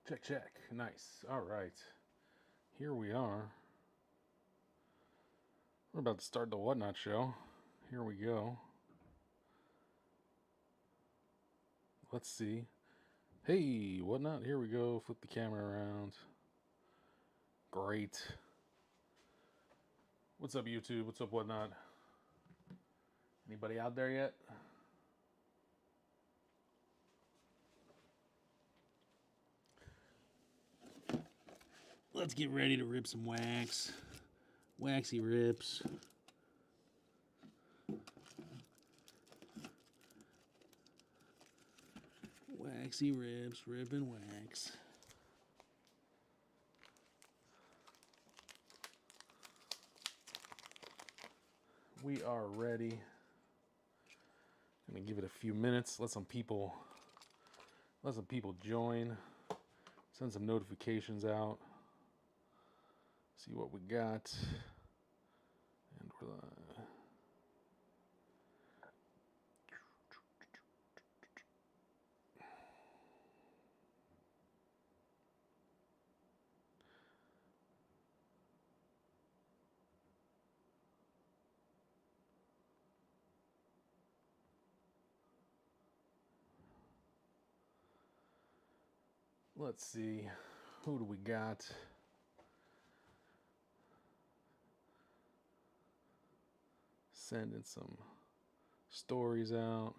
Check, check. Nice. All right. Here we are. We're about to start the Whatnot show. Here we go. Let's see. Hey, Whatnot. Here we go. Flip the camera around. Great. What's up, YouTube? What's up, Whatnot? Anybody out there yet? Let's get ready to rip some wax. Waxy rips. Waxy rips, ripping wax. We are ready. Gonna give it a few minutes. Let some people join. Send some notifications out. See what we got. And we're let's see. Who do we got? Sending some stories out.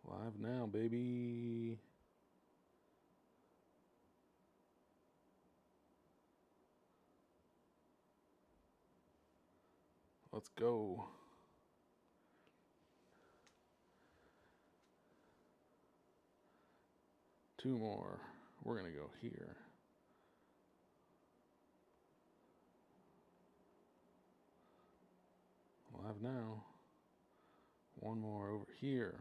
Live now, baby. Let's go. Two more. We're gonna go here. Live now. One more over here.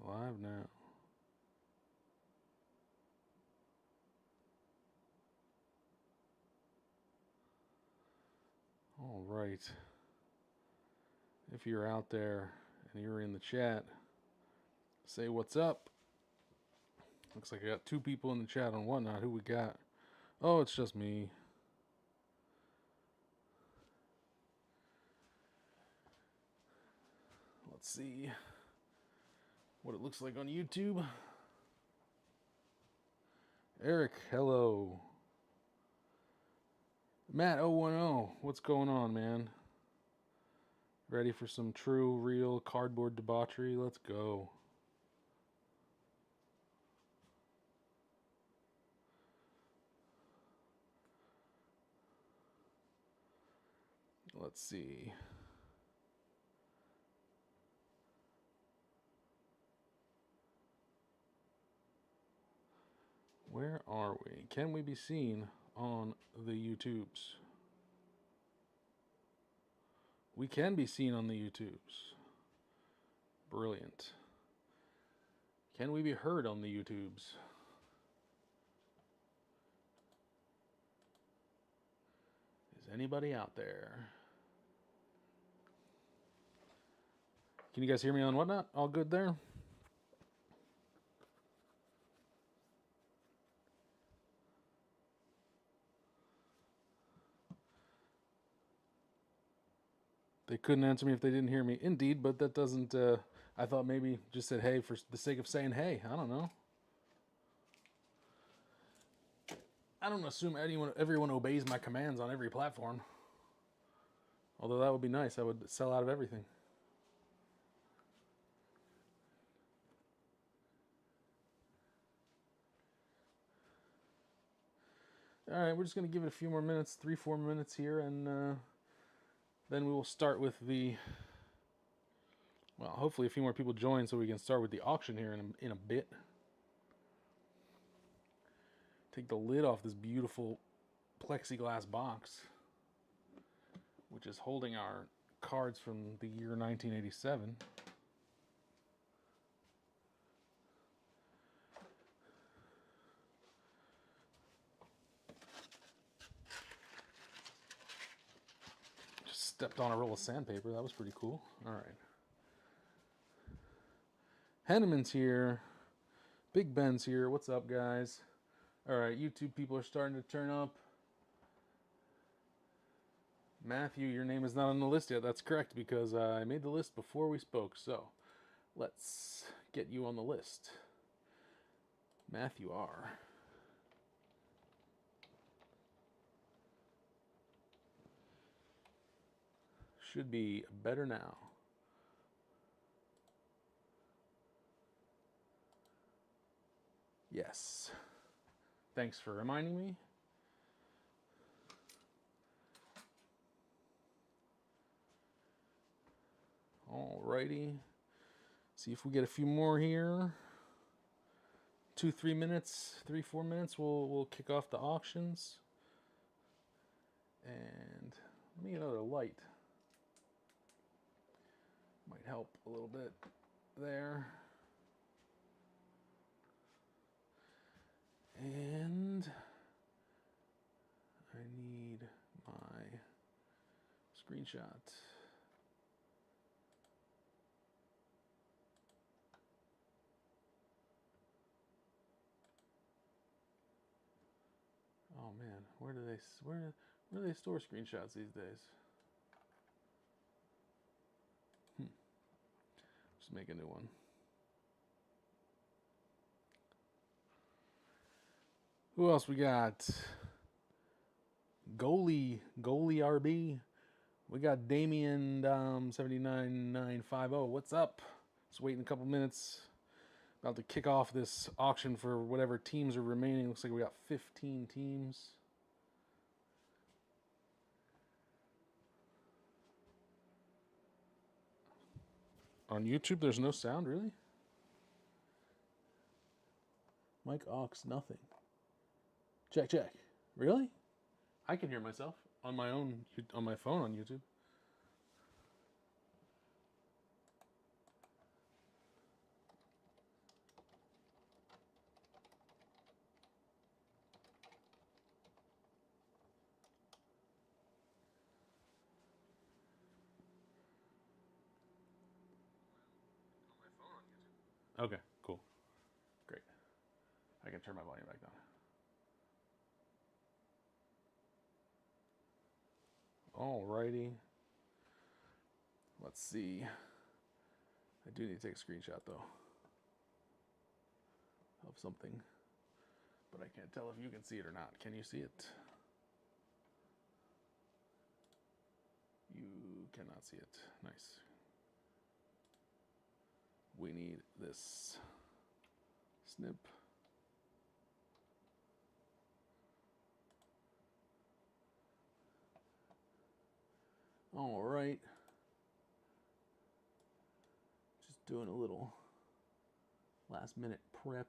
Live now. All right. If you're out there and you're in the chat, say what's up. Looks like I got two people in the chat on Whatnot. Who we got? Oh, it's just me. Let's see what it looks like on YouTube. Eric, hello. Matt010, what's going on, man? Ready for some true, real cardboard debauchery? Let's go. Let's see. Where are we? Can we be seen on the YouTubes? We can be seen on the YouTubes. Brilliant. Can we be heard on the YouTubes? Is anybody out there? Can you guys hear me on Whatnot? All good there? They couldn't answer me if they didn't hear me. Indeed, but that doesn't... I thought maybe just said hey for the sake of saying hey. I don't know. I don't assume everyone obeys my commands on every platform. Although that would be nice. I would sell out of everything. All right, we're just going to give it a few more minutes, 3-4 minutes here, and then we will start with the... Well, hopefully a few more people join so we can start with the auction here in a bit. Take the lid off this beautiful plexiglass box, which is holding our cards from the year 1987. Stepped on a roll of sandpaper. That was pretty cool. All right. Henneman's here. Big Ben's here. What's up, guys? All right, YouTube people are starting to turn up. Matthew, your name is not on the list yet. That's correct, because I made the list before we spoke. So let's get you on the list. Matthew R. Should be better now. Yes. Thanks for reminding me. Alrighty. See if we get a few more here. 2-3 minutes, 3-4 minutes. We'll kick off the auctions. And let me get another light. Might help a little bit there. And I need my screenshot. Oh man, where do they store screenshots these days? Just make a new one. Who else we got? Goalie RB. We got Damien 79950. What's up? Just waiting a couple minutes. About to kick off this auction for whatever teams are remaining. Looks like we got 15 teams. On YouTube, there's no sound, really? Mike Ox, nothing. Check. Really? I can hear myself on my own, on my phone on YouTube. Okay, cool. Great. I can turn my volume back down. Alrighty. Let's see. I do need to take a screenshot though of something, but I can't tell if you can see it or not. Can you see it? You cannot see it. Nice. We need this snip. All right. Just doing a little last minute prep.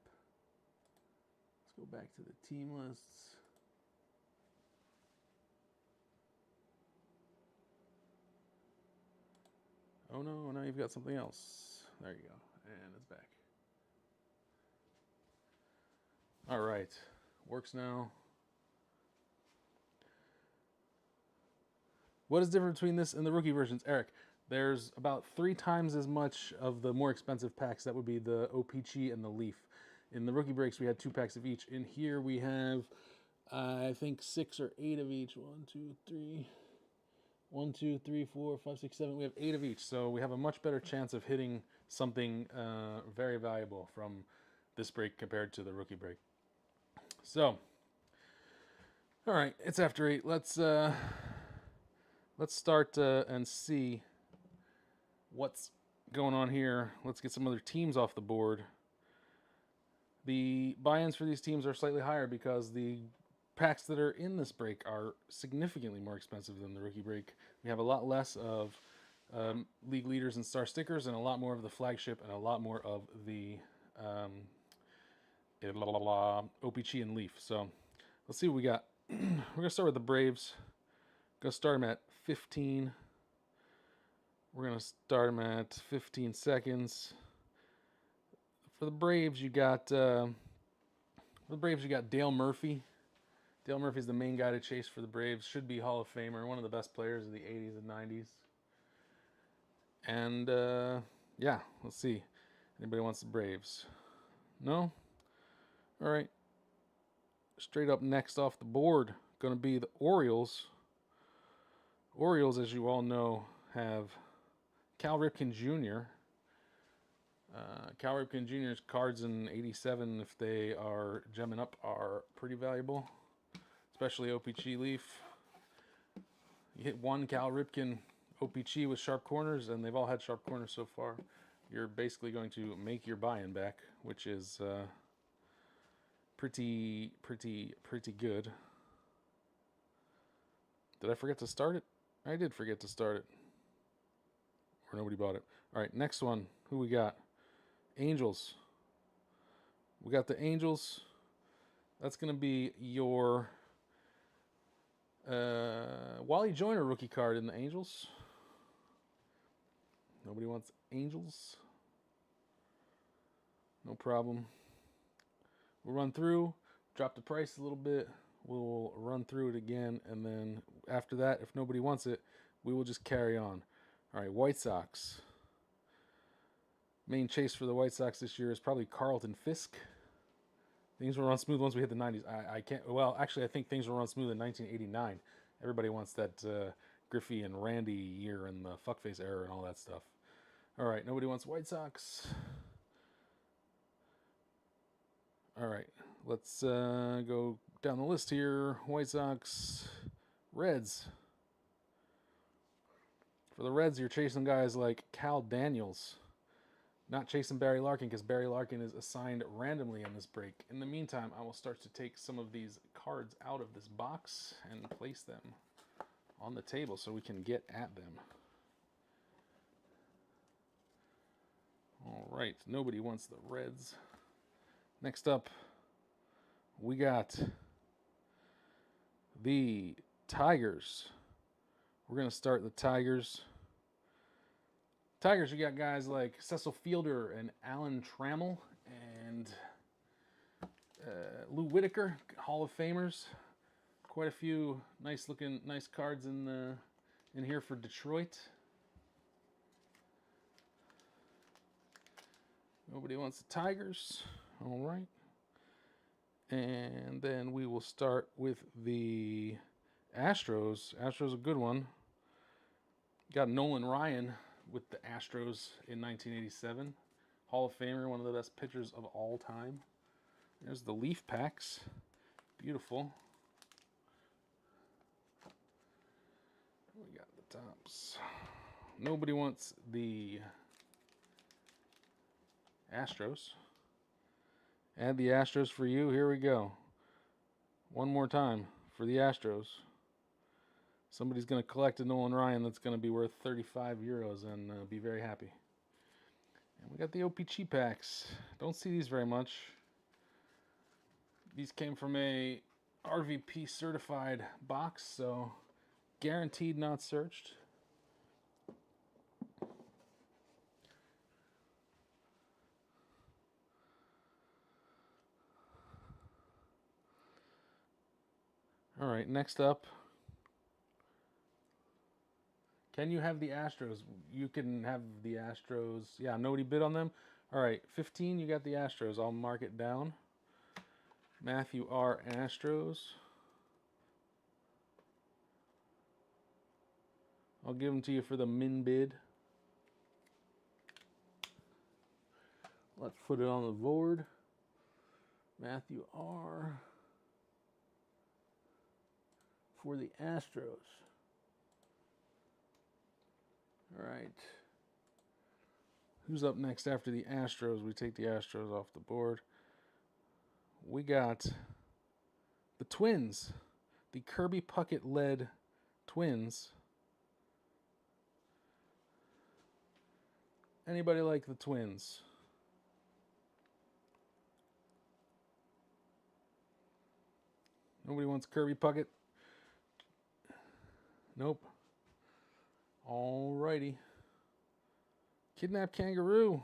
Let's go back to the team lists. Oh no, now you've got something else. There you go. And it's back. All right. Works now. What is different between this and the rookie versions, Eric? There's about 3 times as much of the more expensive packs. That would be the O-Pee-Chee and the Leaf. In the rookie breaks, we had 2 packs of each. In here, we have, I think, 6 or 8 of each. 1, 2, 3, 4, 5, 6, 7. We have 8 of each. So we have a much better chance of hitting something very valuable from this break compared to the rookie break. So, all right, it's after 8. Let's start and see what's going on here. Let's get some other teams off the board. The buy-ins for these teams are slightly higher because the packs that are in this break are significantly more expensive than the rookie break. We have a lot less of league leaders and star stickers, and a lot more of the flagship, and a lot more of the O-Pee-Chee and Leaf. So let's see what we got. We're going to start with the Braves. Going to start them at 15. We're going to start them at 15 seconds. For the Braves, you got Dale Murphy. Dale Murphy's the main guy to chase for the Braves. Should be Hall of Famer, one of the best players of the 80s and 90s. And, yeah, let's see. Anybody wants the Braves? No? All right. Straight up next off the board, going to be the Orioles. Orioles, as you all know, have Cal Ripken Jr. Cal Ripken Jr.'s cards in 87, if they are gemming up, are pretty valuable, especially OPC Leaf. You hit one Cal Ripken OPC with sharp corners, and they've all had sharp corners so far. You're basically going to make your buy-in back, which is pretty good. Did I forget to start it? I did forget to start it. Or nobody bought it. All right, next one. Who we got? Angels. We got the Angels. That's going to be your Wally Joyner rookie card in the Angels. Nobody wants Angels. No problem. We'll run through, drop the price a little bit. We'll run through it again, and then after that, if nobody wants it, we will just carry on. All right, White Sox. Main chase for the White Sox this year is probably Carlton Fisk. Things will run smooth once we hit the 90s. I can't. Well, actually, I think things will run smooth in 1989. Everybody wants that Griffey and Randy year and the fuckface era and all that stuff. All right, nobody wants White Sox. All right, let's go down the list here. White Sox, Reds. For the Reds, you're chasing guys like Cal Daniels. Not chasing Barry Larkin because Barry Larkin is assigned randomly in this break. In the meantime, I will start to take some of these cards out of this box and place them on the table so we can get at them. All right, nobody wants the Reds. Next up, we got the Tigers. We're going to start the Tigers. Tigers, you got guys like Cecil Fielder and Alan Trammell and Lou Whitaker, Hall of Famers. Quite a few nice cards in here for Detroit. Nobody wants the Tigers. All right. And then we will start with the Astros. Astros a good one. Got Nolan Ryan with the Astros in 1987. Hall of Famer, one of the best pitchers of all time. There's the Leaf packs. Beautiful. We got the tops. Nobody wants the Astros. Add the Astros for you. Here we go. One more time for the Astros. Somebody's going to collect a Nolan Ryan that's going to be worth 35 euros and be very happy. And we got the OPC packs. Don't see these very much. These came from a RVP certified box, so guaranteed not searched. All right, next up. Can you have the Astros? You can have the Astros. Yeah, nobody bid on them. All right, 15, you got the Astros. I'll mark it down. Matthew R. Astros. I'll give them to you for the min bid. Let's put it on the board. Matthew R. for the Astros. All right. Who's up next after the Astros? We take the Astros off the board. We got the Twins. The Kirby Puckett-led Twins. Anybody like the Twins? Nobody wants Kirby Puckett? Nope. Alrighty. Kidnapped Kangaroo.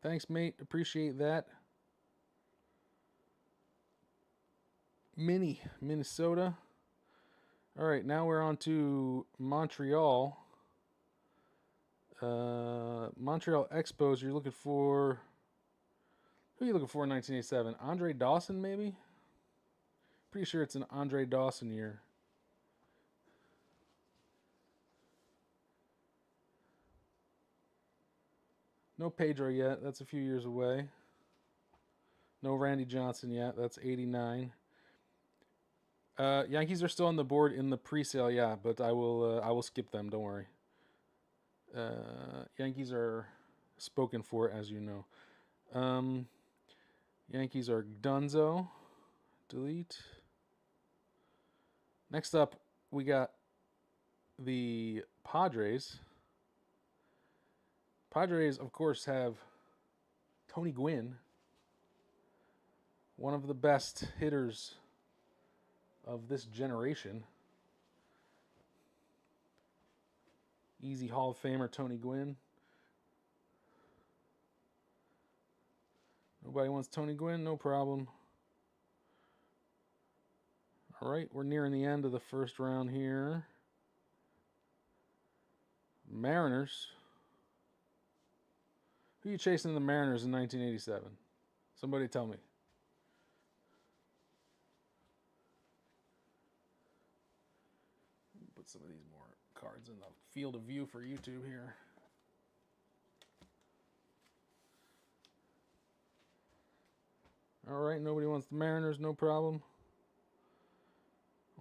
Thanks, mate. Appreciate that. Minnesota. All right, now we're on to Montreal. Montreal Expos. You're looking for. Who are you looking for in 1987? Andre Dawson, maybe? Pretty sure it's an Andre Dawson year. No Pedro yet. That's a few years away. No Randy Johnson yet. That's 89. Yankees are still on the board in the pre-sale, yeah, but I will skip them. Don't worry. Yankees are spoken for, as you know. Yankees are Dunzo. Delete. Next up, we got the Padres. Padres, of course, have Tony Gwynn, one of the best hitters of this generation. Easy Hall of Famer Tony Gwynn. Nobody wants Tony Gwynn? No problem. All right, we're nearing the end of the first round here. Mariners. Who are you chasing in the Mariners in 1987? Somebody tell me. Put some of these more cards in the field of view for YouTube here. All right, nobody wants the Mariners, no problem.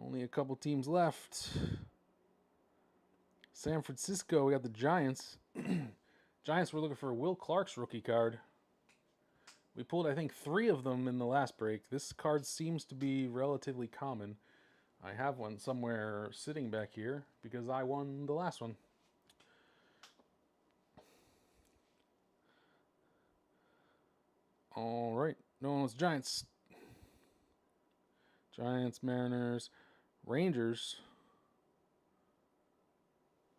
Only a couple teams left. San Francisco, we got the Giants. Giants were looking for Will Clark's rookie card. We pulled, I think, 3 of them in the last break. This card seems to be relatively common. I have one somewhere sitting back here because I won the last one. All right. No one wants Giants. Giants, Mariners, Rangers.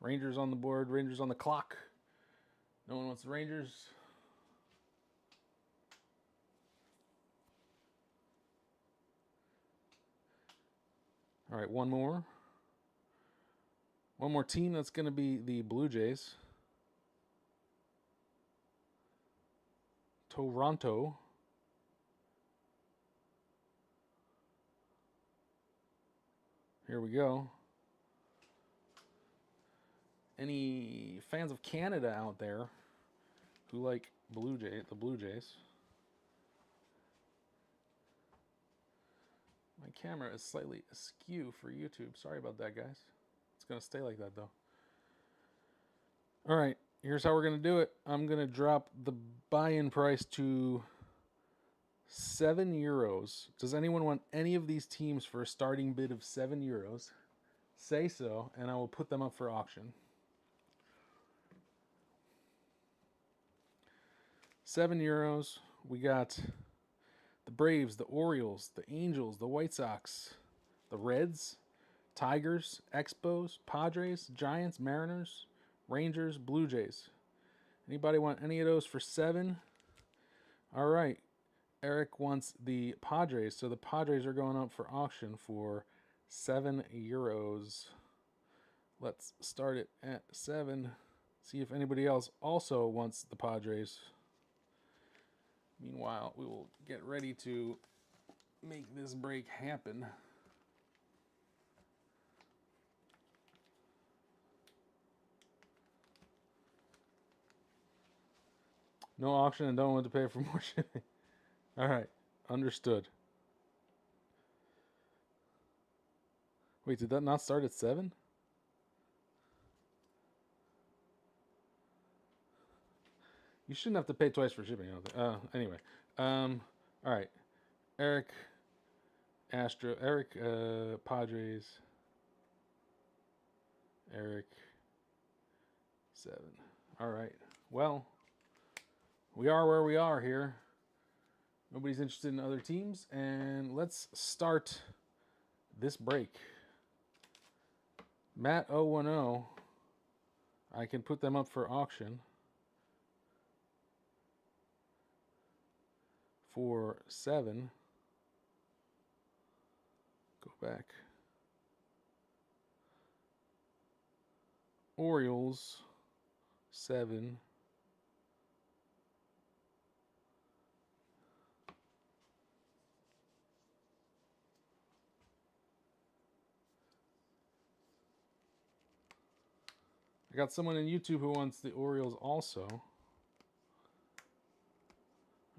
Rangers on the board. Rangers on the clock. No one wants the Rangers. All right, one more. One more team. That's going to be the Blue Jays. Toronto. Here we go. Any fans of Canada out there who like the Blue Jays? My camera is slightly askew for YouTube. Sorry about that, guys. It's going to stay like that, though. All right, here's how we're going to do it. I'm going to drop the buy-in price to €7. Does anyone want any of these teams for a starting bid of €7? Say so, and I will put them up for auction. €7. We got the Braves, the Orioles, the Angels, the White Sox, the Reds, Tigers, Expos, Padres, Giants, Mariners, Rangers, Blue Jays. Anybody want any of those for 7? All right. Eric wants the Padres, so the Padres are going up for auction for €7. Let's start it at 7. See if anybody else also wants the Padres. Meanwhile, we will get ready to make this break happen. No auction and don't want to pay for more shipping. All right, understood. Wait, did that not start at 7? You shouldn't have to pay twice for shipping. Anyway, all right. Eric, Padres. Eric, 7. All right. Well, we are where we are here. Nobody's interested in other teams, and let's start this break. Matt 010. I can put them up for auction for 7. Go back. Orioles, 7. I got someone in YouTube who wants the Orioles also.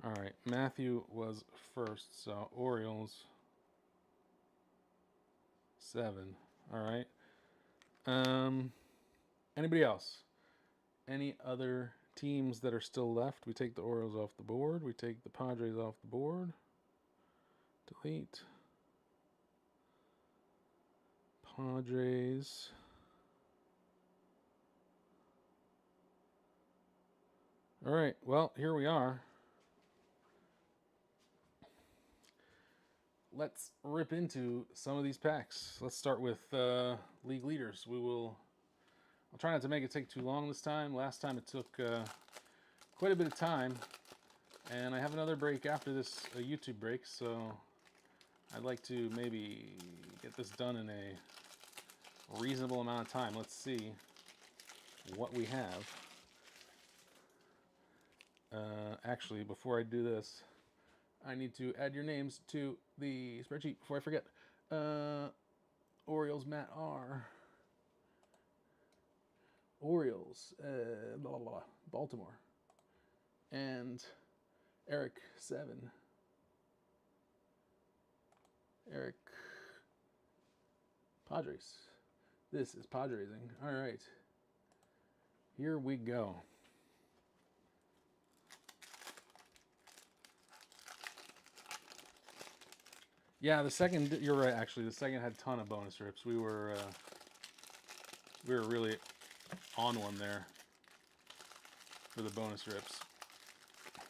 All right, Matthew was first, so Orioles 7. All right. Anybody else? Any other teams that are still left? We take the Orioles off the board. We take the Padres off the board. Delete. Padres. All right, well, here we are. Let's rip into some of these packs. Let's start with league leaders. I'll try not to make it take too long this time. Last time it took quite a bit of time. And I have another break after this, a YouTube break, so I'd like to maybe get this done in a reasonable amount of time. Let's see what we have. Actually, before I do this, I need to add your names to the spreadsheet before I forget. Orioles, Matt R. Orioles, blah, blah, blah, Baltimore. And Eric, 7. Eric, Padres. This is Padresing. All right. Here we go. Yeah, the second, you're right, actually. The second had a ton of bonus rips. We were really on one there for the bonus rips.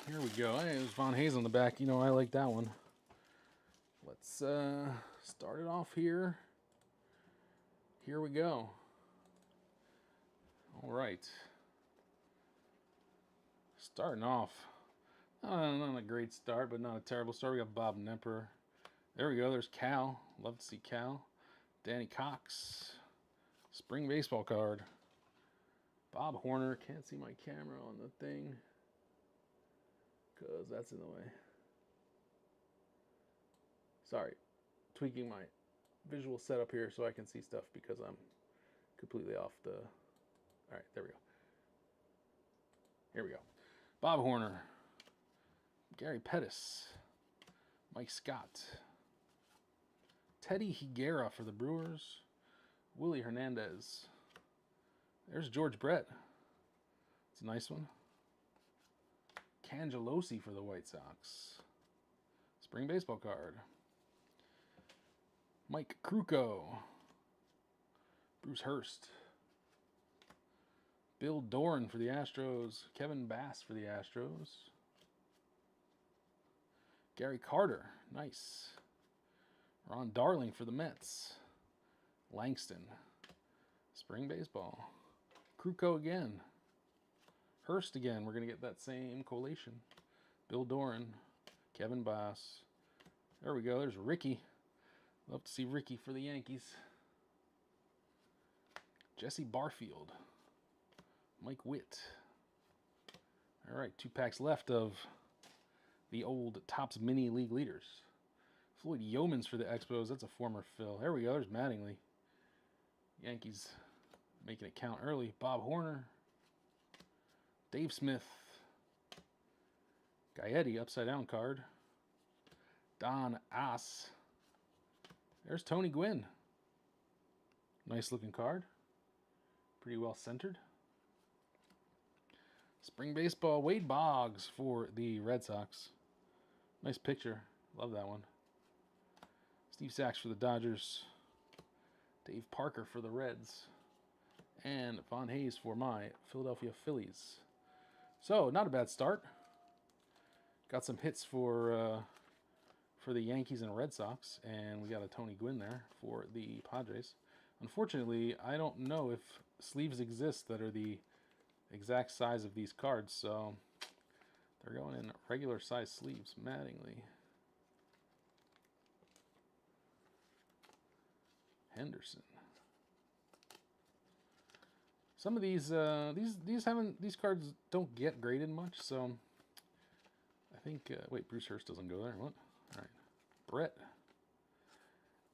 Here we go. Hey, there's Von Hayes on the back. You know, I like that one. Let's start it off here. Here we go. All right. Starting off. Not a great start, but not a terrible start. We got Bob Nemper. There we go. There's Cal. Love to see Cal. Danny Cox. Spring baseball card. Bob Horner. Can't see my camera on the thing because that's in the way. Sorry. Tweaking my visual setup here so I can see stuff because I'm completely off the... All right, there we go. Here we go. Bob Horner. Gary Pettis. Mike Scott. Teddy Higuera for the Brewers. Willie Hernandez. There's George Brett. It's a nice one. Cangelosi for the White Sox. Spring baseball card. Mike Krukow. Bruce Hurst. Bill Doran for the Astros. Kevin Bass for the Astros. Gary Carter. Nice. Ron Darling for the Mets. Langston. Spring baseball. Krukow again. Hurst again. We're going to get that same collation. Bill Doran. Kevin Bass. There we go. There's Ricky. Love to see Ricky for the Yankees. Jesse Barfield. Mike Witt. All right, 2 packs left of the old Topps Mini League leaders. Floyd Yeomans for the Expos. That's a former Phil. There we go. There's Mattingly. Yankees making it count early. Bob Horner. Dave Smith. Gaetti, upside down card. Don Ass. There's Tony Gwynn. Nice looking card. Pretty well centered. Spring baseball, Wade Boggs for the Red Sox. Nice picture. Love that one. Steve Sachs for the Dodgers. Dave Parker for the Reds. And Von Hayes for my Philadelphia Phillies. So, not a bad start. Got some hits for the Yankees and Red Sox. And we got a Tony Gwynn there for the Padres. Unfortunately, I don't know if sleeves exist that are the exact size of these cards. So, they're going in regular size sleeves. Mattingly. Henderson. Some of these cards don't get graded much, so I think wait, Bruce Hurst doesn't go there. What? All right, Brett.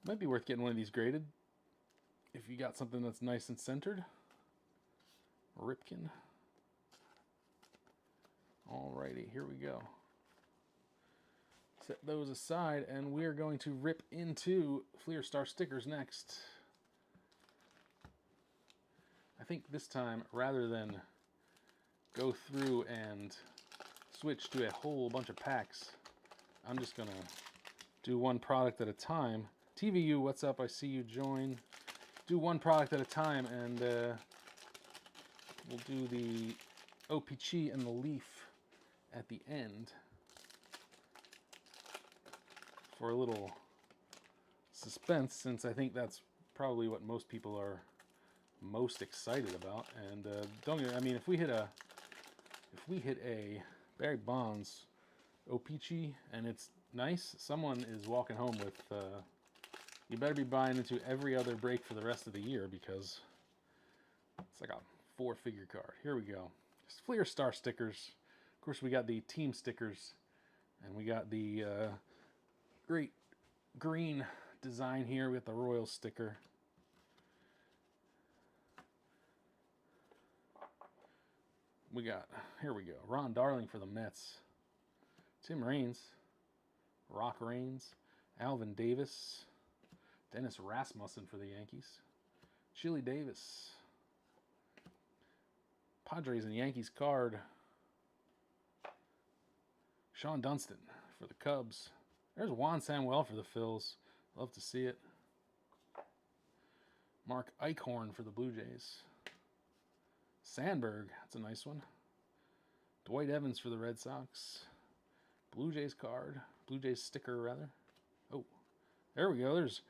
Might be worth getting one of these graded if you got something that's nice and centered. Ripken. Alrighty, here we go. Set those aside, and we're going to rip into Fleer Star stickers next. I think this time, rather than go through and switch to a whole bunch of packs, I'm just going to do one product at a time. TVU, what's up? I see you join. Do one product at a time, and we'll do the OPC and the Leaf at the end for a little suspense, since I think that's probably what most people are most excited about. And don't get, I mean, if we hit a Barry Bonds OPC and it's nice, someone is walking home with you better be buying into every other break for the rest of the year, because it's like a 4-figure card. Here we go. Just Fleer Star stickers. Of course, we got the team stickers, and we got the great green design here. We got the Royals sticker. We got, here we go, Ron Darling for the Mets. Tim Raines. Rock Raines. Alvin Davis. Dennis Rasmussen for the Yankees. Chili Davis. Padres and Yankees card. Sean Dunston for the Cubs. There's Juan Samuel for the Phils. Love to see it. Mark Eichhorn for the Blue Jays. Sandberg, that's a nice one. Dwight Evans for the Red Sox. Blue Jays card. Blue Jays sticker, rather. Oh, there we go. There's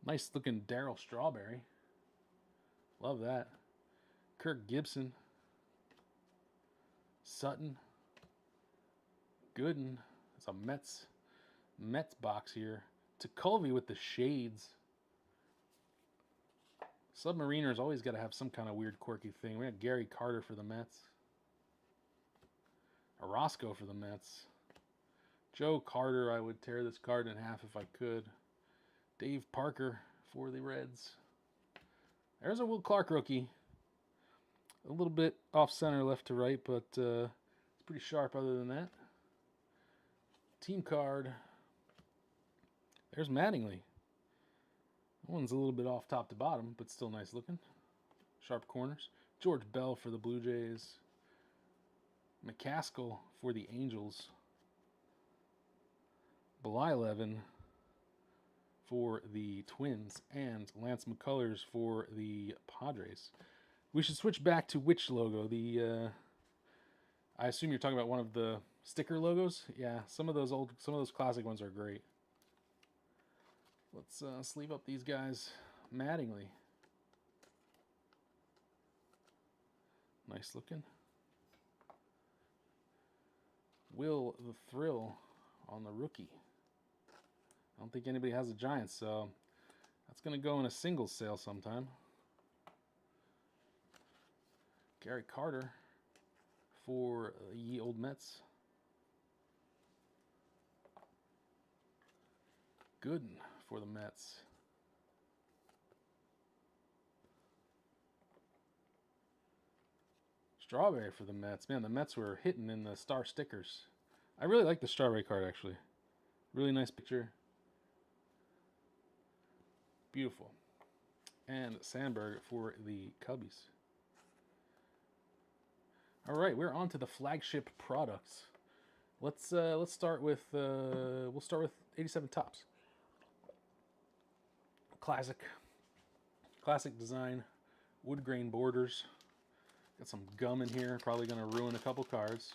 nice looking Darryl Strawberry. Love that. Kirk Gibson. Sutton. Gooden. It's a Mets box here. Tekulve with the shades. Submariners always got to have some kind of weird, quirky thing. We got Gary Carter for the Mets. Orozco for the Mets. Joe Carter, I would tear this card in half if I could. Dave Parker for the Reds. There's a Will Clark rookie. A little bit off center left to right, but it's pretty sharp other than that. Team card. There's Mattingly. That one's a little bit off top to bottom, but still nice looking. Sharp corners. George Bell for the Blue Jays. McCaskill for the Angels. Blyleven for the Twins. And Lance McCullers for the Padres. We should switch back to which logo? The I assume you're talking about one of the sticker logos. Yeah, some of those classic ones are great. Let's sleeve up these guys. Mattingly. Nice looking. Will the Thrill on the rookie. I don't think anybody has a Giants, so that's going to go in a singles sale sometime. Gary Carter for Ye Old Mets. Gooden for the Mets. Strawberry for the Mets. Man, the Mets were hitting in the star stickers. I really like the Strawberry card, actually. Really nice picture. Beautiful. And Sandberg for the Cubbies. All right, we're on to the flagship products. Let's start with we'll start with 87 Topps. Classic design, wood grain borders. Got some gum in here, probably going to ruin a couple cards.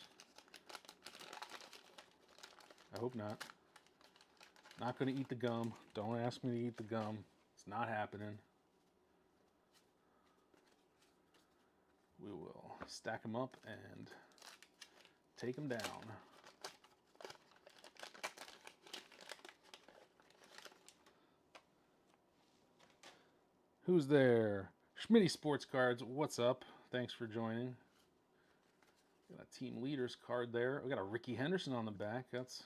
I hope not. Not going to eat the gum. Don't ask me to eat the gum. It's not happening. We will stack them up and take them down. Who's there? Schmitty Sports Cards, what's up? Thanks for joining. Got a team leaders card there. We got a Ricky Henderson on the back. That's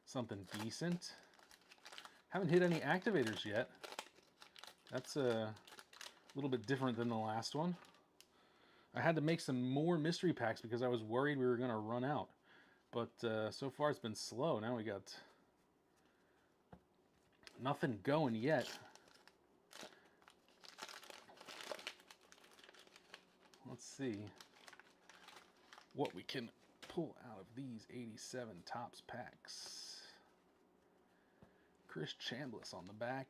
something decent. Haven't hit any activators yet. That's a little bit different than the last one. I had to make some more mystery packs because I was worried we were going to run out. But so far it's been slow. Now we got nothing going yet. Let's see what we can pull out of these 87 Topps packs. Chris Chambliss on the back.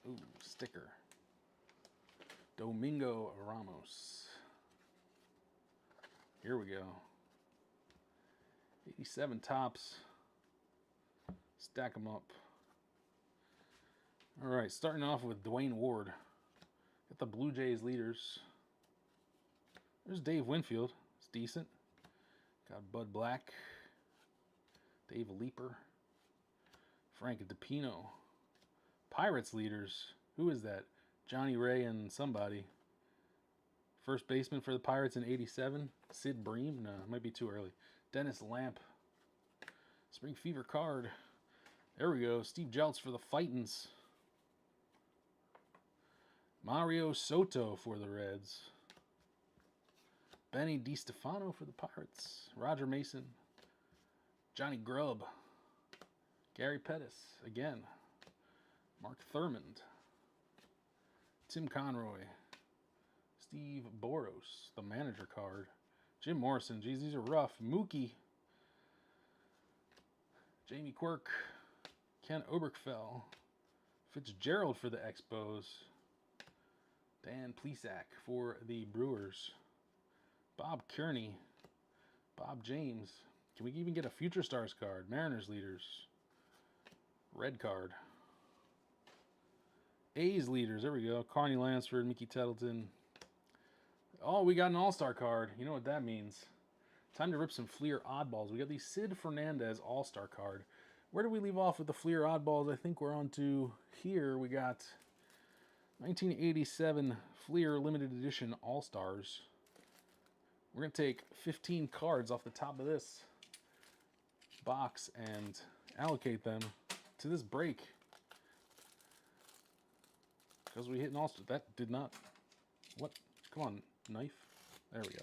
Ooh, sticker. Domingo Ramos. Here we go. 87 Topps. Stack them up. All right, starting off with Dwayne Ward. Got the Blue Jays leaders. There's Dave Winfield. It's decent. Got Bud Black. Dave Leeper. Frank DiPino. Pirates leaders. Who is that? Johnny Ray and somebody. First baseman for the Pirates in 87. Sid Bream? No, it might be too early. Dennis Lamp. Spring Fever card. There we go. Steve Jeltz for the Fightins. Mario Soto for the Reds. Benny DiStefano for the Pirates. Roger Mason. Johnny Grubb. Gary Pettis again. Mark Thurmond. Tim Conroy. Steve Boros, the manager card. Jim Morrison. Geez, these are rough. Mookie. Jamie Quirk. Ken Oberkfell. Fitzgerald for the Expos. Dan Plesac for the Brewers. Bob Kearney. Bob James. Can we even get a Future Stars card? Mariners leaders. Red card. A's leaders. There we go. Carney Lansford, Mickey Tettleton. Oh, we got an All-Star card. You know what that means. Time to rip some Fleer oddballs. We got the Sid Fernandez All-Star card. Where do we leave off with the Fleer oddballs? I think we're on to here. We got 1987 Fleer Limited Edition All-Stars. We're going to take 15 cards off the top of this box and allocate them to this break. Because we hit an All-Star. That did not... What? Come on, knife. There we go.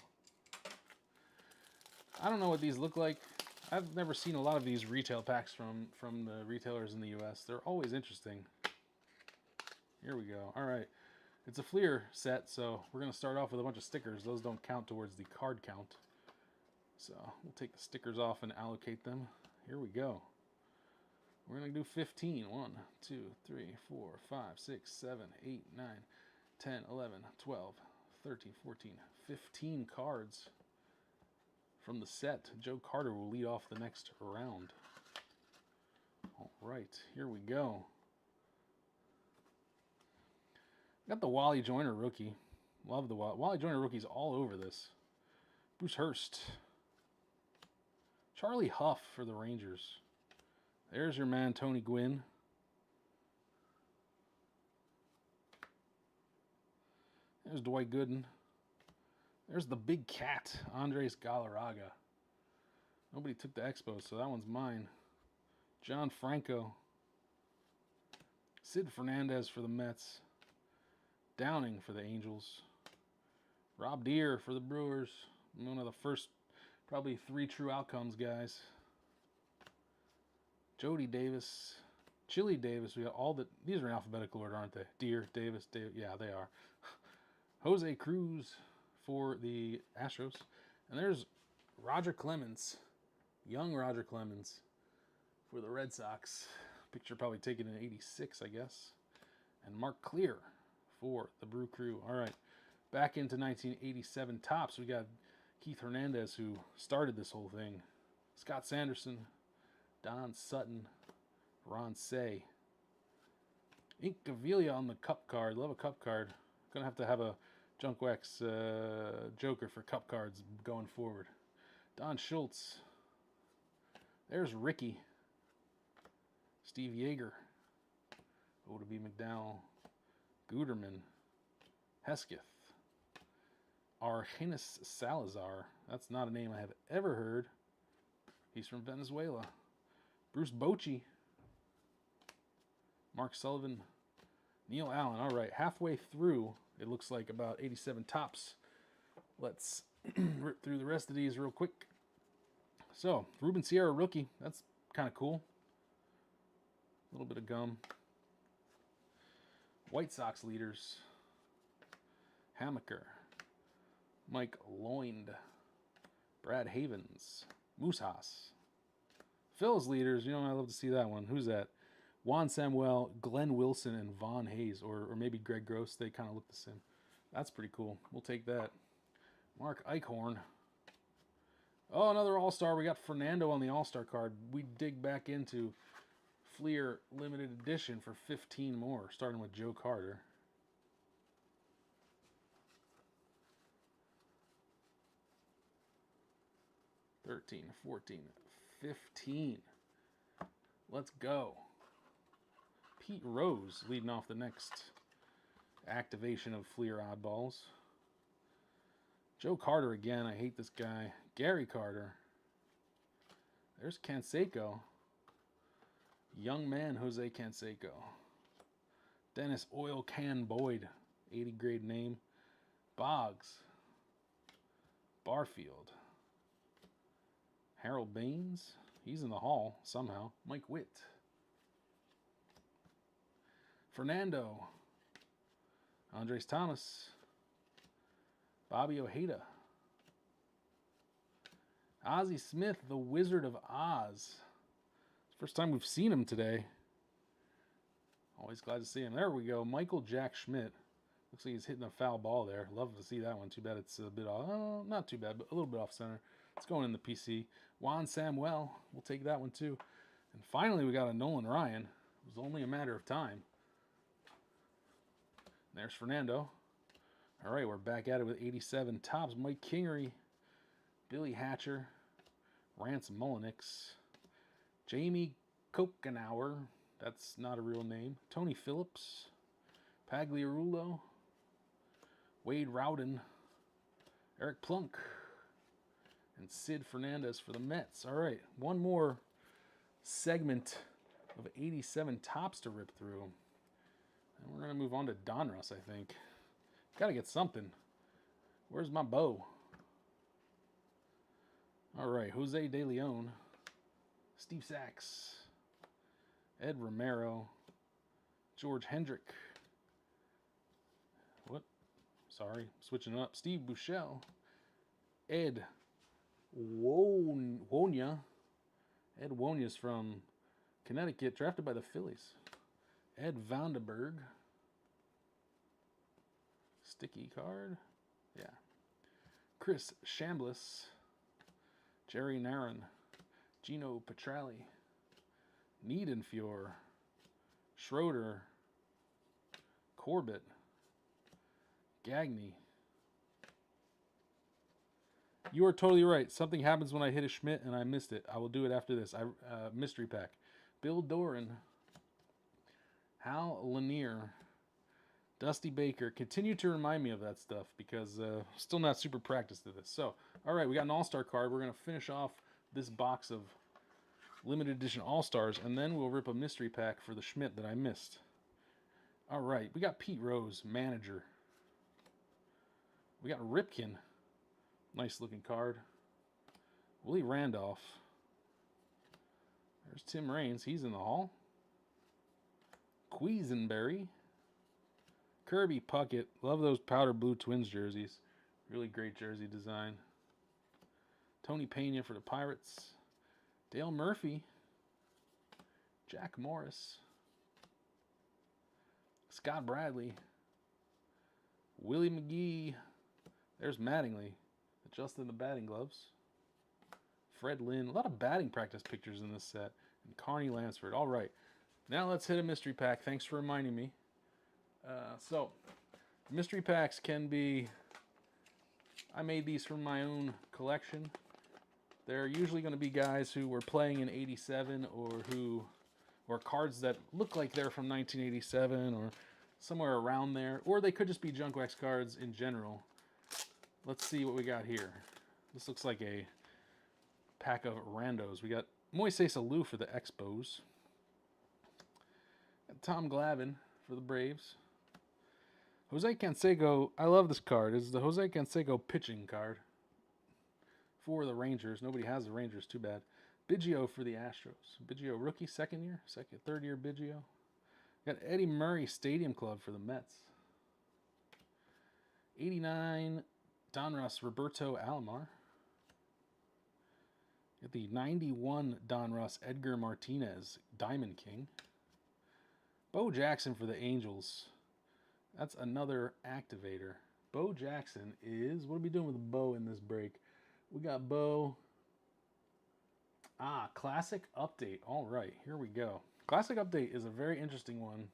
I don't know what these look like. I've never seen a lot of these retail packs from the retailers in the U.S. They're always interesting. Here we go. All right. It's a Fleer set, so we're going to start off with a bunch of stickers. Those don't count towards the card count. So we'll take the stickers off and allocate them. Here we go. We're going to do 15. 1, 2, 3, 4, 5, 6, 7, 8, 9, 10, 11, 12, 13, 14, 15 cards from the set. Joe Carter will lead off the next round. All right, here we go. Got the Wally Joyner rookie. Love the Wally Joyner rookies all over this. Bruce Hurst. Charlie Huff for the Rangers. There's your man, Tony Gwynn. There's Dwight Gooden. There's the big cat, Andres Galarraga. Nobody took the Expos, so that one's mine. John Franco. Sid Fernandez for the Mets. Downing for the Angels. Rob Deere for the Brewers. One of the first, probably 3 true outcomes, guys. Jody Davis. Chili Davis. We got all the... These are in alphabetical order, aren't they? Deere, Davis, Davis. Yeah, they are. Jose Cruz for the Astros. And there's Roger Clemens. Young Roger Clemens for the Red Sox. Picture probably taken in 86, I guess. And Mark Clear for the Brew Crew. All right, back into 1987 Topps. We got Keith Hernandez, who started this whole thing. Scott Sanderson, Don Sutton, Ron Say. Ink Gavilia on the Cup card. Love a Cup card. Gonna have a Junk Wax Joker for Cup cards going forward. Don Schultz. There's Ricky. Steve Yeager, O.W. McDowell, Guterman, Hesketh, Argenis Salazar. That's not a name I have ever heard. He's from Venezuela. Bruce Bochy, Mark Sullivan, Neil Allen. All right, halfway through, it looks like about 87 tops. Let's rip through the rest of these real quick. So, Ruben Sierra rookie. That's kind of cool. A little bit of gum. White Sox leaders. Hamaker. Mike Loind. Brad Havens. Moose Haas. Phil's leaders. You know, I love to see that one. Who's that? Juan Samuel, Glenn Wilson, and Vaughn Hayes. Or maybe Greg Gross. They kind of look the same. That's pretty cool. We'll take that. Mark Eichhorn. Oh, another All-Star. We got Fernando on the All-Star card. We dig back into Fleer Limited Edition for 15 more, starting with Joe Carter. $13, $14, $15. Let's go. Pete Rose leading off the next activation of Fleer Oddballs. Joe Carter again. I hate this guy. Gary Carter. There's Canseco. Young man Jose Canseco. Dennis Oil Can Boyd. 80 grade name. Boggs. Barfield. Harold Baines. He's in the hall somehow. Mike Witt. Fernando. Andres Thomas. Bobby Ojeda. Ozzie Smith, the Wizard of Oz. First time we've seen him today. Always glad to see him. There we go. Michael Jack Schmidt. Looks like he's hitting a foul ball there. Love to see that one. Too bad it's a bit off. Oh, not too bad, but a little bit off center. It's going in the PC. Juan Samuel. We'll take that one too. And finally, we got a Nolan Ryan. It was only a matter of time. There's Fernando. All right, we're back at it with 87 tops. Mike Kingery, Billy Hatcher, Rance Mullenix, Jamie Kokenauer, that's not a real name, Tony Phillips, Pagliarulo, Wade Rowden, Eric Plunk, and Sid Fernandez for the Mets. All right, one more segment of 87 tops to rip through. And we're going to move on to Donruss, I think. Got to get something. Where's my bow? All right, Jose De Leon, Steve Sachs, Ed Romero, George Hendrick. What? Sorry, switching up. Steve Buechele, Ed Wonya. Ed Wonya's from Connecticut, drafted by the Phillies. Ed Vandenberg. Sticky card. Yeah. Chris Chambliss. Jerry Naron. Gino Petralli. Niedenfuhr. Schroeder. Corbett. Gagne. You are totally right. Something happens when I hit a Schmidt and I missed it. I will do it after this. Mystery pack. Bill Doran. Hal Lanier. Dusty Baker. Continue to remind me of that stuff because still not super practiced at this. So, all right, we got an All-Star card. We're going to finish off this box of limited edition All-Stars, and then we'll rip a mystery pack for the Schmidt that I missed. All right, we got Pete Rose, manager. We got Ripken. Nice looking card. Willie Randolph. There's Tim Raines. He's in the hall. Quisenberry. Kirby Puckett. Love those powder blue Twins jerseys. Really great jersey design. Tony Pena for the Pirates. Dale Murphy. Jack Morris. Scott Bradley. Willie McGee. There's Mattingly. Adjusting the batting gloves. Fred Lynn. A lot of batting practice pictures in this set. And Carney Lansford. All right. Now let's hit a mystery pack. Thanks for reminding me. So, mystery packs can be... I made these from my own collection. They're usually going to be guys who were playing in 87 or who or cards that look like they're from 1987 or somewhere around there, or they could just be junk wax cards in general. Let's see what we got here. This looks like a pack of randos. We got Moises Alou for the Expos. Got Tom Glavine for the Braves. Jose Canseco, I love this card. This is the Jose Canseco pitching card for the Rangers. Nobody has the Rangers, too bad. Biggio for the Astros. Biggio rookie, third year Biggio. Got Eddie Murray Stadium Club for the Mets. 89 Donruss Roberto Alomar. Got the 91 Donruss Edgar Martinez Diamond King. Bo Jackson for the Angels. That's another activator. Bo Jackson is... What are we doing with Bo in this break? We got Bo... Classic Update. All right, here we go. Classic Update is a very interesting one.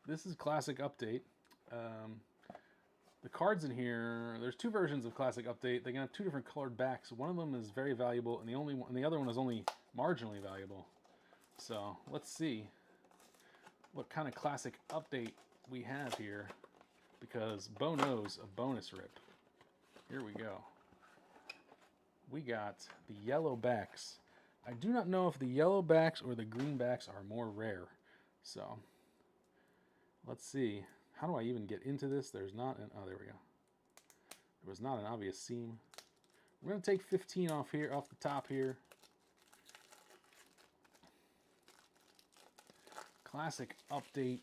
This is Classic Update. The cards in here, there's two versions of Classic Update. They can have two different colored backs. One of them is very valuable, and the other one is only marginally valuable. So let's see what kind of Classic Update we have here, because Bo knows a bonus rip. Here we go. We got the yellow backs. I do not know if the yellow backs or the green backs are more rare. So let's see. How do I even get into this? There's not an... Oh, there we go. There was not an obvious seam. We're going to take 15 off here, off the top here. Classic Update.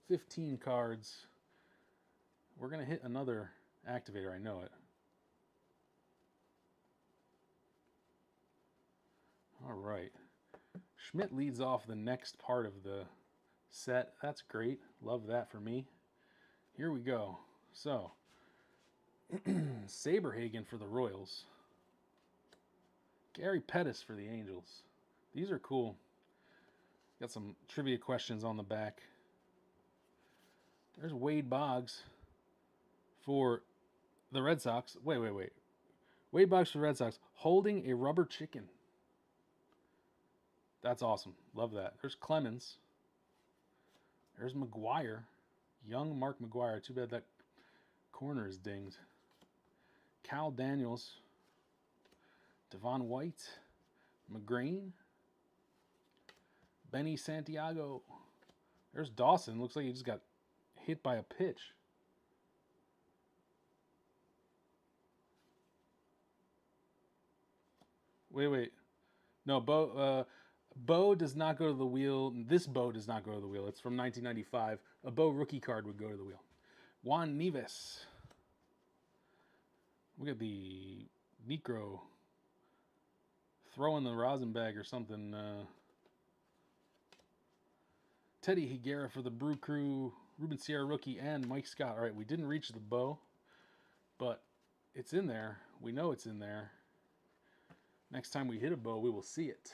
15 cards. We're going to hit another activator. I know it. All right. Schmidt leads off the next part of the set. That's great. Love that for me. Here we go. So, Saberhagen for the Royals. Gary Pettis for the Angels. These are cool. Got some trivia questions on the back. There's Wade Boggs for the Red Sox. Wait. Wade Boggs for the Red Sox holding a rubber chicken. That's awesome. Love that. There's Clemens. There's McGuire. Young Mark McGuire. Too bad that corner is dinged. Cal Daniels. Devon White. McGrain. Benny Santiago. There's Dawson. Looks like he just got hit by a pitch. Wait. No, Bo does not go to the wheel. This Bo does not go to the wheel. It's from 1995. A Bo rookie card would go to the wheel. Juan Nieves. Look at the Necro throwing the rosin bag or something. Teddy Higuera for the Brew Crew. Ruben Sierra rookie and Mike Scott. All right, we didn't reach the Bo, but it's in there. We know it's in there. Next time we hit a Bo, we will see it.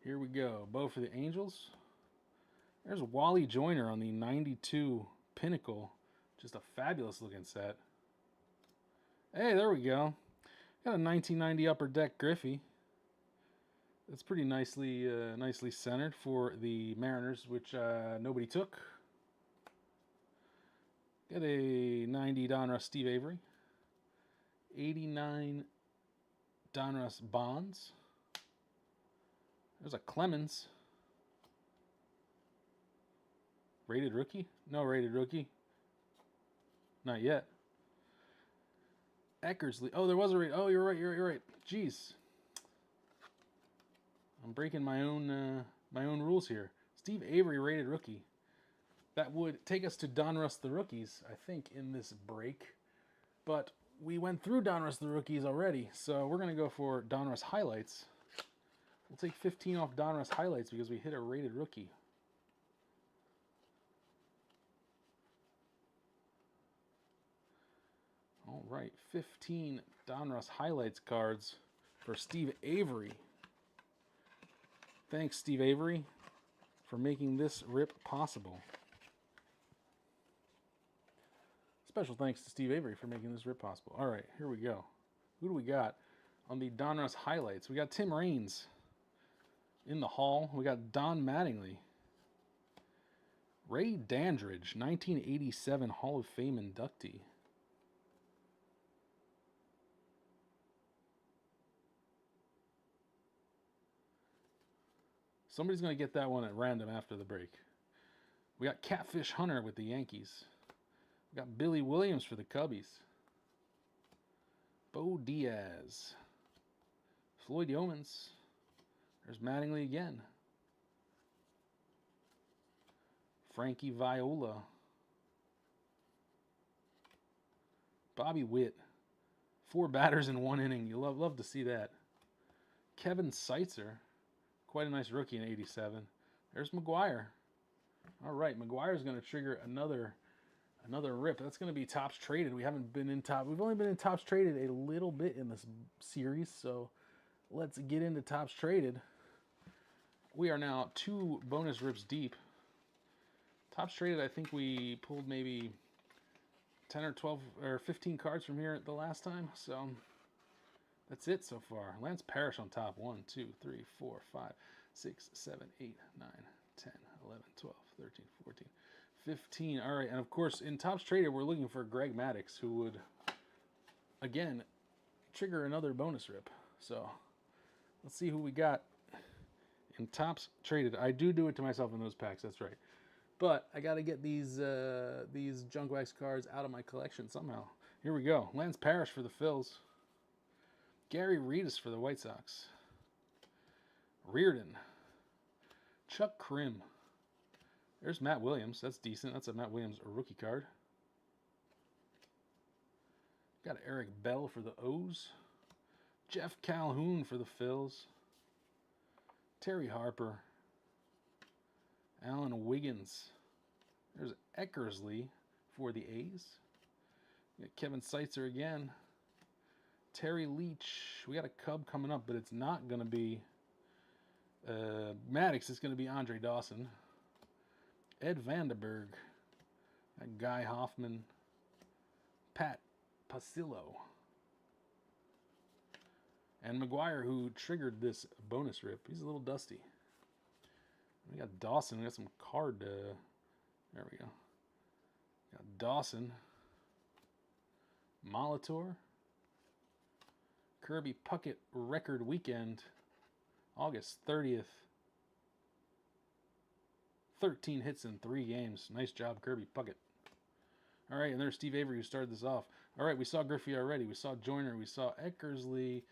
Here we go. Bo for the Angels. There's Wally Joyner on the 92 Pinnacle. Just a fabulous looking set. Hey, there we go. Got a 1990 Upper Deck Griffey. That's pretty nicely centered for the Mariners, which nobody took. Got a 90 Donruss Steve Avery. 89 Donruss Bonds. There's a Clemens. Rated rookie? No rated rookie. Not yet. Eckersley. Oh, there was a rated. Oh, you're right. Jeez. I'm breaking my own rules here. Steve Avery rated rookie. That would take us to Donruss the Rookies, I think, in this break. But we went through Donruss the Rookies already, so we're going to go for Donruss Highlights. We'll take 15 off Donruss Highlights because we hit a rated rookie. All right, 15 Donruss Highlights cards for Steve Avery. Thanks, Steve Avery, for making this rip possible. Special thanks to Steve Avery for making this rip possible. All right, here we go. Who do we got on the Donruss Highlights? We got Tim Raines In the Hall, we got Don Mattingly. Ray Dandridge, 1987 Hall of Fame inductee. Somebody's going to get that one at random after the break. We got Catfish Hunter with the Yankees. We got Billy Williams for the Cubbies. Bo Diaz. Floyd Yeomans. There's Mattingly again. Frankie Viola. Bobby Witt. 4 batters in 1 inning. You love to see that. Kevin Seitzer. Quite a nice rookie in 87. There's McGuire. All right, McGuire's going to trigger another rip. That's going to be Topps Traded. We haven't been in top. We've only been in Topps Traded a little bit in this series, so let's get into Topps Traded. We are now 2 bonus rips deep. Topps Traded, I think we pulled maybe 10 or 12 or 15 cards from here the last time, so that's it so far. Lance Parrish on top. 1, 2, 3, 4, 5, 6, 7, 8, 9, 10, 11, 12, 13, 14, 15. All right, and of course, in Topps Traded, we're looking for Greg Maddux, who would, again, trigger another bonus rip. So let's see who we got in Topps Traded. I do it to myself in those packs, that's right. But I got to get these junk wax cards out of my collection somehow. Here we go. Lance Parrish for the Phils. Gary Reedus for the White Sox. Reardon. Chuck Krim. There's Matt Williams. That's decent. That's a Matt Williams rookie card. Got Eric Bell for the O's. Jeff Calhoun for the Phils. Terry Harper. Alan Wiggins. There's Eckersley for the A's. We got Kevin Seitzer again. Terry Leach. We got a Cub coming up, but it's not going to be Maddux. It's going to be Andre Dawson. Ed Vandenberg. Guy Hoffman. Pat Pasillo. And McGuire, who triggered this bonus rip. He's a little dusty. We got Dawson. We got some card. There we go. Got Dawson. Molitor. Kirby Puckett record weekend. August 30th. 13 hits in 3 games. Nice job, Kirby Puckett. All right, and there's Steve Avery who started this off. All right, we saw Griffey already. We saw Joyner. We saw Eckersley.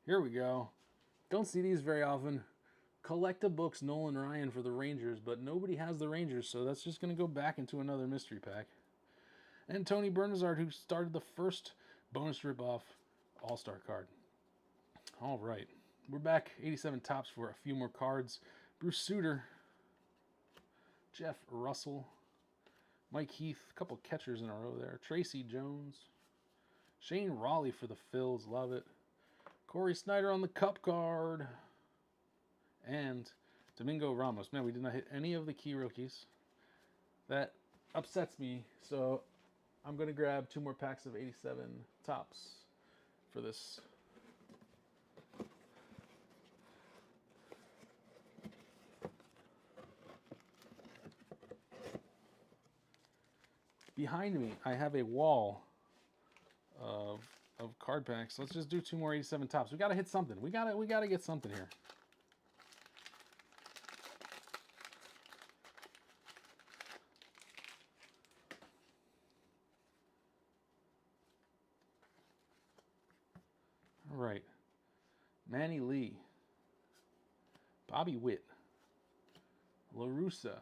Here we go. Don't see these very often. Collect-a-Books Nolan Ryan for the Rangers, but nobody has the Rangers, so that's just going to go back into another mystery pack. And Tony Bernazard, who started the first bonus rip-off All-Star card. All right. We're back 87 Topps for a few more cards. Bruce Sutter. Jeff Russell. Mike Heath. A couple catchers in a row there. Tracy Jones. Shane Raleigh for the Phils. Love it. Corey Snyder on the Cup card. And Domingo Ramos. Man, we did not hit any of the key rookies. That upsets me. So I'm going to grab 2 more packs of 87 Topps for this. Behind me, I have a wall of card packs. Let's just do 2 more 87 Topps. We got to hit something. We got to get something here. All right. Manny Lee. Bobby Witt. La Russa.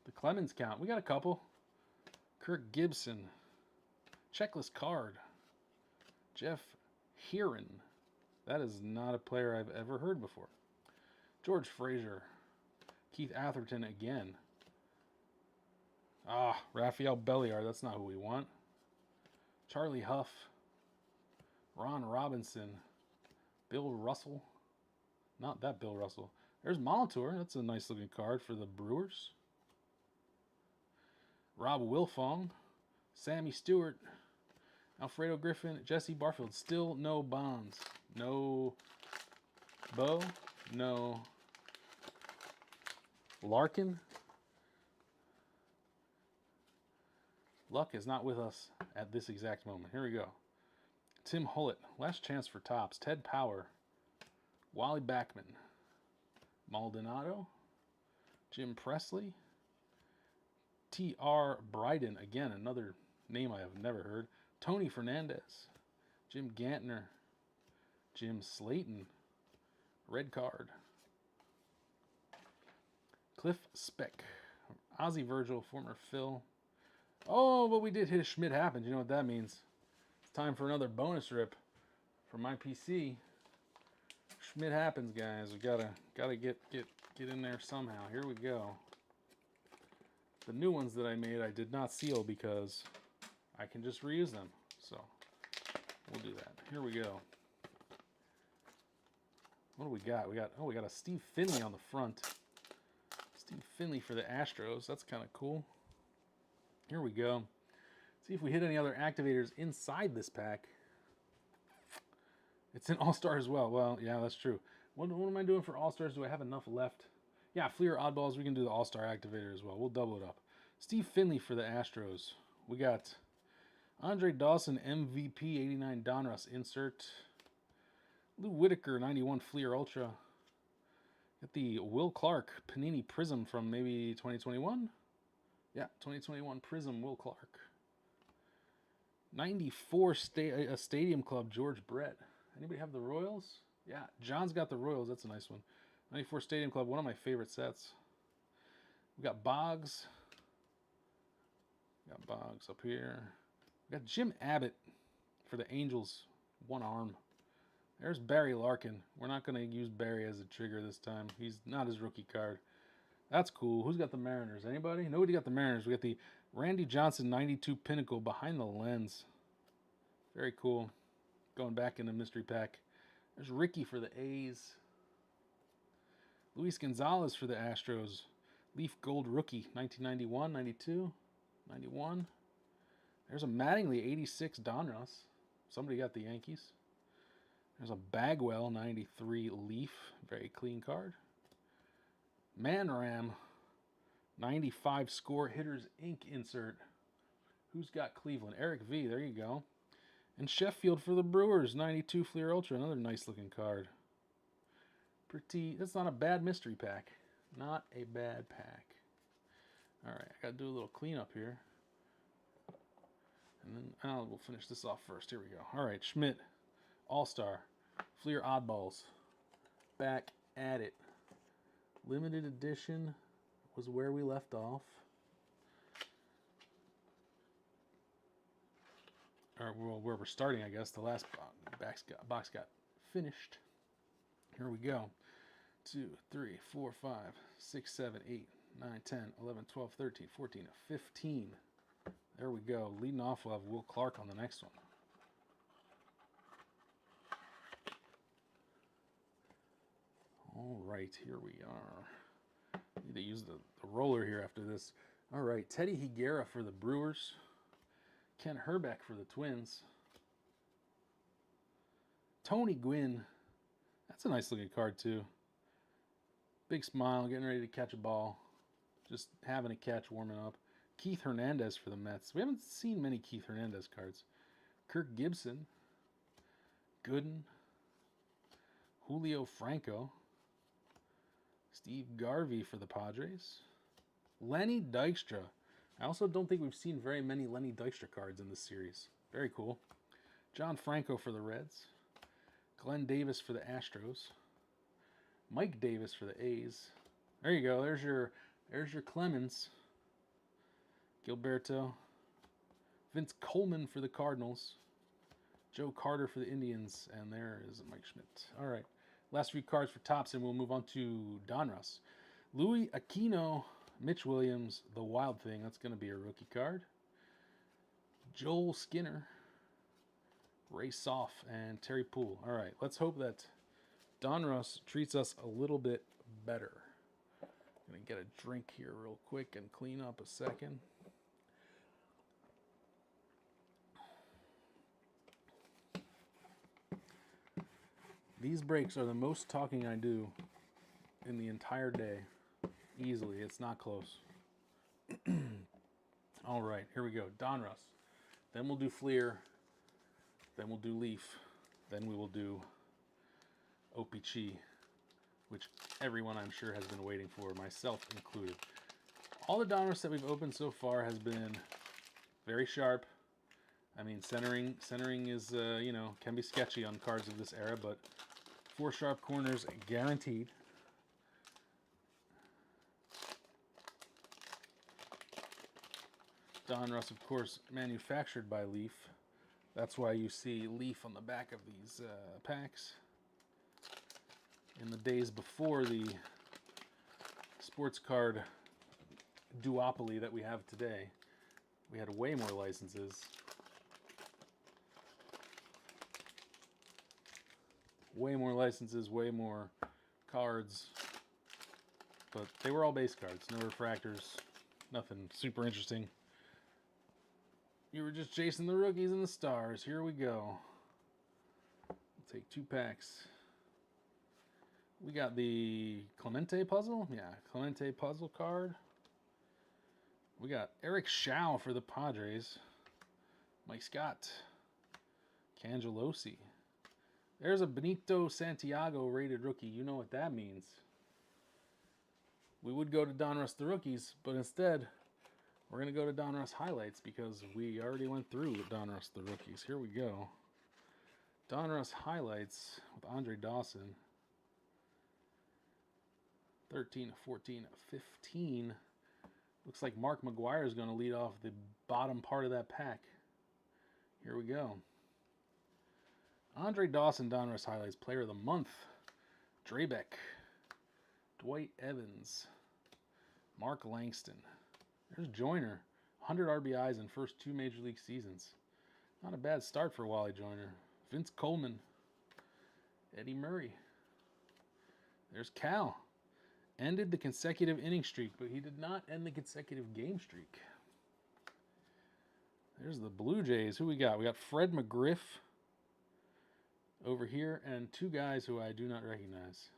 The Clemens count. We got a couple. Kirk Gibson. Checklist card. Jeff Heron. That is not a player I've ever heard before. George Frazier. Keith Atherton again. Rafael Belliard. That's not who we want. Charlie Huff. Ron Robinson. Bill Russell. Not that Bill Russell. There's Molitor. That's a nice looking card for the Brewers. Rob Wilfong. Sammy Stewart. Alfredo Griffin. Jesse Barfield. Still no Bonds. No Bo. No Larkin. Luck is not with us at this exact moment. Here we go. Tim Hullett. Last chance for tops. Ted Power. Wally Backman. Maldonado. Jim Presley. T.R. Bryden. Again, another name I have never heard. Tony Fernandez. Jim Gantner. Jim Slayton. Red card. Cliff Speck. Ozzie Virgil, former Phil. Oh, but we did hit a Schmidt Happens. You know what that means. It's time for another bonus rip from my PC. Schmidt Happens, guys. We gotta get in there somehow. Here we go. The new ones that I made, I did not seal because I can just reuse them. So we'll do that. Here we go. What do we got? We got a Steve Finley on the front. Steve Finley for the Astros. That's kind of cool. Here we go. See if we hit any other activators inside this pack. It's an All-Star as well. Well, yeah, that's true. What am I doing for All-Stars? Do I have enough left? Yeah, Fleer Oddballs. We can do the All-Star activator as well. We'll double it up. Steve Finley for the Astros. We got Andre Dawson, MVP, 89 Donruss insert. Lou Whitaker, 91 Fleer Ultra. Got the Will Clark Panini Prism from maybe 2021. Yeah, 2021 Prism Will Clark. 94 Stadium Club George Brett. Anybody have the Royals? Yeah, John's got the Royals. That's a nice one. 94 Stadium Club, one of my favorite sets. We got Boggs. Got Boggs up here. We got Jim Abbott for the Angels. One arm. There's Barry Larkin. We're not going to use Barry as a trigger this time. He's not his rookie card. That's cool. Who's got the Mariners? Anybody? Nobody got the Mariners. We got the Randy Johnson 92 Pinnacle behind the lens. Very cool. Going back in the mystery pack. There's Ricky for the A's. Luis Gonzalez for the Astros. Leaf Gold Rookie, 1991, 92, 91. There's a Mattingly 86 Donruss. Somebody got the Yankees. There's a Bagwell 93 Leaf. Very clean card. Manram 95 Score Hitters Inc. insert. Who's got Cleveland? Eric V. There you go. And Sheffield for the Brewers 92 Fleer Ultra. Another nice looking card. Pretty. That's not a bad mystery pack. Not a bad pack. All right, I got to do a little cleanup here. And then we'll finish this off first. Here we go. All right, Schmidt, All-Star, Fleer Oddballs, back at it. Limited edition was where we left off. Or where we're starting, I guess. The last box got finished. Here we go. 2, 3, 4, 5, 6, 7, 8, 9, 10, 11, 12, 13, 14, 15. There we go. Leading off, we'll have Will Clark on the next one. All right, here we are. Need to use the roller here after this. All right, Teddy Higuera for the Brewers. Ken Herbeck for the Twins. Tony Gwynn. That's a nice looking card too. Big smile, getting ready to catch a ball. Just having a catch, warming up. Keith Hernandez for the Mets. We haven't seen many Keith Hernandez cards. Kirk Gibson. Gooden. Julio Franco. Steve Garvey for the Padres. Lenny Dykstra. I also don't think we've seen very many Lenny Dykstra cards in this series. Very cool. John Franco for the Reds. Glenn Davis for the Astros. Mike Davis for the A's. There you go. There's your Clemens. Gilberto. Vince Coleman for the Cardinals. Joe Carter for the Indians. And there is Mike Schmidt. All right. Last few cards for tops, and we'll move on to Donruss. Louis Aquino, Mitch Williams, The Wild Thing. That's going to be a rookie card. Joel Skinner, Ray Soff, and Terry Poole. All right, let's hope that Donruss treats us a little bit better. I'm going to get a drink here real quick and clean up a second. These breaks are the most talking I do in the entire day. easily. It's not close. All right, here we go. Donruss. Then we'll do Fleer. Then we'll do Leaf. Then we will do OPC, which everyone I'm sure has been waiting for, myself included. All the Donruss that we've opened so far has been very sharp. I mean, centering is, you know, can be sketchy on cards of this era, but 4 sharp corners guaranteed. Donruss, of course, manufactured by Leaf. That's why you see Leaf on the back of these packs. In the days before the sports card duopoly that we have today, we had way more licenses. Way more licenses, way more cards. But they were all base cards, no refractors, nothing super interesting. You were just chasing the rookies and the stars. Here we go. We'll take 2 packs. We got the Clemente puzzle. Yeah, Clemente puzzle card. We got Eric Schau for the Padres. Mike Scott. Cangelosi. There's a Benito Santiago rated rookie. You know what that means. We would go to Donruss the rookies, but instead, we're going to go to Donruss highlights because we already went through Donruss the rookies. Here we go. Donruss highlights with Andre Dawson. 13, 14, 15. Looks like Mark McGwire is going to lead off the bottom part of that pack. Here we go. Andre Dawson, Donruss highlights, player of the month. Drabeck. Dwight Evans. Mark Langston. There's Joyner. 100 RBIs in first 2 Major League seasons. Not a bad start for Wally Joyner. Vince Coleman. Eddie Murray. There's Cal. Ended the consecutive inning streak, but he did not end the consecutive game streak. There's the Blue Jays. Who we got? We got Fred McGriff over here, and 2 guys who I do not recognize.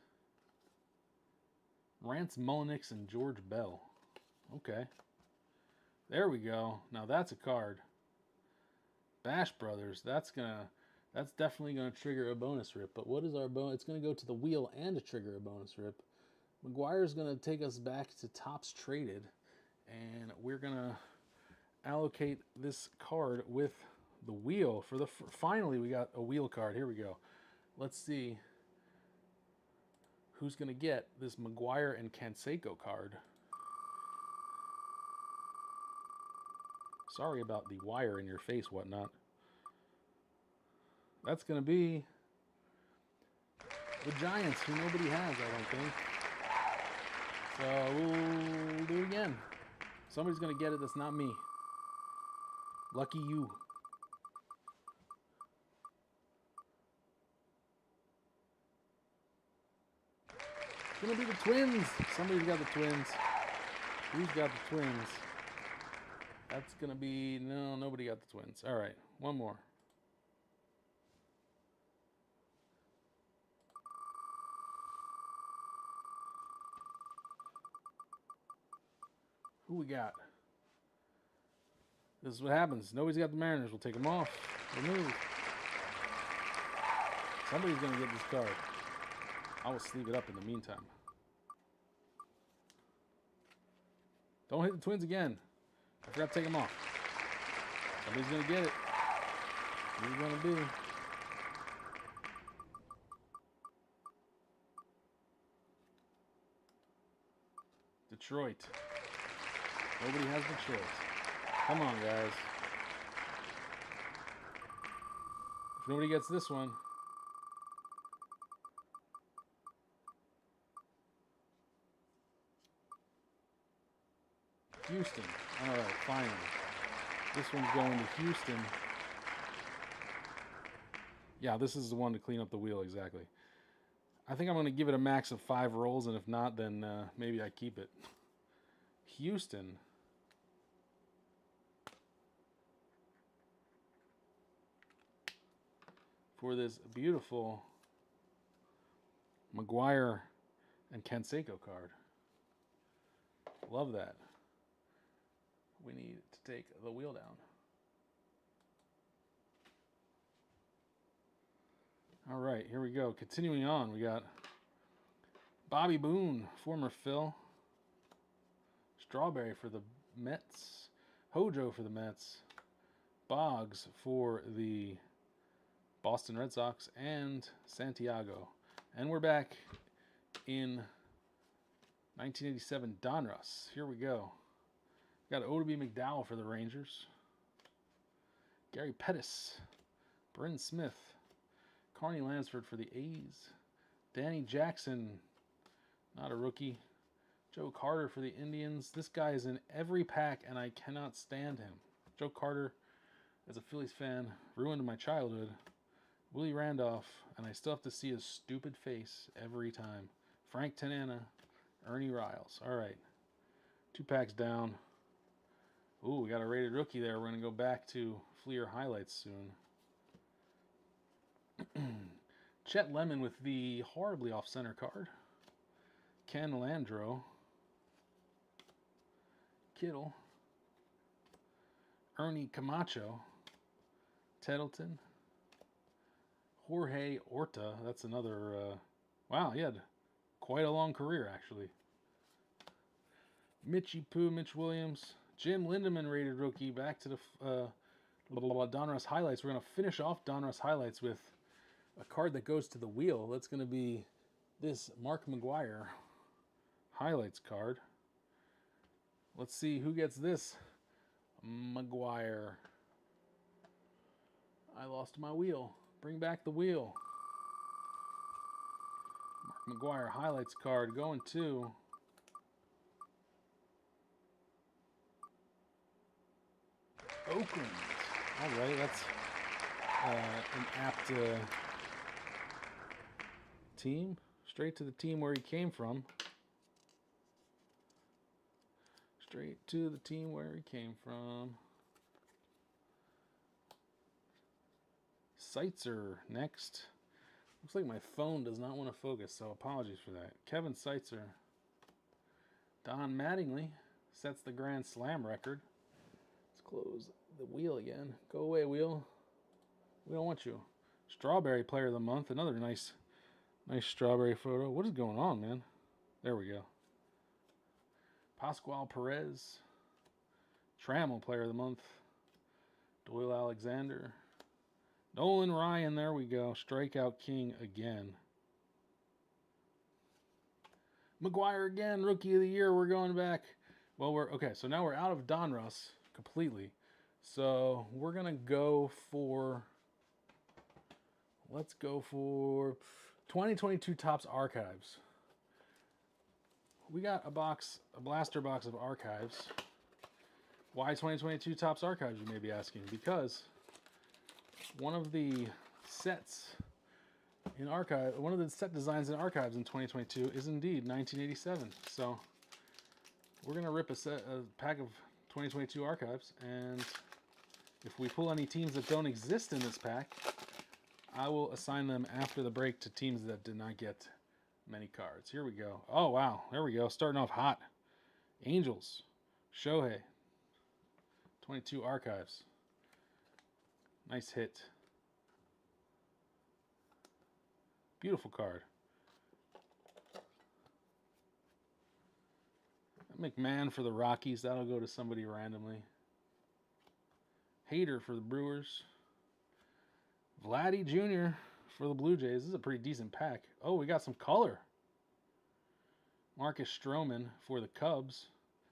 Rance Mulliniks and George Bell. Okay. There we go. Now that's a card. Bash Brothers. That's definitely gonna trigger a bonus rip. But what is our bonus? It's gonna go to the wheel and trigger a bonus rip. McGuire's gonna take us back to Topps Traded, and we're gonna allocate this card with the wheel for the. Finally, we got a wheel card. Here we go. Let's see who's gonna get this McGwire and Canseco card. Sorry about the wire in your face, whatnot. That's going to be the Giants, who nobody has, I don't think. So we'll do it again. Somebody's going to get it that's not me. Lucky you. It's going to be the Twins. Somebody's got the Twins. Who's got the Twins? That's going to be... No, nobody got the Twins. All right, one more. Who we got? This is what happens. Nobody's got the Mariners. We'll take them off. Remove. Somebody's going to get this card. I will sleeve it up in the meantime. Don't hit the Twins again. I forgot to take them off. Somebody's going to get it. Who's it going to be? Detroit. Nobody has Detroit. Come on, guys. If nobody gets this one. Houston. All right, finally. This one's going to Houston. Yeah, this is the one to clean up the wheel, exactly. I think I'm going to give it a max of 5 rolls, and if not, then maybe I keep it. Houston. For this beautiful McGwire and Canseco card. Love that. We need to take the wheel down. All right, here we go. Continuing on, we got Bobby Boone, former Phil. Strawberry for the Mets. Hojo for the Mets. Boggs for the Boston Red Sox. And Santiago. And we're back in 1987 Donruss. Here we go. Got Oddibe McDowell for the Rangers. Gary Pettis. Bryn Smith. Carney Lansford for the A's. Danny Jackson, not a rookie. Joe Carter for the Indians. This guy is in every pack, and I cannot stand him. Joe Carter, as a Phillies fan, ruined my childhood. Willie Randolph, and I still have to see his stupid face every time. Frank Tanana, Ernie Riles. All right, 2 packs down. Ooh, we got a rated rookie there. We're going to go back to Fleer highlights soon. Chet Lemon with the horribly off-center card. Ken Landreau. Kittle. Ernie Camacho. Tettleton. Jorge Orta. That's another... wow, he had quite a long career, actually. Mitchie Poo, Mitch Williams. Jim Lindemann, rated rookie. Back to the Donruss highlights. We're going to finish off Donruss highlights with a card that goes to the wheel. That's going to be this Mark McGwire highlights card. Let's see who gets this McGwire. I lost my wheel. Bring back the wheel. Mark McGwire highlights card going to Oakland. All right, that's an apt team. Straight to the team where he came from. Straight to the team where he came from. Seitzer next. Looks like my phone does not want to focus, so apologies for that. Kevin Seitzer. Don Mattingly sets the Grand Slam record. Let's close the wheel again. Go away, wheel. We don't want you. Strawberry Player of the Month. Another nice strawberry photo. What is going on, man? There we go. Pascual Perez. Trammell Player of the Month. Doyle Alexander. Nolan Ryan. There we go. Strikeout King again. McGwire again. Rookie of the Year. We're going back. Well, okay. So now we're out of Donruss completely. So we're going to go for... Let's go for 2022 Topps Archives. We got a blaster box of archives. Why 2022 Topps Archives, you may be asking? Because one of the sets in archive, one of the set designs in archives in 2022 is indeed 1987. So we're gonna rip a pack of 2022 archives, and if we pull any teams that don't exist in this pack, I will assign them after the break to teams that did not get many cards. Here we go. Oh, wow. There we go. Starting off hot. Angels. Shohei. 22 Archives. Nice hit. Beautiful card. McMahon for the Rockies. That'll go to somebody randomly. Hader for the Brewers. Vladdy Jr. for the Blue Jays. This is a pretty decent pack. Oh, we got some color. Marcus Stroman for the Cubs.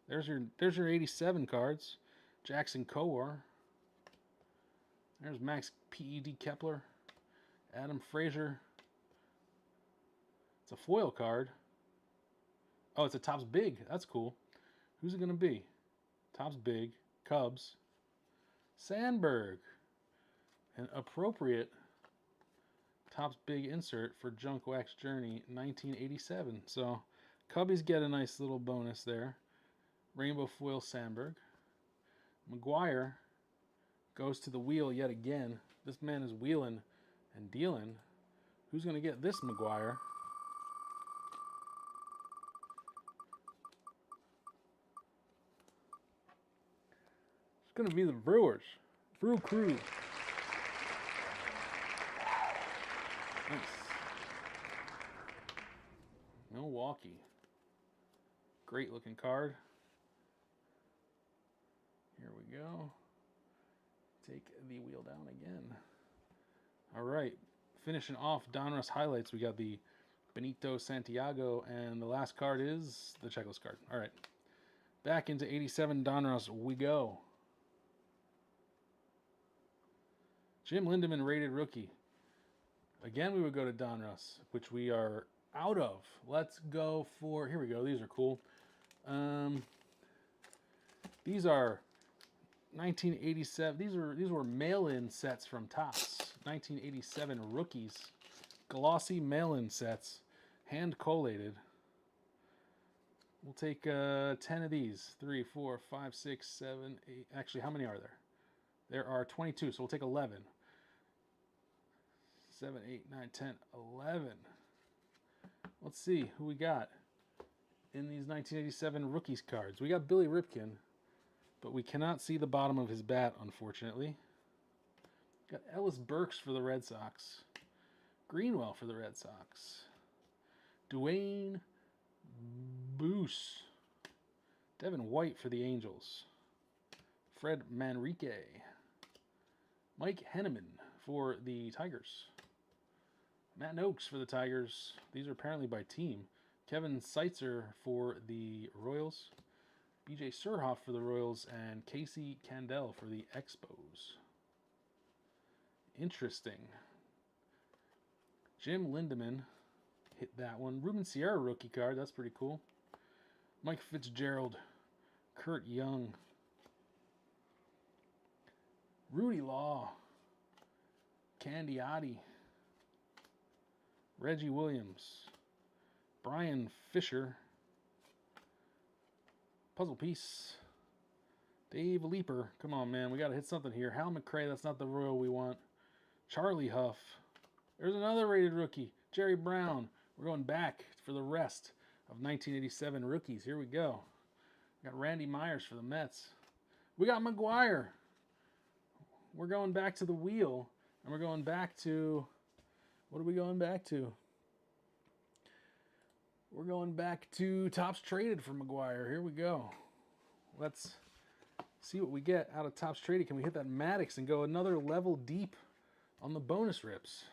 There's your 87 cards. Jackson Kowar. There's Max P.E.D. Kepler. Adam Frazier. It's a foil card. Oh, it's a Topps Big. That's cool. Who's it going to be? Topps Big. Cubs. Sandberg. An appropriate Topps Big insert for Junk Wax Journey 1987. So Cubbies get a nice little bonus there. Rainbow foil Sandberg. McGwire goes to the wheel yet again. This man is wheeling and dealing. Who's going to get this McGwire? It's going to be the Brewers. Brew Crew. Nice. Milwaukee. Great looking card. Here we go. Take the wheel down again. All right. Finishing off Donruss highlights, we got the Benito Santiago, and the last card is the checklist card. All right. Back into 87 Donruss we go. Jim Lindemann rated rookie. Again, we would go to Donruss, which we are out of. Let's go for, here we go. These are cool. These are 1987. These were mail-in sets from Topps. 1987 rookies. Glossy mail-in sets, hand collated. We'll take 10 of these. 3, 4, 5, 6, 7, 8. Actually, how many are there? There are 22, so we'll take 11. 7, 8, 9, 10, 11. Let's see who we got in these 1987 rookies cards. We got Billy Ripken, but we cannot see the bottom of his bat, unfortunately. Got Ellis Burks for the Red Sox. Greenwell for the Red Sox. Dwayne Boose. Devin White for the Angels. Fred Manrique. Mike Henneman for the Tigers. Matt Noakes for the Tigers. These are apparently by team. Kevin Seitzer for the Royals. BJ Surhoff for the Royals. And Casey Candel for the Expos. Interesting. Jim Lindemann hit that one. Ruben Sierra rookie card. That's pretty cool. Mike Fitzgerald. Kurt Young. Rudy Law. Candiotti. Reggie Williams. Brian Fisher. Puzzle piece. Dave Leeper. Come on, man. We got to hit something here. Hal McRae. That's not the Royal we want. Charlie Huff. There's another rated rookie. Jerry Brown. We're going back for the rest of 1987 rookies. Here we go. We got Randy Myers for the Mets. We got McGuire. We're going back to the wheel. And we're going back to... What are we going back to? We're going back to Topps Traded for McGuire. Here we go. Let's see what we get out of Topps Traded. Can we hit that Maddox and go another level deep on the bonus rips?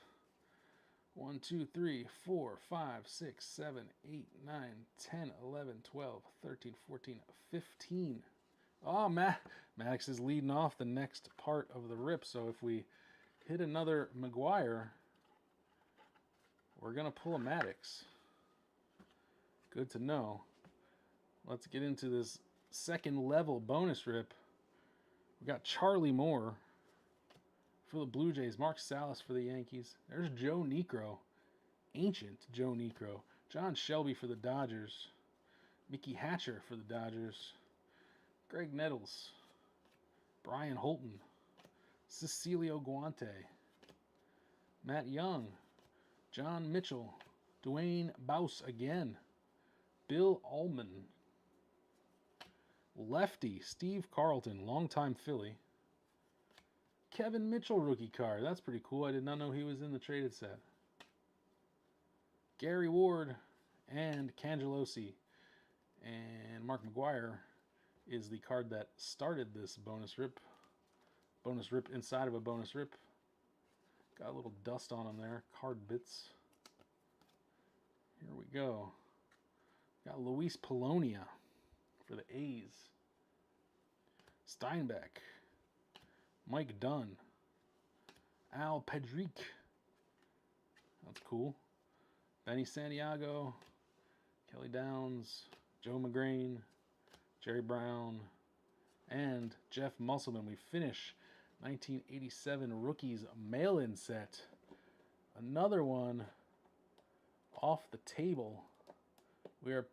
1, 2, 3, 4, 5, 6, 7, 8, 9, 10, 11, 12, 13, 14, 15. Oh, Maddox is leading off the next part of the rip. So if we hit another McGuire, we're going to pull a Maddox. Good to know. Let's get into this second level bonus rip. We got Charlie Moore for the Blue Jays. Mark Salas for the Yankees. There's Joe Niekro. Ancient Joe Niekro. John Shelby for the Dodgers. Mickey Hatcher for the Dodgers. Greg Nettles. Brian Holton. Cecilio Guante. Matt Young. John Mitchell. Dwayne Bouse again. Bill Ullman. Lefty. Steve Carlton. Longtime Philly. Kevin Mitchell rookie card. That's pretty cool. I did not know he was in the traded set. Gary Ward and Cangelosi. And Mark McGuire is the card that started this bonus rip. Bonus rip inside of a bonus rip. Got a little dust on them there. Card bits. Here we go. Got Luis Polonia for the A's. Steinbeck. Mike Dunn. Al Pedrique. That's cool. Benny Santiago. Kelly Downs. Joe McGrain. Jerry Brown. And Jeff Musselman. We finish 1987 Rookies mail-in set. Another one off the table. We are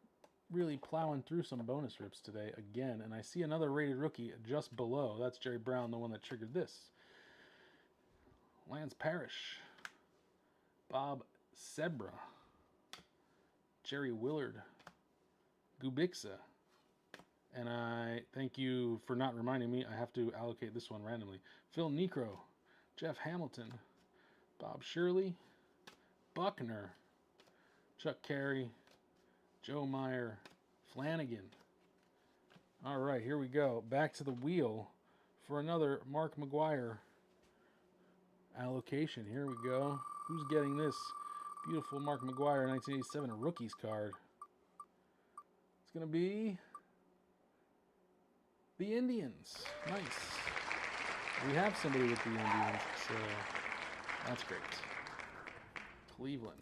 really plowing through some bonus rips today again. And I see another rated rookie just below. That's Jerry Brown, the one that triggered this. Lance Parrish. Bob Sebra. Jerry Willard. Gubixa. And I thank you for not reminding me. I have to allocate this one randomly. Phil Necro, Jeff Hamilton, Bob Shirley, Buckner, Chuck Carey, Joe Meyer, Flanagan. All right, here we go. Back to the wheel for another Mark McGwire allocation. Here we go. Who's getting this beautiful Mark McGwire 1987 rookies card? It's going to be the Indians. Nice. We have somebody with the Indians, so that's great. Cleveland.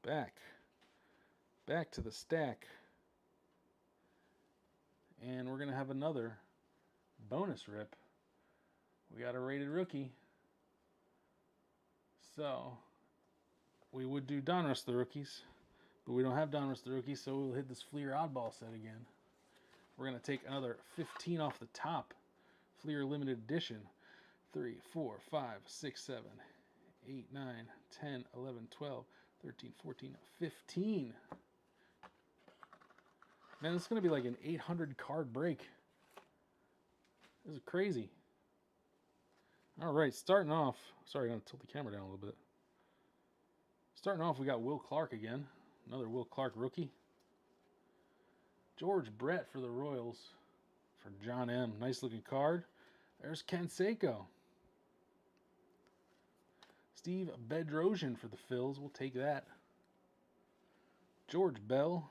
Back to the stack. And we're going to have another bonus rip. We got a rated rookie. So we would do Donruss the rookies, but we don't have Donruss the rookies, so we'll hit this Fleer oddball set again. We're going to take another 15 off the top. Fleer limited edition. 3, 4, 5, 6, 7, 8, 9, 10, 11, 12, 13, 14, 15. Man, this is going to be like an 800 card break. This is crazy. All right, starting off. Sorry, I'm going to tilt the camera down a little bit. Starting off, we got Will Clark again. Another Will Clark rookie. George Brett for the Royals. For John M. Nice looking card. There's Ken Seiko. Steve Bedrosian for the Phils. We'll take that. George Bell.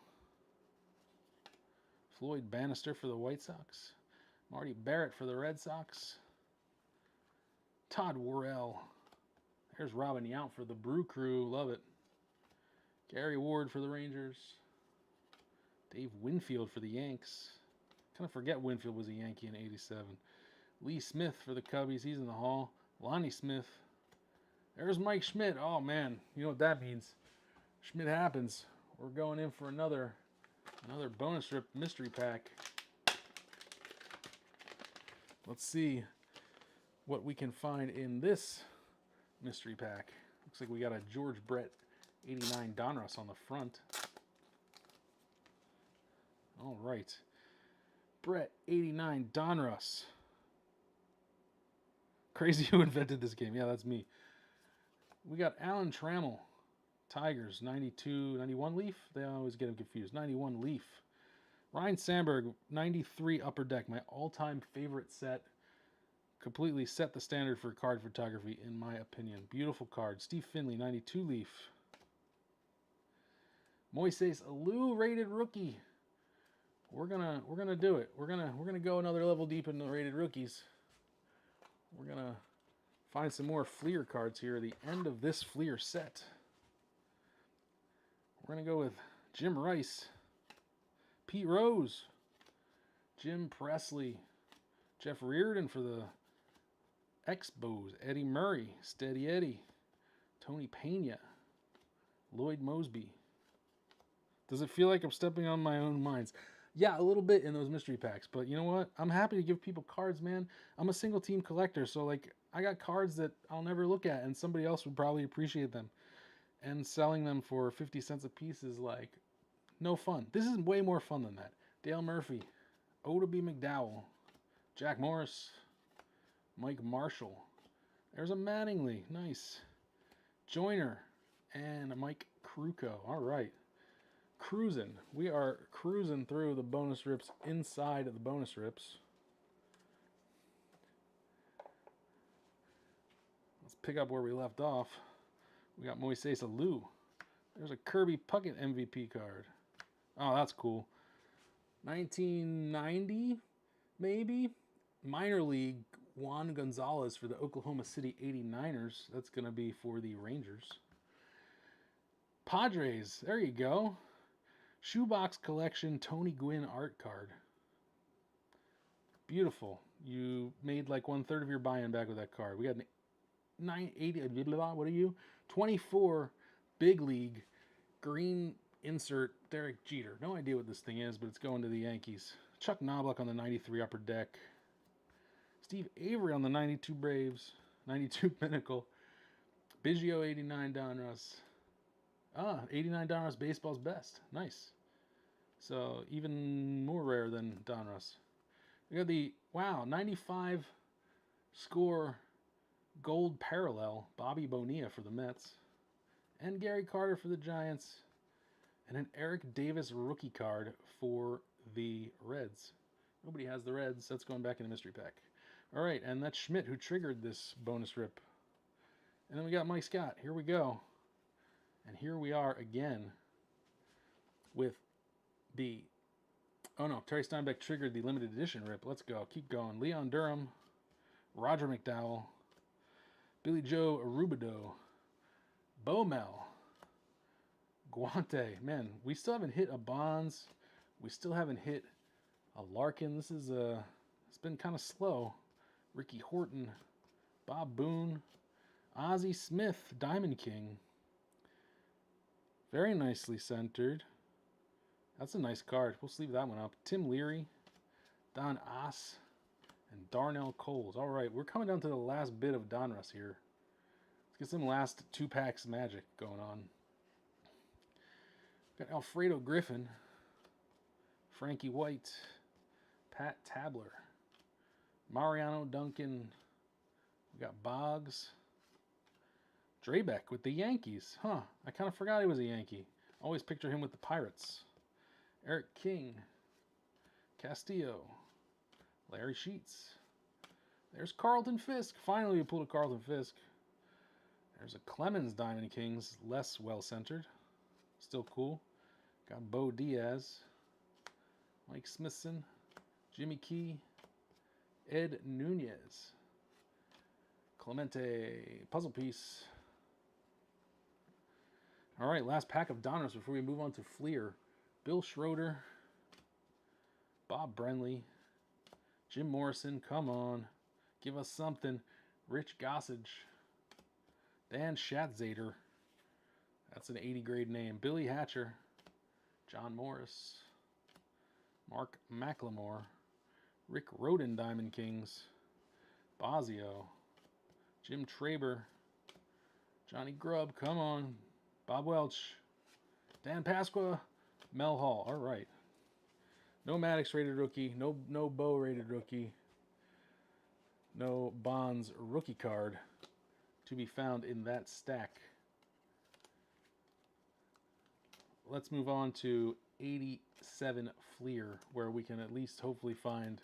Floyd Bannister for the White Sox. Marty Barrett for the Red Sox. Todd Worrell. There's Robin Yount for the Brew Crew. Love it. Gary Ward for the Rangers. Dave Winfield for the Yanks. Kind of forget Winfield was a Yankee in '87. Lee Smith for the Cubbies. He's in the Hall. Lonnie Smith. There's Mike Schmidt. Oh, man. You know what that means. Schmidt happens. We're going in for another bonus strip mystery pack. Let's see what we can find in this mystery pack. Looks like we got a George Brett 89 Donruss on the front. All right. Brett 89 Donruss. Crazy who invented this game. Yeah, that's me. We got Alan Trammell. Tigers 92, 91 Leaf. They always get them confused. 91 Leaf. Ryan Sandberg 93 Upper Deck. My all-time favorite set. Completely set the standard for card photography, in my opinion. Beautiful card. Steve Finley 92 Leaf. Moises Alou rated rookie. We're gonna do it. We're gonna go another level deep in the rated rookies. We're gonna find some more Fleer cards here at the end of this Fleer set. We're gonna go with Jim Rice, Pete Rose, Jim Presley, Jeff Reardon for the Expos, Eddie Murray, Steady Eddie, Tony Pena, Lloyd Mosby. Does it feel like I'm stepping on my own mines? Yeah, a little bit in those mystery packs, but you know what? I'm happy to give people cards, man. I'm a single team collector, so like I got cards that I'll never look at, and somebody else would probably appreciate them. And selling them for 50 cents a piece is like no fun. This is way more fun than that. Dale Murphy, Oda B. McDowell, Jack Morris, Mike Marshall. There's a Mattingly, nice. Joyner and Mike Kruko. All right. Cruising. We are cruising through the bonus rips inside of the bonus rips. Let's pick up where we left off. We got Moises Alou. There's a Kirby Puckett MVP card. Oh, that's cool. 1990, maybe? Minor league, Juan Gonzalez for the Oklahoma City 89ers. That's going to be for the Rangers. Padres. There you go. Shoebox Collection Tony Gwynn art card. Beautiful. You made like 1/3 of your buy-in back with that card. We got an 980, what are you? 24 Big League green insert Derek Jeter. No idea what this thing is, but it's going to the Yankees. Chuck Knobloch on the 93 Upper Deck. Steve Avery on the 92 Braves. 92 Pinnacle. Biggio 89 Donruss. 89 Donruss Baseball's Best. Nice. So even more rare than Donruss. We got the, wow, 95 score gold parallel, Bobby Bonilla for the Mets, and Gary Carter for the Giants, and an Eric Davis rookie card for the Reds. Nobody has the Reds. That's going back in the mystery pack. All right, and that's Schmidt who triggered this bonus rip. And then we got Mike Scott. Here we go. And here we are again with the... Oh no, Terry Steinbeck triggered the limited edition rip. Let's go. Keep going. Leon Durham, Roger McDowell, Billy Joe Rubido, Bomel, Guante. Man, we still haven't hit a Bonds. We still haven't hit a Larkin. This is it's been kind of slow. Ricky Horton, Bob Boone, Ozzie Smith, Diamond King. Very nicely centered. That's a nice card. We'll sleeve that one up. Tim Leary, Don Oss, and Darnell Coles. All right, we're coming down to the last bit of Donruss here. Let's get some last 2 packs magic going on. Got Alfredo Griffin, Frankie White, Pat Tabler, Mariano Duncan. We got Boggs. Drabek with the Yankees. Huh, I kind of forgot he was a Yankee. Always picture him with the Pirates. Eric King, Castillo, Larry Sheets. There's Carlton Fisk. Finally, we pulled a Carlton Fisk. There's a Clemens Diamond Kings, less well-centered. Still cool. Got Bo Diaz, Mike Smithson, Jimmy Key, Ed Nunez, Clemente, puzzle piece. All right, last pack of Donruss before we move on to Fleer. Bill Schroeder, Bob Brenly, Jim Morrison, come on, give us something. Rich Gossage, Dan Schatzeder, that's an 80 grade name. Billy Hatcher, John Morris, Mark McLemore, Rick Roden, Diamond Kings, Bosio, Jim Traber, Johnny Grubb, come on, Bob Welch, Dan Pasqua, Mel Hall. All right. No Maddox rated rookie. No Bo rated rookie. No Bonds rookie card to be found in that stack. Let's move on to 87 Fleer, where we can at least hopefully find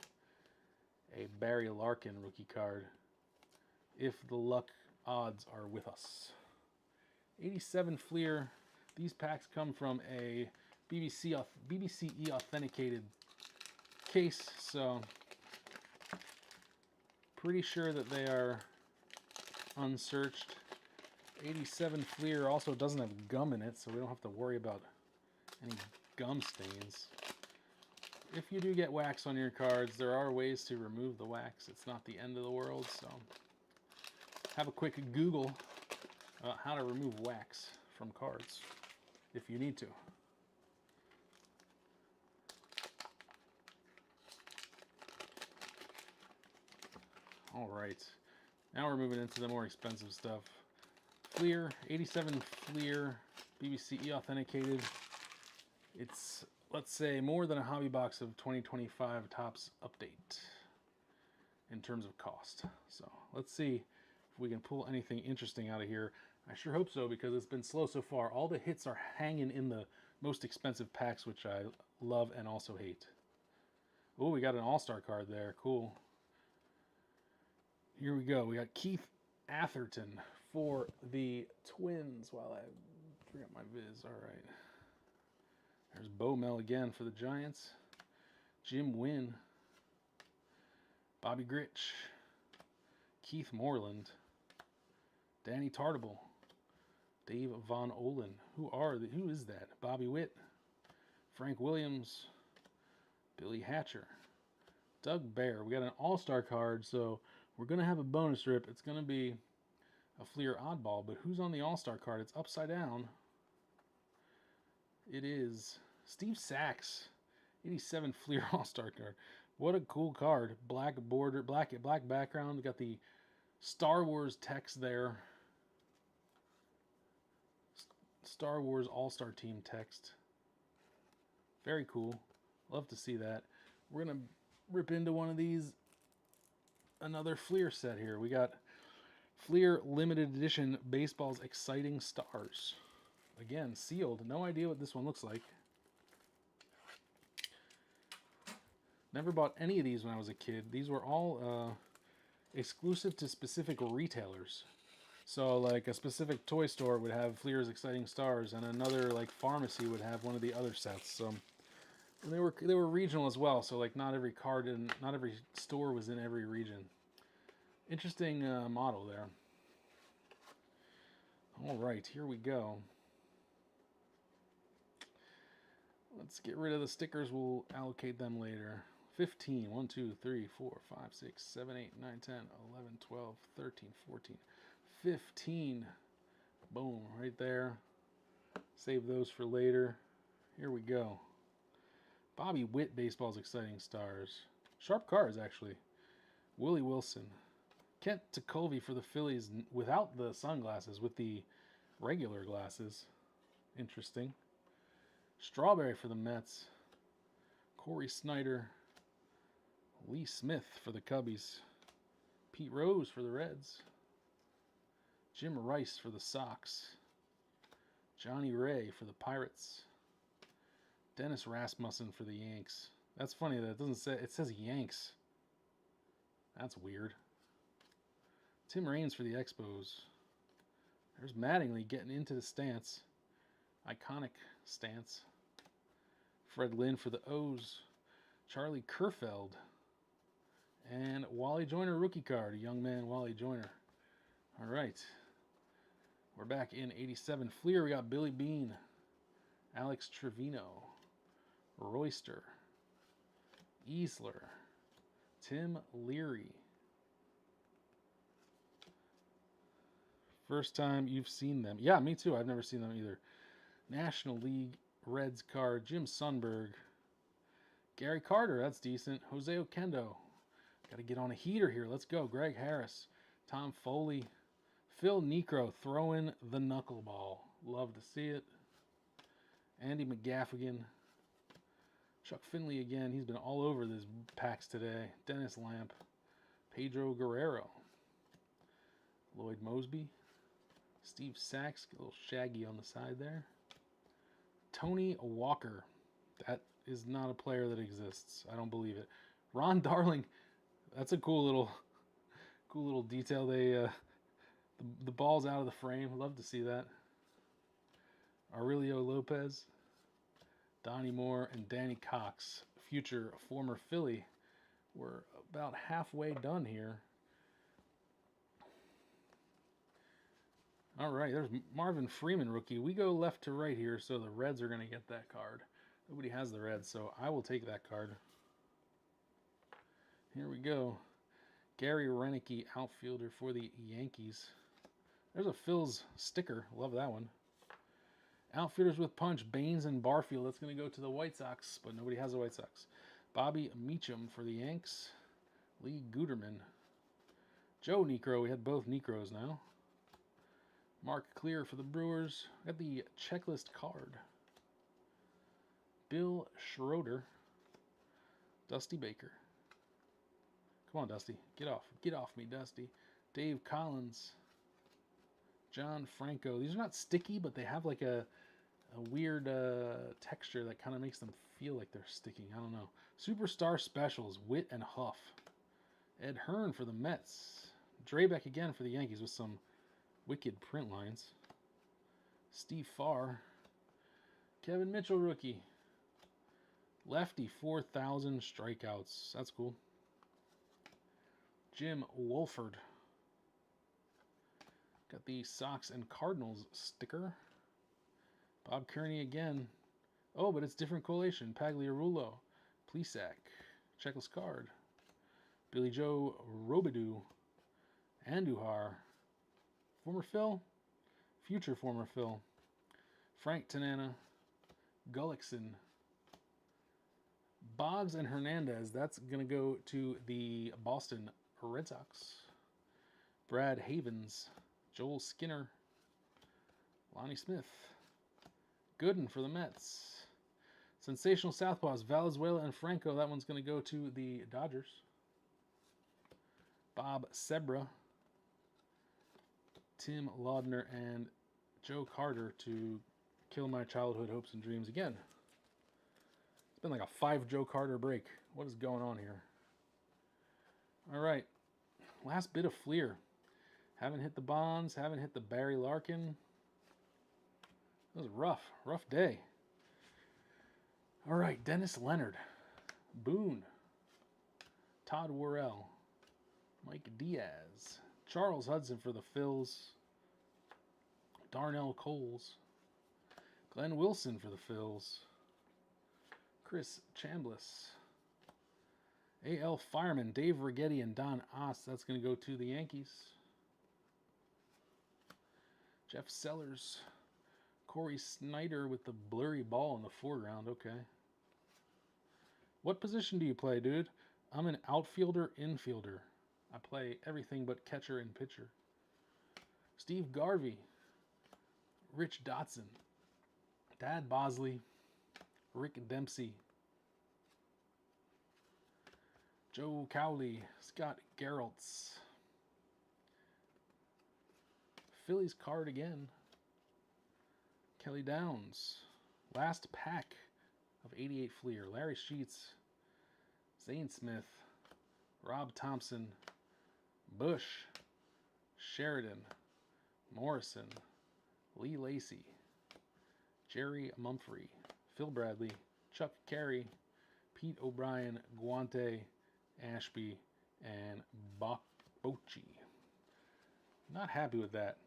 a Barry Larkin rookie card if the luck odds are with us. 87 Fleer. These packs come from a BBCE authenticated case, so pretty sure that they are unsearched. 87 Fleer also doesn't have gum in it, so we don't have to worry about any gum stains. If you do get wax on your cards, there are ways to remove the wax. It's not the end of the world, so have a quick Google about how to remove wax from cards if you need to. All right, now we're moving into the more expensive stuff. Fleer, 87 Fleer, BBCE authenticated. It's, let's say, more than a hobby box of 2025 Topps update in terms of cost. So let's see if we can pull anything interesting out of here. I sure hope so, because it's been slow so far. All the hits are hanging in the most expensive packs, which I love and also hate. Oh, we got an all-star card there. Cool. Here we go. We got Keith Atherton for the Twins while I bring up my viz. All right. There's Bo Mel again for the Giants. Jim Wynn. Bobby Grich. Keith Moreland. Danny Tartable. Dave Von Olin. Who is that? Bobby Witt. Frank Williams. Billy Hatcher. Doug Bear. We got an all-star card, so we're going to have a bonus rip. It's going to be a Fleer oddball, but who's on the all-star card? It's upside down. It is Steve Sachs, 87 Fleer all-star card. What a cool card. Black border, black background. We got the Star Wars text there. Star Wars all-star team text. Very cool. Love to see that. We're going to rip into one of these. Another Fleer set here. We got Fleer Limited Edition Baseball's Exciting Stars. Again, sealed. No idea what this one looks like. Never bought any of these when I was a kid. These were all exclusive to specific retailers. So like a specific toy store would have Fleer's Exciting Stars, and another like pharmacy would have one of the other sets. So and they were regional as well. So like not every card and not every store was in every region. Interesting model there. All right, here we go. Let's get rid of the stickers. We'll allocate them later. 15, 1, 2, 3, 4, 5, 6, 7, 8, 9, 10, 11, 12, 13, 14, 15. Boom, right there. Save those for later. Here we go. Bobby Witt, Baseball's Exciting Stars. Sharp cards, actually. Willie Wilson. Kent Tekulve for the Phillies without the sunglasses, with the regular glasses. Interesting. Strawberry for the Mets. Corey Snyder. Lee Smith for the Cubbies. Pete Rose for the Reds. Jim Rice for the Sox. Johnny Ray for the Pirates. Dennis Rasmussen for the Yanks. That's funny that it doesn't say, it says Yanks. That's weird. Tim Raines for the Expos. There's Mattingly getting into the stance. Iconic stance. Fred Lynn for the O's. Charlie Kerfeld. And Wally Joyner rookie card. A young man, Wally Joyner. All right. We're back in 87. Fleer, we got Billy Beane. Alex Trevino. Royster. Easler. Tim Leary. First time you've seen them. Yeah, me too. I've never seen them either. National League Reds card. Jim Sundberg. Gary Carter. That's decent. Jose Oquendo. Got to get on a heater here. Let's go. Greg Harris. Tom Foley. Phil Niekro throwing the knuckleball. Love to see it. Andy McGaffigan. Chuck Finley again. He's been all over these packs today. Dennis Lamp. Pedro Guerrero. Lloyd Mosby. Steve Sachs. A little shaggy on the side there. Tony Walker. That is not a player that exists. I don't believe it. Ron Darling. That's a cool little detail. They the ball's out of the frame. Love to see that. Aurelio Lopez, Donnie Moore, and Danny Cox, future former Philly. We're about halfway done here. All right, there's Marvin Freeman, rookie. We go left to right here, so the Reds are going to get that card. Nobody has the Reds, so I will take that card. Here we go. Gary Renicky, outfielder for the Yankees. There's a Phil's sticker. Love that one. Outfielders with punch, Baines and Barfield. That's going to go to the White Sox, but nobody has the White Sox. Bobby Meacham for the Yanks. Lee Guterman. Joe Niekro. We had both Niekros now. Mark Clear for the Brewers. Got the checklist card. Bill Schroeder. Dusty Baker. Come on, Dusty. Get off. Get off me, Dusty. Dave Collins. John Franco. These are not sticky, but they have like a weird texture that kind of makes them feel like they're sticking. I don't know. Superstar Specials. Witt and Huff. Ed Hearn for the Mets. Drabek again for the Yankees with some wicked print lines. Steve Farr. Kevin Mitchell, rookie. Lefty, 4,000 strikeouts. That's cool. Jim Wolford. Got the Sox and Cardinals sticker. Bob Kearney again. Oh, but it's different collation. Pagliarulo. Plesac. Checklist card. Billy Joe Robidoux. Andujar. Former Phil. Future former Phil. Frank Tanana. Gullickson. Boggs and Hernandez. That's going to go to the Boston Red Sox. Brad Havens. Joel Skinner. Lonnie Smith. Gooden for the Mets. Sensational Southpaws, Valenzuela and Franco. That one's going to go to the Dodgers. Bob Sebra, Tim Laudner, and Joe Carter to kill my childhood hopes and dreams again. It's been like a 5 Joe Carter break. What is going on here? All right. Last bit of Fleer. Haven't hit the Bonds. Haven't hit the Barry Larkin. It was a rough day. All right. Dennis Leonard. Boone. Todd Worrell. Mike Diaz. Charles Hudson for the Phils. Darnell Coles. Glenn Wilson for the Phils. Chris Chambliss. A.L. Fireman, Dave Righetti, and Don Ost. That's going to go to the Yankees. Jeff Sellers. Corey Snyder with the blurry ball in the foreground. Okay. What position do you play, dude? I'm an outfielder, infielder. I play everything but catcher and pitcher. Steve Garvey. Rich Dotson. Dad Bosley. Rick Dempsey. Joe Cowley. Scott Geraltz. Phillies card again. Kelly Downs. Last pack of 88 Fleer. Larry Sheets. Zane Smith. Rob Thompson. Bush. Sheridan. Morrison. Lee Lacy. Jerry Mumphrey. Phil Bradley. Chuck Carey. Pete O'Brien. Guante. Ashby. And Bocci. Not happy with that.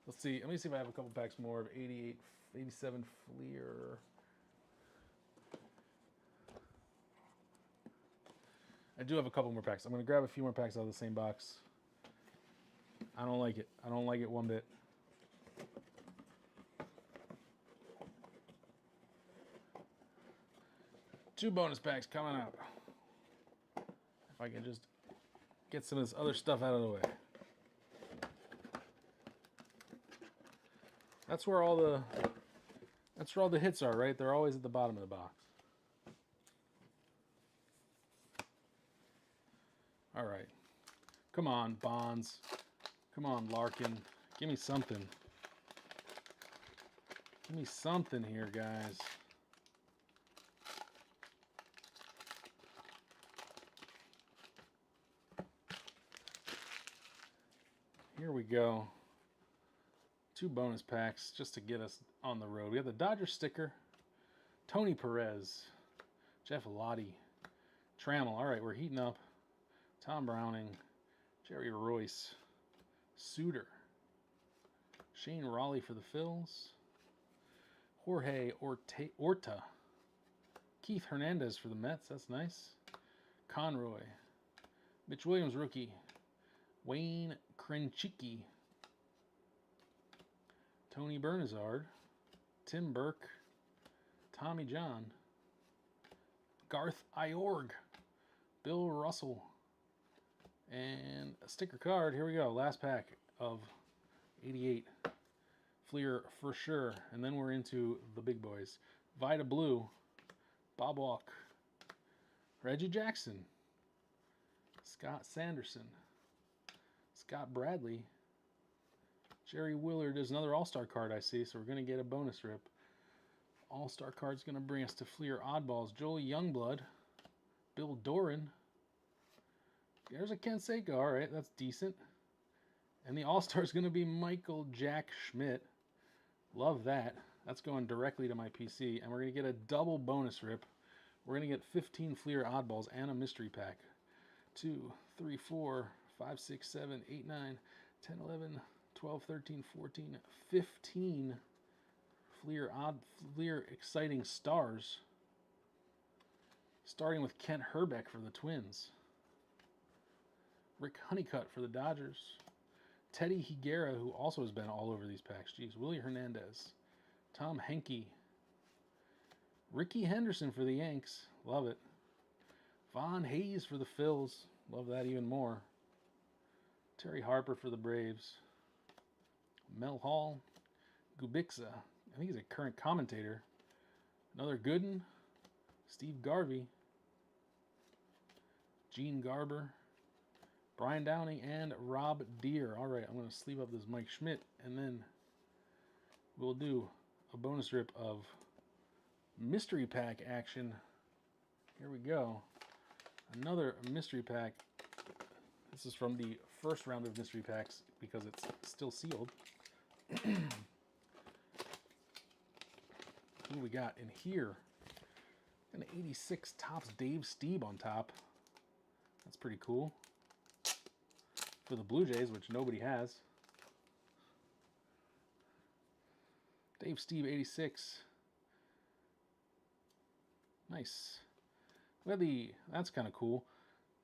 Let's see. Let me see if I have a couple packs more of 88, 87 Fleer. I do have a couple more packs. I'm going to grab a few more packs out of the same box. I don't like it. I don't like it one bit. Two bonus packs coming up. If I can just get some of this other stuff out of the way. That's where all the hits are, right? They're always at the bottom of the box. All right. Come on, Bonds. Come on, Larkin. Give me something. Give me something here, guys. Here we go. Two bonus packs just to get us on the road. We have the Dodger sticker. Tony Perez. Jeff Lottie. Trammell. All right, we're heating up. Tom Browning. Jerry Royce. Suter. Shane Raleigh for the Phils. Jorge Orta. Keith Hernandez for the Mets. That's nice. Conroy. Mitch Williams, rookie. Wayne Krenchicki. Tony Bernazard. Tim Burke. Tommy John. Garth Iorg. Bill Russell. And a sticker card. Here we go. Last pack of 88. Fleer for sure. And then we're into the big boys. Vida Blue. Bob Walk. Reggie Jackson. Scott Sanderson. Scott Bradley. Jerry Willard is another All-Star card I see, so we're going to get a bonus rip. All-Star card's going to bring us to Fleer Oddballs. Joel Youngblood. Bill Doran. There's a Ken Seiko. All right, that's decent. And the All-Star is going to be Michael Jack Schmidt. Love that. That's going directly to my PC. And we're going to get a double bonus rip. We're going to get 15 Fleer Oddballs and a mystery pack. 2, 3, 4, 5, 6, 7, 8, 9, 10, 11, 12, 13, 14, 15 Fleer exciting stars. Starting with Kent Herbeck for the Twins. Rick Honeycutt for the Dodgers. Teddy Higuera, who also has been all over these packs. Jeez. Willie Hernandez. Tom Henke. Ricky Henderson for the Yanks. Love it. Von Hayes for the Phils. Love that even more. Terry Harper for the Braves. Mel Hall. Gubixa. I think he's a current commentator. Another good one. Steve Garvey. Gene Garber. Brian Downing and Rob Deere. All right, I'm going to sleeve up this Mike Schmidt, and then we'll do a bonus rip of mystery pack action. Here we go. Another mystery pack. This is from the first round of mystery packs because it's still sealed. Who do we got in here? An 86 Topps Dave Stieb on top. That's pretty cool. For the Blue Jays, which nobody has. Dave Stieb, 86. Nice. That's kind of cool.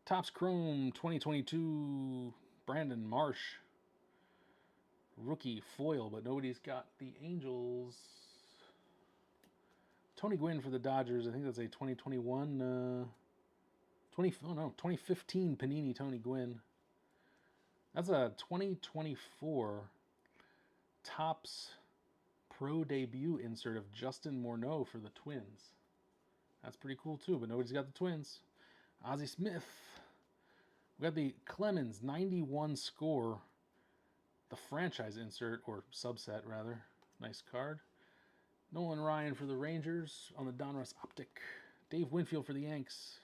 Topps Chrome 2022 Brandon Marsh. Rookie foil, but nobody's got the Angels. Tony Gwynn for the Dodgers. I think that's a 2015 Panini Tony Gwynn. That's a 2024 Topps Pro debut insert of Justin Morneau for the Twins. That's pretty cool too, but nobody's got the Twins. Ozzie Smith. We got the Clemens 91 score, the franchise insert, or subset rather. Nice card. Nolan Ryan for the Rangers on the Donruss Optic. Dave Winfield for the Yanks.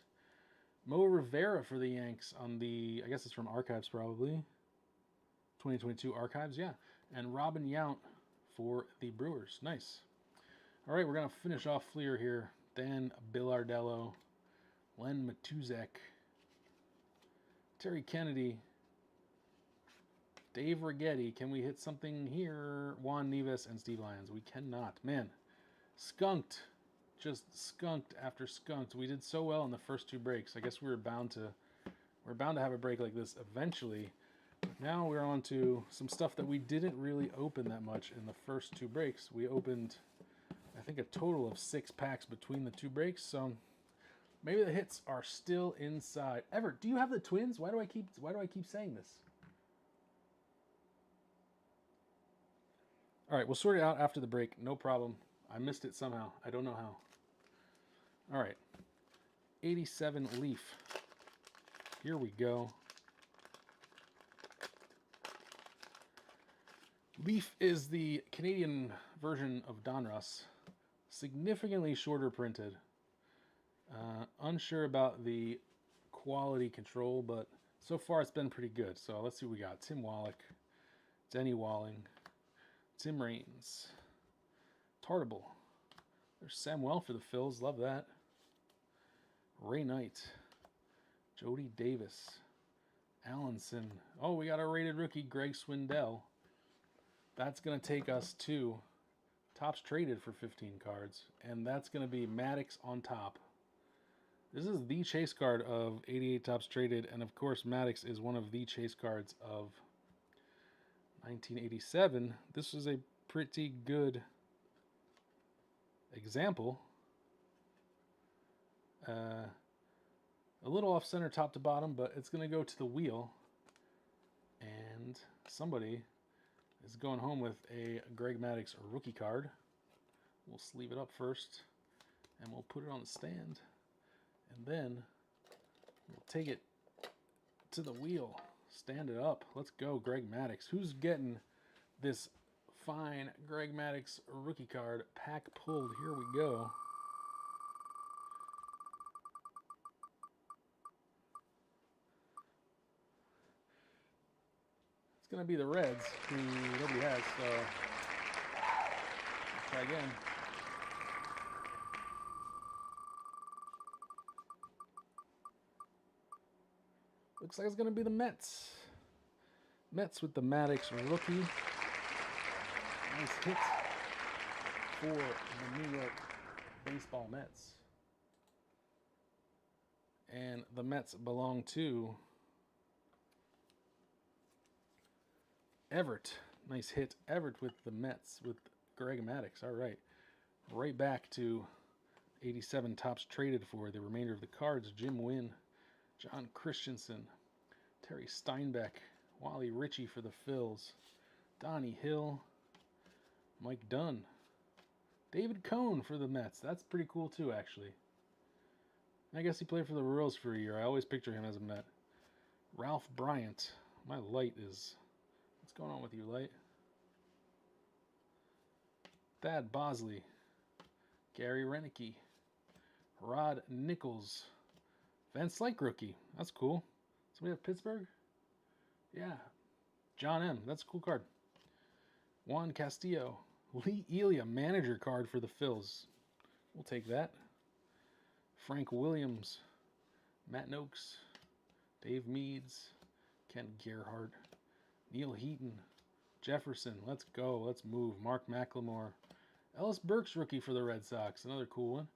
Mo Rivera for the Yanks on the, I guess it's from Archives probably. 2022 Archives, yeah. And Robin Yount for the Brewers. Nice. All right, we're going to finish off Fleer here. Dan Billardello, Len Matuzek, Terry Kennedy, Dave Righetti. Can we hit something here? Juan Nieves and Steve Lyons. We cannot. Man, skunked. Just skunked after skunked. We did so well in the first two breaks. I guess we're bound to have a break like this eventually. Now we're on to some stuff that we didn't really open that much in the first two breaks. We opened, I think, a total of 6 packs between the two breaks. So maybe the hits are still inside. Everett, do you have the Twins? Why do I keep saying this? All right, we'll sort it out after the break. No problem. I missed it somehow. I don't know how. All right. 87 Leaf. Here we go. Leaf is the Canadian version of Donruss. Significantly shorter printed. Unsure about the quality control, but so far it's been pretty good. So let's see what we got. Tim Wallach, Denny Walling, Tim Raines, Tartable. There's Samuel for the Phils. Love that. Ray Knight, Jody Davis, Allenson. Oh, we got a rated rookie, Greg Swindell. That's going to take us to Topps traded for 15 cards, and that's going to be Maddox on top. This is the chase card of 88 Topps traded, and of course Maddox is one of the chase cards of 1987. This was a pretty good example. A little off center top to bottom, but it's going to go to the wheel, and somebody is going home with a Greg Maddux rookie card. We'll sleeve it up first, and we'll put it on the stand, and then we'll take it to the wheel. Stand it up. Let's go, Greg Maddux. Who's getting this fine Greg Maddux rookie card? Pack pulled. Here we go. It's going to be the Reds, who nobody has, so let's try again. Looks like it's going to be the Mets. Mets with the Maddox rookie. Nice hit for the New York Baseball Mets. And the Mets belong to Everett. Nice hit. Everett with the Mets with Greg Maddux. All right. Right back to 87 Topps traded for the remainder of the cards. Jim Wynn, John Christensen, Terry Steinbeck, Wally Ritchie for the Phils, Donnie Hill, Mike Dunn, David Cohn for the Mets. That's pretty cool too, actually. I guess he played for the Royals for a year. I always picture him as a Met. Ralph Bryant. My light is... What's going on with you, light? Thad Bosley. Gary Renicky. Rod Nichols. Van Slyke rookie. That's cool. Somebody have Pittsburgh? Yeah. John M. That's a cool card. Juan Castillo. Lee Elia, manager card for the Phils. We'll take that. Frank Williams. Matt Noakes. Dave Meads. Ken Gerhardt. Neil Heaton. Jefferson. Let's go. Let's move. Mark McLemore. Ellis Burks rookie for the Red Sox. Another cool one.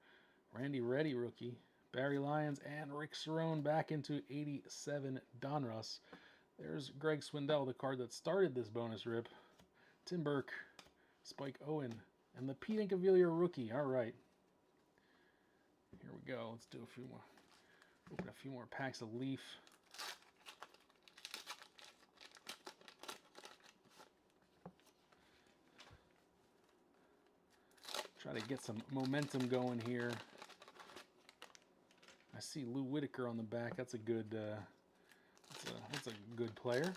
Randy Reddy rookie. Barry Lyons and Rick Cerrone back into 87 Donruss. There's Greg Swindell, the card that started this bonus rip. Tim Burke, Spike Owen, and the Pete Incaviglia rookie. All right. Here we go. Let's do a few more. Open a few more packs of Leaf. Try to get some momentum going here. I see Lou Whitaker on the back. That's a good. That's a good player.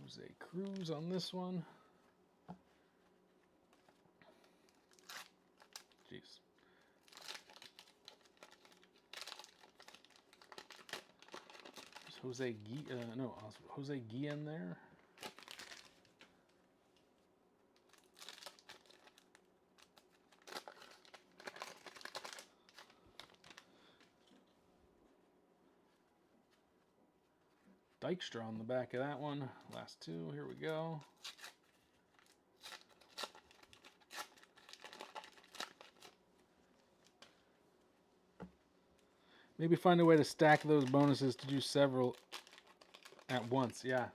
Jose Cruz on this one. Jeez. There's Jose Guillen there. Dykstra on the back of that one. Last two. Here we go. Maybe find a way to stack those bonuses to do several at once. Yeah,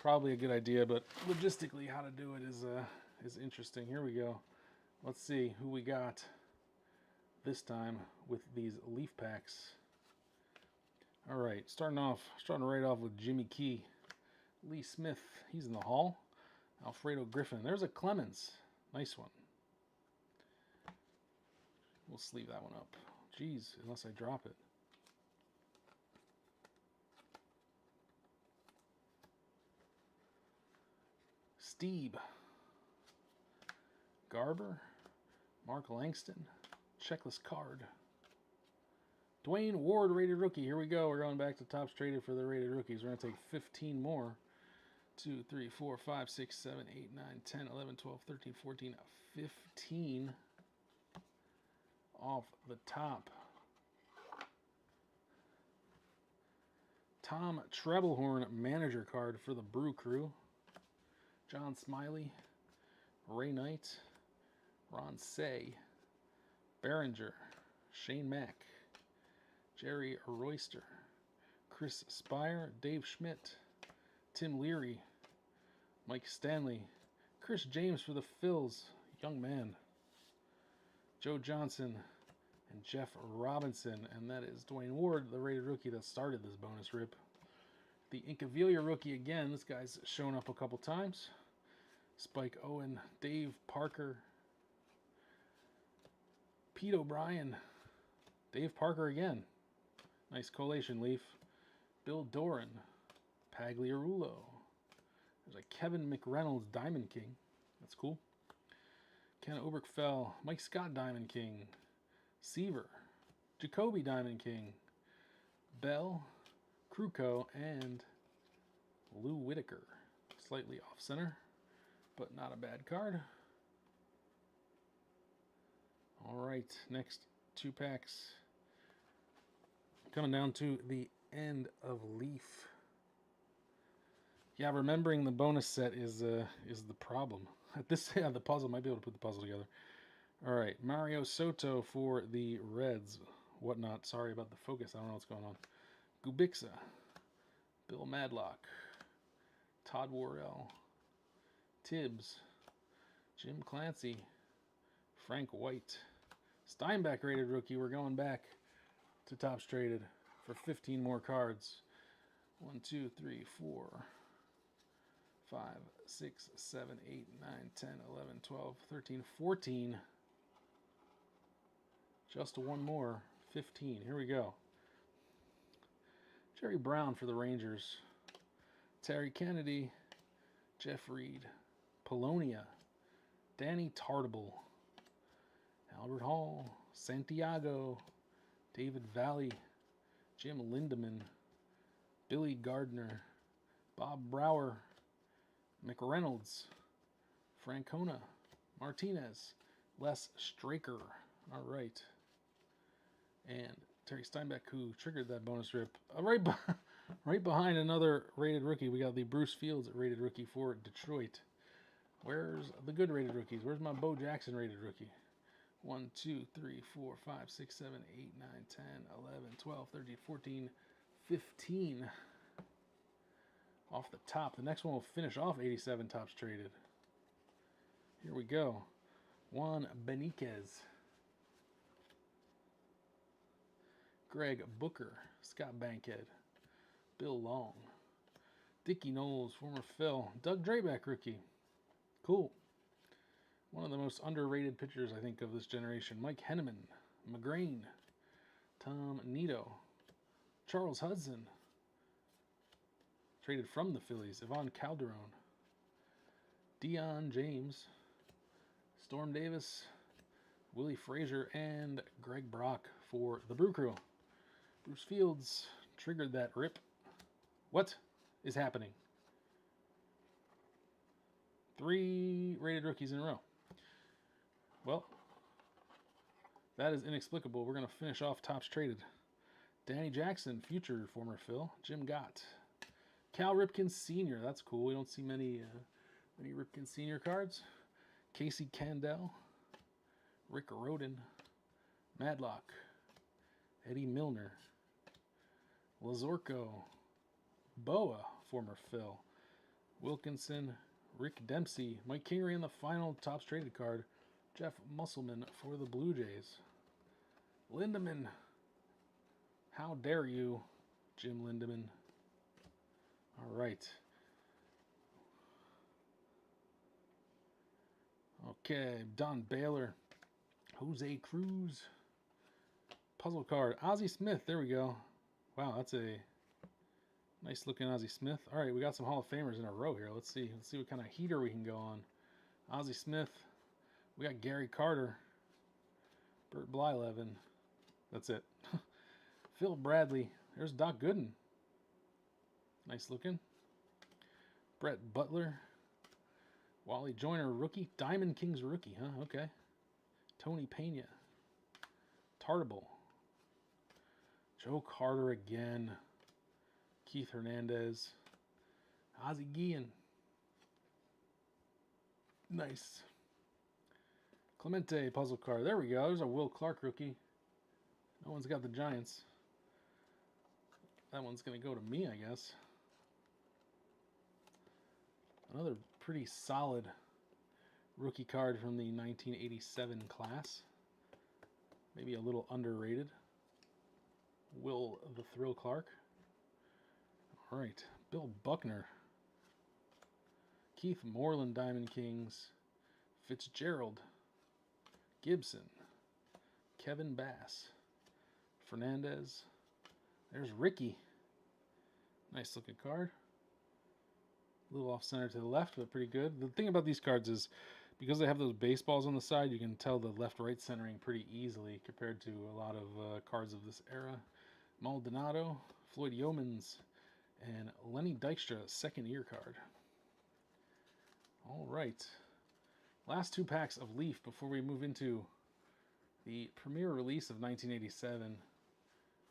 probably a good idea, but logistically how to do it is interesting. Here we go. Let's see who we got this time with these Leaf packs. All right, starting right off with Jimmy Key. Lee Smith, he's in the Hall. Alfredo Griffin. There's a Clemens. Nice one. We'll sleeve that one up. Jeez, unless I drop it. Steve. Garber. Mark Langston. Checklist card. Dwayne Ward, rated rookie. Here we go. We're going back to Topps Traded for the rated rookies. We're going to take 15 more. 2, 3, 4, 5, 6, 7, 8, 9, 10, 11, 12, 13, 14, 15 off the top. Tom Trebelhorn, manager card for the Brew Crew. John Smiley. Ray Knight. Ron Say. Behringer. Shane Mack. Jerry Royster, Chris Spire, Dave Schmidt, Tim Leary, Mike Stanley, Chris James for the Phils, young man, Joe Johnson, and Jeff Robinson. And that is Dwayne Ward, the rated rookie that started this bonus rip. The Incaviglia rookie again. This guy's shown up a couple times. Spike Owen, Dave Parker, Pete O'Brien, Dave Parker again. Nice collation leaf. Bill Doran. Pagliarulo. There's a Kevin McReynolds Diamond King. That's cool. Ken Oberkfell. Mike Scott Diamond King. Seaver. Jacoby Diamond King. Bell. Kruko. And Lou Whitaker. Slightly off center, but not a bad card. All right, next two packs. Coming down to the end of Leaf. Yeah, remembering the bonus set is the problem. The puzzle might be able to put the puzzle together. All right, Mario Soto for the Reds. Whatnot. Sorry about the focus. I don't know what's going on. Gubixa, Bill Madlock, Todd Worrell, Tibbs, Jim Clancy, Frank White, Steinbeck rated rookie. We're going back to Topps Traded for 15 more cards. 1, 2, 3, 4, 5, 6, 7, 8, 9, 10, 11, 12, 13, 14. Just one more. 15. Here we go. Jerry Brown for the Rangers. Terry Kennedy. Jeff Reed. Polonia. Danny Tartable. Albert Hall. Santiago. David Valley. Jim Lindemann. Billy Gardner. Bob Brower. McReynolds. Francona. Martinez. Les Straker. All right. And Terry Steinbeck, who triggered that bonus rip. Right behind another rated rookie, we got the Bruce Fields rated rookie for Detroit. Where's the good rated rookies? Where's my Bo Jackson rated rookie? 1, 2, 3, 4, 5, 6, 7, 8, 9, 10, 11, 12, 13, 14, 15. Off the top. The next one will finish off 87 tops traded. Here we go. Juan Beniquez. Greg Booker, Scott Bankhead, Bill Long, Dickie Knowles, former Phil, Doug Drabeck, rookie. Cool. One of the most underrated pitchers, I think, of this generation. Mike Henneman, McGrain, Tom Nito, Charles Hudson, traded from the Phillies, Ivan Calderon, Dion James, Storm Davis, Willie Frazier, and Greg Brock for the Brew Crew. Bruce Fields triggered that rip. What is happening? 3 rated rookies in a row. Well, that is inexplicable. We're going to finish off tops traded. Danny Jackson, future former Phil. Jim Gott. Cal Ripken Sr. That's cool. We don't see many Ripken Sr. cards. Casey Candell. Rick Roden. Madlock. Eddie Milner. Lazorko. Boa, former Phil. Wilkinson. Rick Dempsey. Mike Kingery in the final tops traded card. Jeff Musselman for the Blue Jays. Lindemann. How dare you, Jim Lindemann. All right. Okay, Don Baylor. Jose Cruz. Puzzle card. Ozzie Smith. There we go. Wow, that's a nice looking Ozzie Smith. All right, we got some Hall of Famers in a row here. Let's see. Let's see what kind of heater we can go on. Ozzie Smith. We got Gary Carter. Bert Blyleven. That's it. Phil Bradley. There's Doc Gooden. Nice looking. Brett Butler. Wally Joyner, rookie. Diamond Kings rookie, huh? Okay. Tony Pena. Tartable. Joe Carter again. Keith Hernandez. Ozzie Guillen. Nice. Clemente puzzle card. There we go. There's a Will Clark rookie. No one's got the Giants. That one's going to go to me, I guess. Another pretty solid rookie card from the 1987 class. Maybe a little underrated. Will the Thrill Clark. All right. Bill Buckner. Keith Moreland Diamond Kings. Fitzgerald. Gibson. Kevin Bass. Fernandez. There's Ricky. Nice looking card. A little off center to the left, but pretty good. The thing about these cards is because they have those baseballs on the side, you can tell the left-right centering pretty easily compared to a lot of cards of this era. Maldonado, Floyd Yeomans, and Lenny Dykstra, second year card. All right. Last 2 packs of Leaf before we move into the premiere release of 1987,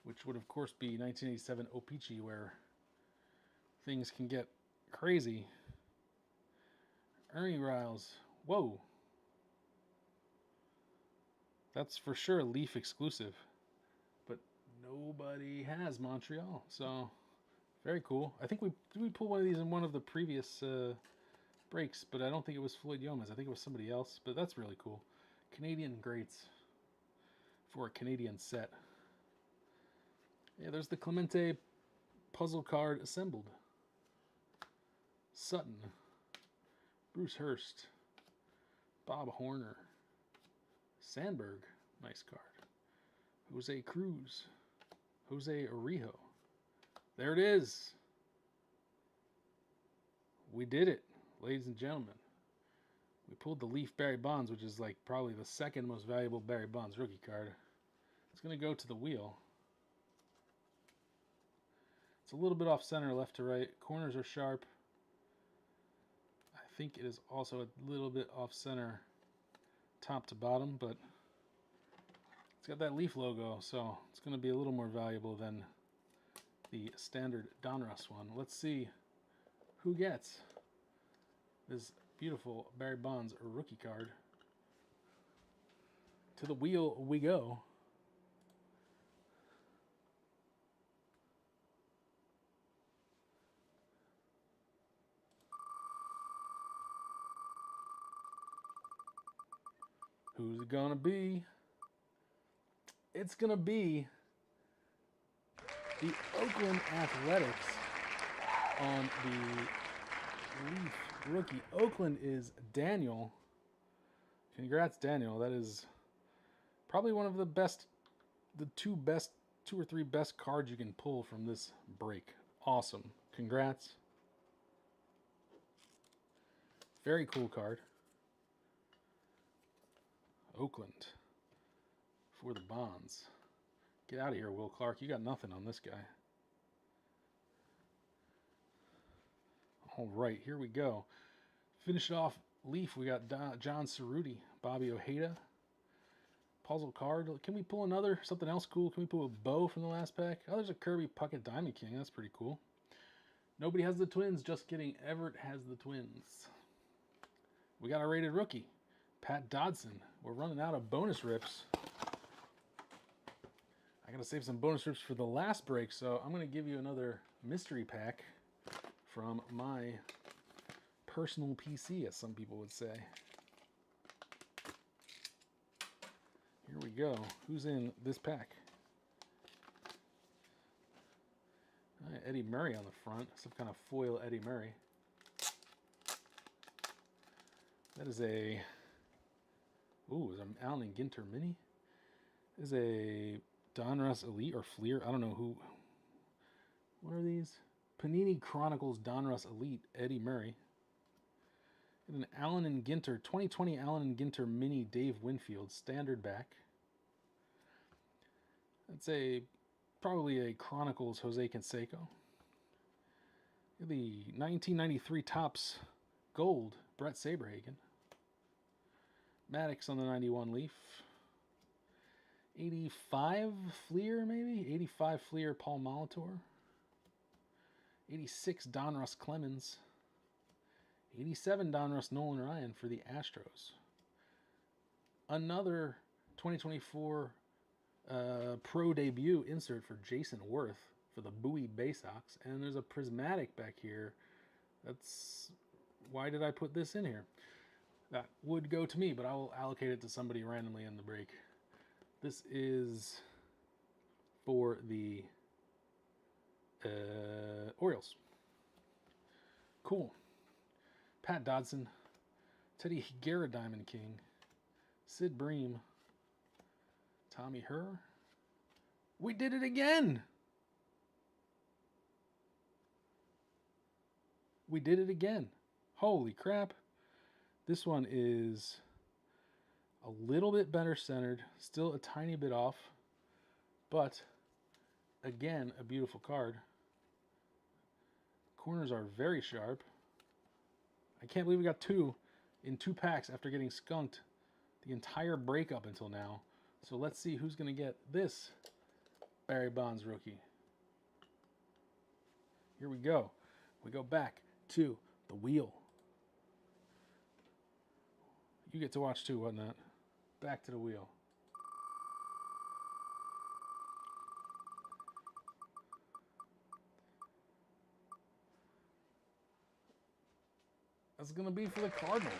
which would, of course, be 1987 O-Pee-Chee, where things can get crazy. Ernie Riles. Whoa. That's for sure a Leaf exclusive. But nobody has Montreal. So, very cool. I think we pulled one of these in one of the previous breaks, but I don't think it was Floyd Yeomans. I think it was somebody else, but that's really cool. Canadian greats for a Canadian set. Yeah, there's the Clemente puzzle card assembled. Sutton. Bruce Hurst. Bob Horner. Sandberg. Nice card. Jose Cruz. Jose Arijo. There it is. We did it, ladies and gentlemen. We pulled the Leaf Barry Bonds, which is like probably the second most valuable Barry Bonds rookie card. It's going to go to the wheel. It's a little bit off center, left to right. Corners are sharp. I think it is also a little bit off center, top to bottom, but it's got that Leaf logo, so it's going to be a little more valuable than the standard Donruss one. Let's see who gets this beautiful Barry Bonds rookie card. To the wheel we go. Who's it gonna be? It's gonna be the Oakland Athletics on the Leaf rookie. Oakland is Daniel. Congrats, Daniel. That is probably one of the best, the two or three best cards you can pull from this break. Awesome. Congrats. Very cool card. Oakland for the Bonds. Get out of here, Will Clark. You got nothing on this guy. All right, here we go. Finish it off. Leaf, we got John Cerruti, Bobby Ojeda. Puzzle card. Can we pull another? Something else cool? Can we pull a Bo from the last pack? Oh, there's a Kirby Puckett Diamond King. That's pretty cool. Nobody has the Twins. Just kidding. Everett has the Twins. We got a rated rookie. Pat Dodson. We're running out of bonus rips. I got to save some bonus rips for the last break, so I'm going to give you another mystery pack from my personal PC, as some people would say. Here we go. Who's in this pack? Eddie Murray on the front. Some kind of foil Eddie Murray. That is a... Ooh, is an Allen and Ginter mini? Is a Donruss Elite or Fleer? I don't know who. What are these? Panini Chronicles Donruss Elite Eddie Murray. And an Allen and Ginter 2020 Allen and Ginter mini Dave Winfield standard back. That's probably a Chronicles Jose Canseco. The 1993 Topps Gold Brett Saberhagen. Maddox on the 91 Leaf. 85 Fleer, maybe? 85 Fleer Paul Molitor. 86 Donruss Clemens. 87 Donruss Nolan Ryan for the Astros. Another 2024 pro debut insert for Jason Worth for the Bowie Bay Sox. And there's a prismatic back here. That's... Why did I put this in here? That would go to me, but I will allocate it to somebody randomly in the break. This is for the Orioles. Cool. Pat Dodson. Teddy Higuera Diamond King. Sid Bream. Tommy Herr. We did it again! We did it again. Holy crap. This one is a little bit better centered, still a tiny bit off, but again, a beautiful card. Corners are very sharp. I can't believe we got two in 2 packs after getting skunked the entire break up until now. So let's see who's going to get this Barry Bonds rookie. Here we go. We go back to the wheel. You get to watch too, whatnot. Back to the wheel. That's going to be for the Cardinals.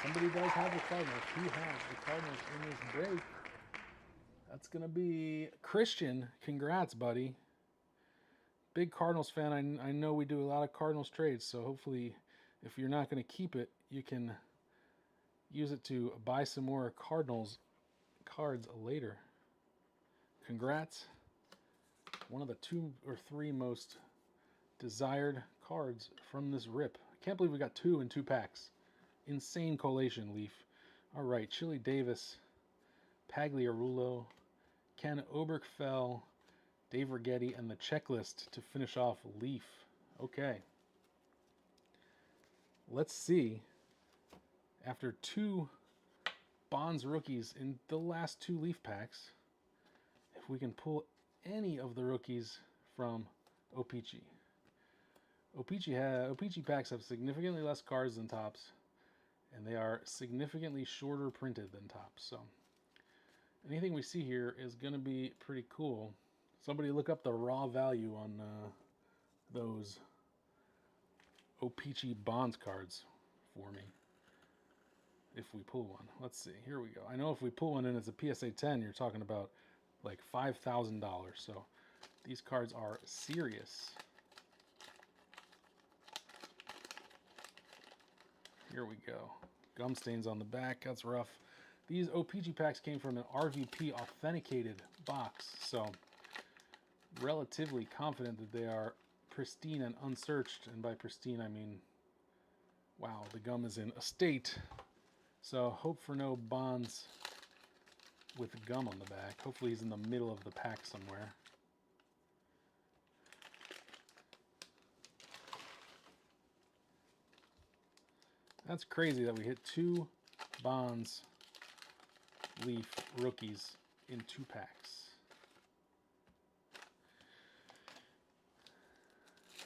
Somebody does have the Cardinals. Who has the Cardinals in this break? That's going to be Christian. Congrats, buddy. Big Cardinals fan. I know we do a lot of Cardinals trades, so hopefully If you're not going to keep it, you can use it to buy some more Cardinals cards later. Congrats. One of the 2 or 3 most desired cards from this rip. I can't believe we got 2 in 2 packs. Insane collation, Leaf. All right, Chili Davis, Pagliarulo, Ken Oberkfell, Dave Righetti, and the checklist to finish off Leaf. Okay. Let's see, after 2 Bonds rookies in the last 2 Leaf packs, if we can pull any of the rookies from O-Pee-Chee. O-Pee-Chee packs have significantly less cards than Topps, and they are significantly shorter printed than Topps. So anything we see here is going to be pretty cool. Somebody look up the raw value on those O-Pee-Chee Bonds cards for me. If we pull one. Let's see. Here we go. I know if we pull one and it's a PSA 10, you're talking about like $5,000. So these cards are serious. Here we go. Gum stains on the back. That's rough. These O-Pee-Chee packs came from an RVP authenticated box. So relatively confident that they are pristine and unsearched. And by pristine, I mean, wow, the gum is in a state. So hope for no Bonds with gum on the back. Hopefully he's in the middle of the pack somewhere. That's crazy that we hit 2 Bonds Leaf rookies in 2 packs.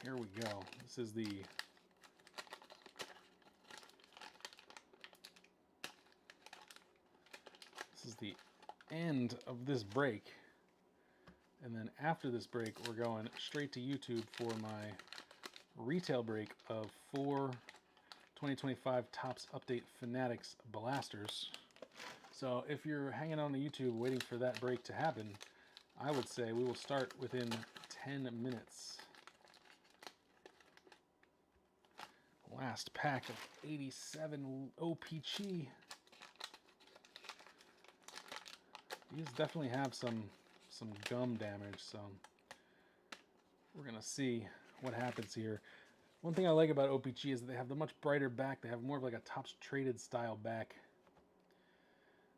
Here we go. This is the end of this break. And then after this break, we're going straight to YouTube for my retail break of 4 2025 Topps Update Fanatics Blasters. So if you're hanging on to YouTube waiting for that break to happen, I would say we will start within 10 minutes. Last pack of 87 O-Pee-Chee. These definitely have some gum damage, so we're gonna see what happens here. One thing I like about O-Pee-Chee is that they have the much brighter back. They have more of like a Topps Traded style back.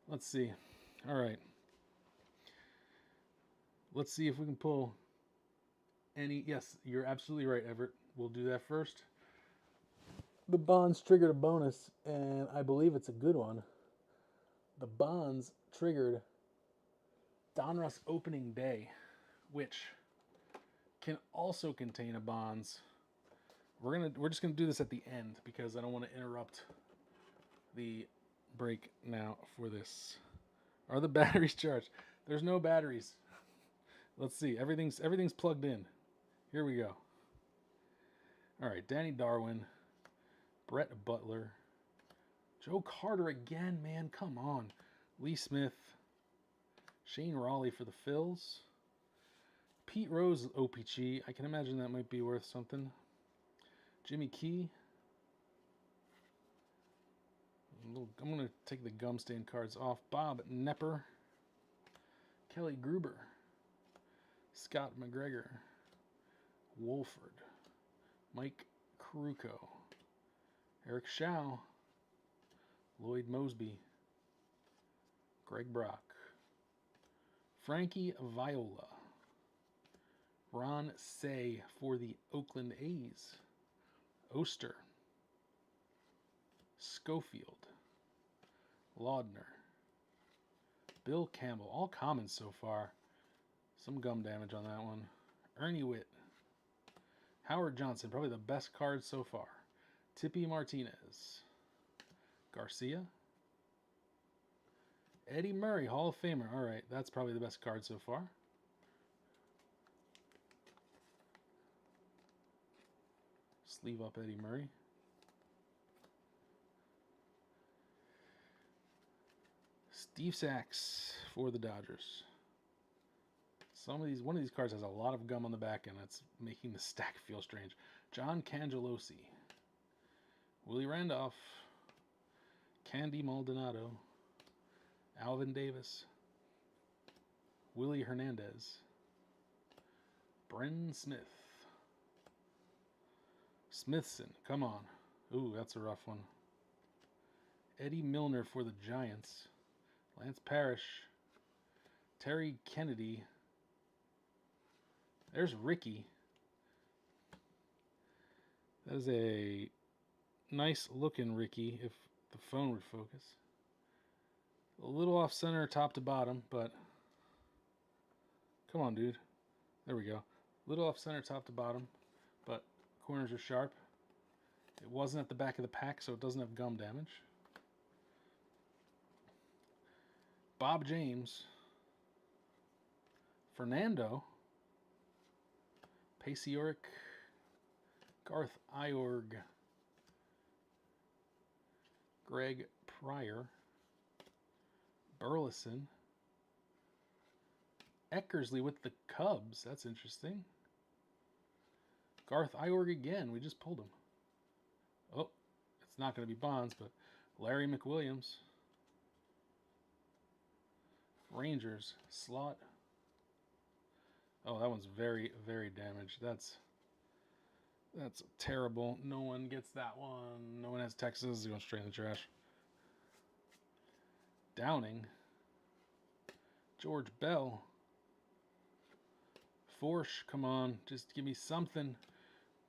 Let's see. All right. Let's see if we can pull any. Yes, you're absolutely right, Everett. We'll do that first. The Bonds triggered a bonus, and I believe it's a good one. The Bonds triggered Donruss opening day, which can also contain a Bonds. We're just gonna do this at the end because I don't want to interrupt the break now for this. Are the batteries charged? There's no batteries. Let's see. Everything's plugged in. Here we go. All right, Danny Darwin, Brett Butler, Joe Carter again, man, come on. Lee Smith, Shane Raleigh for the Phils, Pete Rose O-Pee-Chee. I can imagine that might be worth something. Jimmy Key. I'm going to take the gum stain cards off. Bob Nepper, Kelly Gruber, Scott McGregor, Wolford, Mike Kruko, Eric Schau, Lloyd Mosby, Greg Brock, Frankie Viola, Ron Say for the Oakland A's, Oster, Schofield, Laudner, Bill Campbell. All commons so far. Some gum damage on that one. Ernie Witt, Howard Johnson, probably the best card so far. Tippy Martinez, Garcia, Eddie Murray, Hall of Famer. All right, that's probably the best card so far. Sleeve up Eddie Murray. Steve Sachs for the Dodgers. One of these cards has a lot of gum on the back, and that's making the stack feel strange. John Cangelosi, Willie Randolph, Candy Maldonado, Alvin Davis, Willie Hernandez, Bren Smith, Smithson, come on. Ooh, that's a rough one. Eddie Milner for the Giants, Lance Parrish, Terry Kennedy. There's Ricky. That is a nice looking Ricky if the phone would focus. A little off center top to bottom, but come on, dude. There we go. A little off center top to bottom, but corners are sharp. It wasn't at the back of the pack, so it doesn't have gum damage. Bob James, Fernando, Pacioric, Garth Iorg, Greg Pryor, Burleson, Eckersley with the Cubs. That's interesting. Garth Iorg again. We just pulled him. Oh, it's not going to be Bonds, but Larry McWilliams. Rangers, slot. Oh, that one's very, very damaged. That's terrible. No one gets that one. No one has Texas. It's going straight in the trash. Downing. George Bell. Forsh, come on. Just give me something.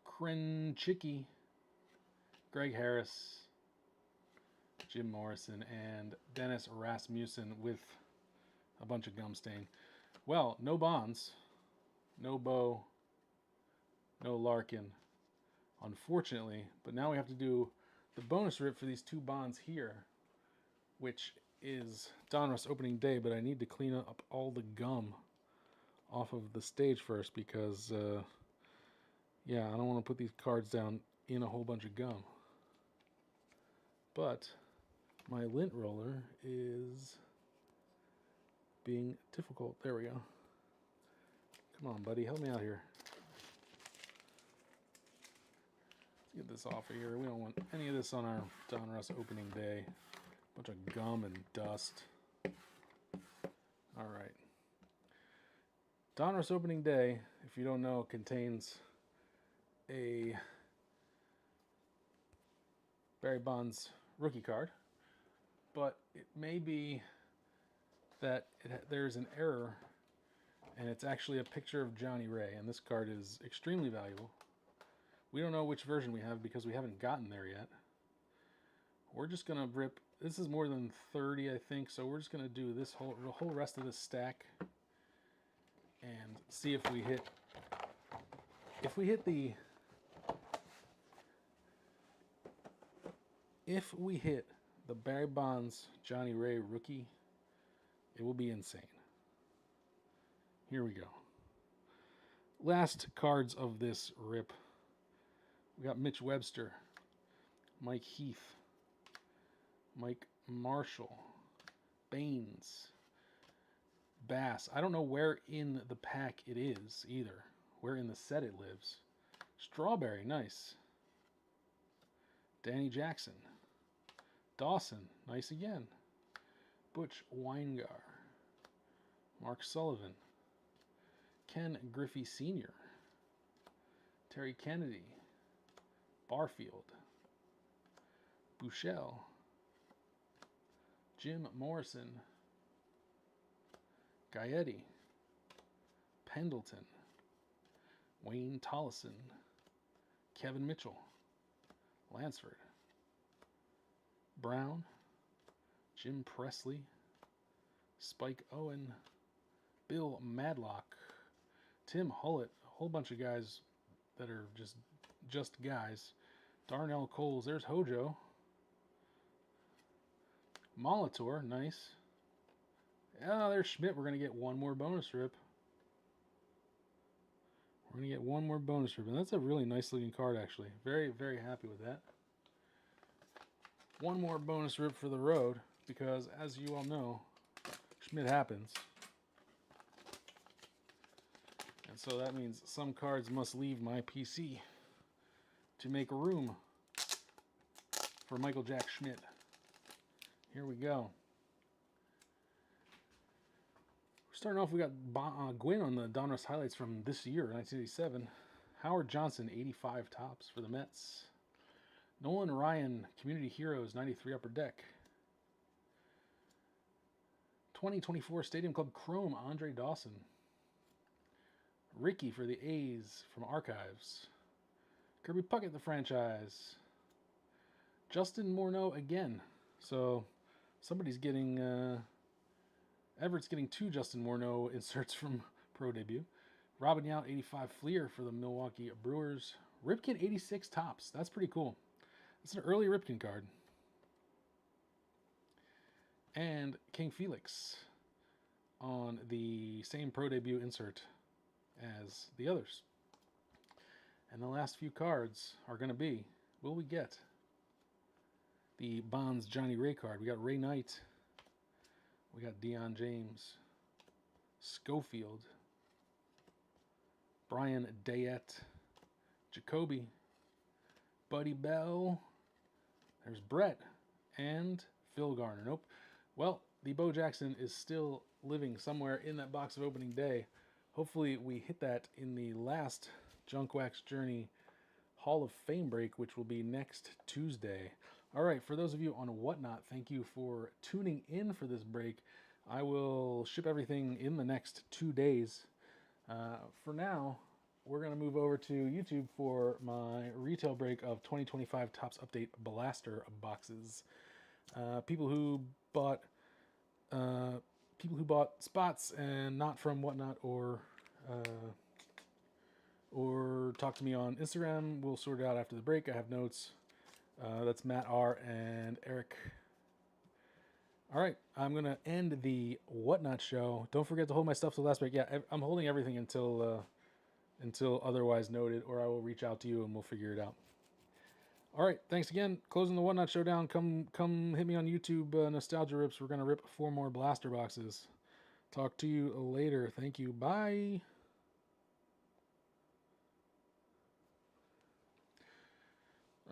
Krenchicki. Greg Harris. Jim Morrison. And Dennis Rasmussen with a bunch of gum stain. Well, no Bonds. No Bo. No Larkin. Unfortunately. But now we have to do the bonus rip for these two Bonds here. Which is Donruss opening day. But I need to clean up all the gum off of the stage first. Because, yeah, I don't want to put these cards down in a whole bunch of gum. But my lint roller is being difficult. There we go. Come on, buddy. Help me out here. Let's get this off of here. We don't want any of this on our Donruss opening day. Bunch of gum and dust. All right. Donruss opening day, if you don't know, contains a Barry Bonds rookie card. But it may be that there's an error, and it's actually a picture of Johnny Ray, and this card is extremely valuable. We don't know which version we have because we haven't gotten there yet. We're just going to rip, this is more than 30, I think, so we're just going to do this whole rest of this stack and see if we hit the Barry Bonds Johnny Ray rookie, it will be insane. Here we go. Last cards of this rip. We got Mitch Webster, Mike Heath, Mike Marshall, Baines, Bass. I don't know where in the pack it is either. Where in the set it lives. Strawberry, nice. Danny Jackson. Dawson, nice again. Butch Weingar. Mark Sullivan. Ken Griffey Sr. Terry Kennedy. Barfield. Buechel. Jim Morrison. Gaetti. Pendleton. Wayne Tollison. Kevin Mitchell. Lansford. Brown. Jim Presley. Spike Owen. Bill Madlock. Tim Hullett. A whole bunch of guys that are just guys. Darnell Coles. There's Hojo. Molitor. Nice. Oh, there's Schmidt. We're going to get one more bonus rip. We're going to get one more bonus rip. And that's a really nice looking card, actually. Very, very happy with that. One more bonus rip for the road. Because, as you all know, Schmidt happens. And so that means some cards must leave my PC to make room for Michael Jack Schmidt. Here we go. Starting off, we got Gwynn on the Donruss highlights from this year, 1987. Howard Johnson, 85 tops for the Mets. Nolan Ryan, Community Heroes, 93 Upper Deck. 2024 Stadium Club Chrome, Andre Dawson. Ricky for the A's from Archives. Kirby Puckett, the franchise. Justin Morneau again. So somebody's getting... Everett's getting 2 Justin Morneau inserts from Pro Debut. Robin Yount, 85 Fleer for the Milwaukee Brewers. Ripken, 86 tops. That's pretty cool. It's an early Ripken card. And King Felix on the same Pro Debut insert as the others. And the last few cards are going to be, will we get the Bonds Johnny Ray card? We got Ray Knight. We got Deion James, Schofield, Brian Dayette, Jacoby, Buddy Bell, there's Brett, and Phil Garner. Nope. Well, the Bo Jackson is still living somewhere in that box of opening day. Hopefully we hit that in the last Junk Wax Journey Hall of Fame break, which will be next Tuesday. All right, for those of you on Whatnot, thank you for tuning in for this break. I will ship everything in the next 2 days. For now, we're going to move over to YouTube for my retail break of 2025 Topps Update Blaster boxes. People who bought spots and not from Whatnot or talk to me on Instagram, we'll sort it out after the break. I have notes. That's Matt R. and Eric. All right, I'm going to end the Whatnot show. Don't forget to hold my stuff till the last break. Yeah, I'm holding everything until otherwise noted, or I will reach out to you and we'll figure it out. All right, thanks again. Closing the Whatnot showdown. Come hit me on YouTube, Nostalgia Rips. We're going to rip 4 more blaster boxes. Talk to you later. Thank you. Bye.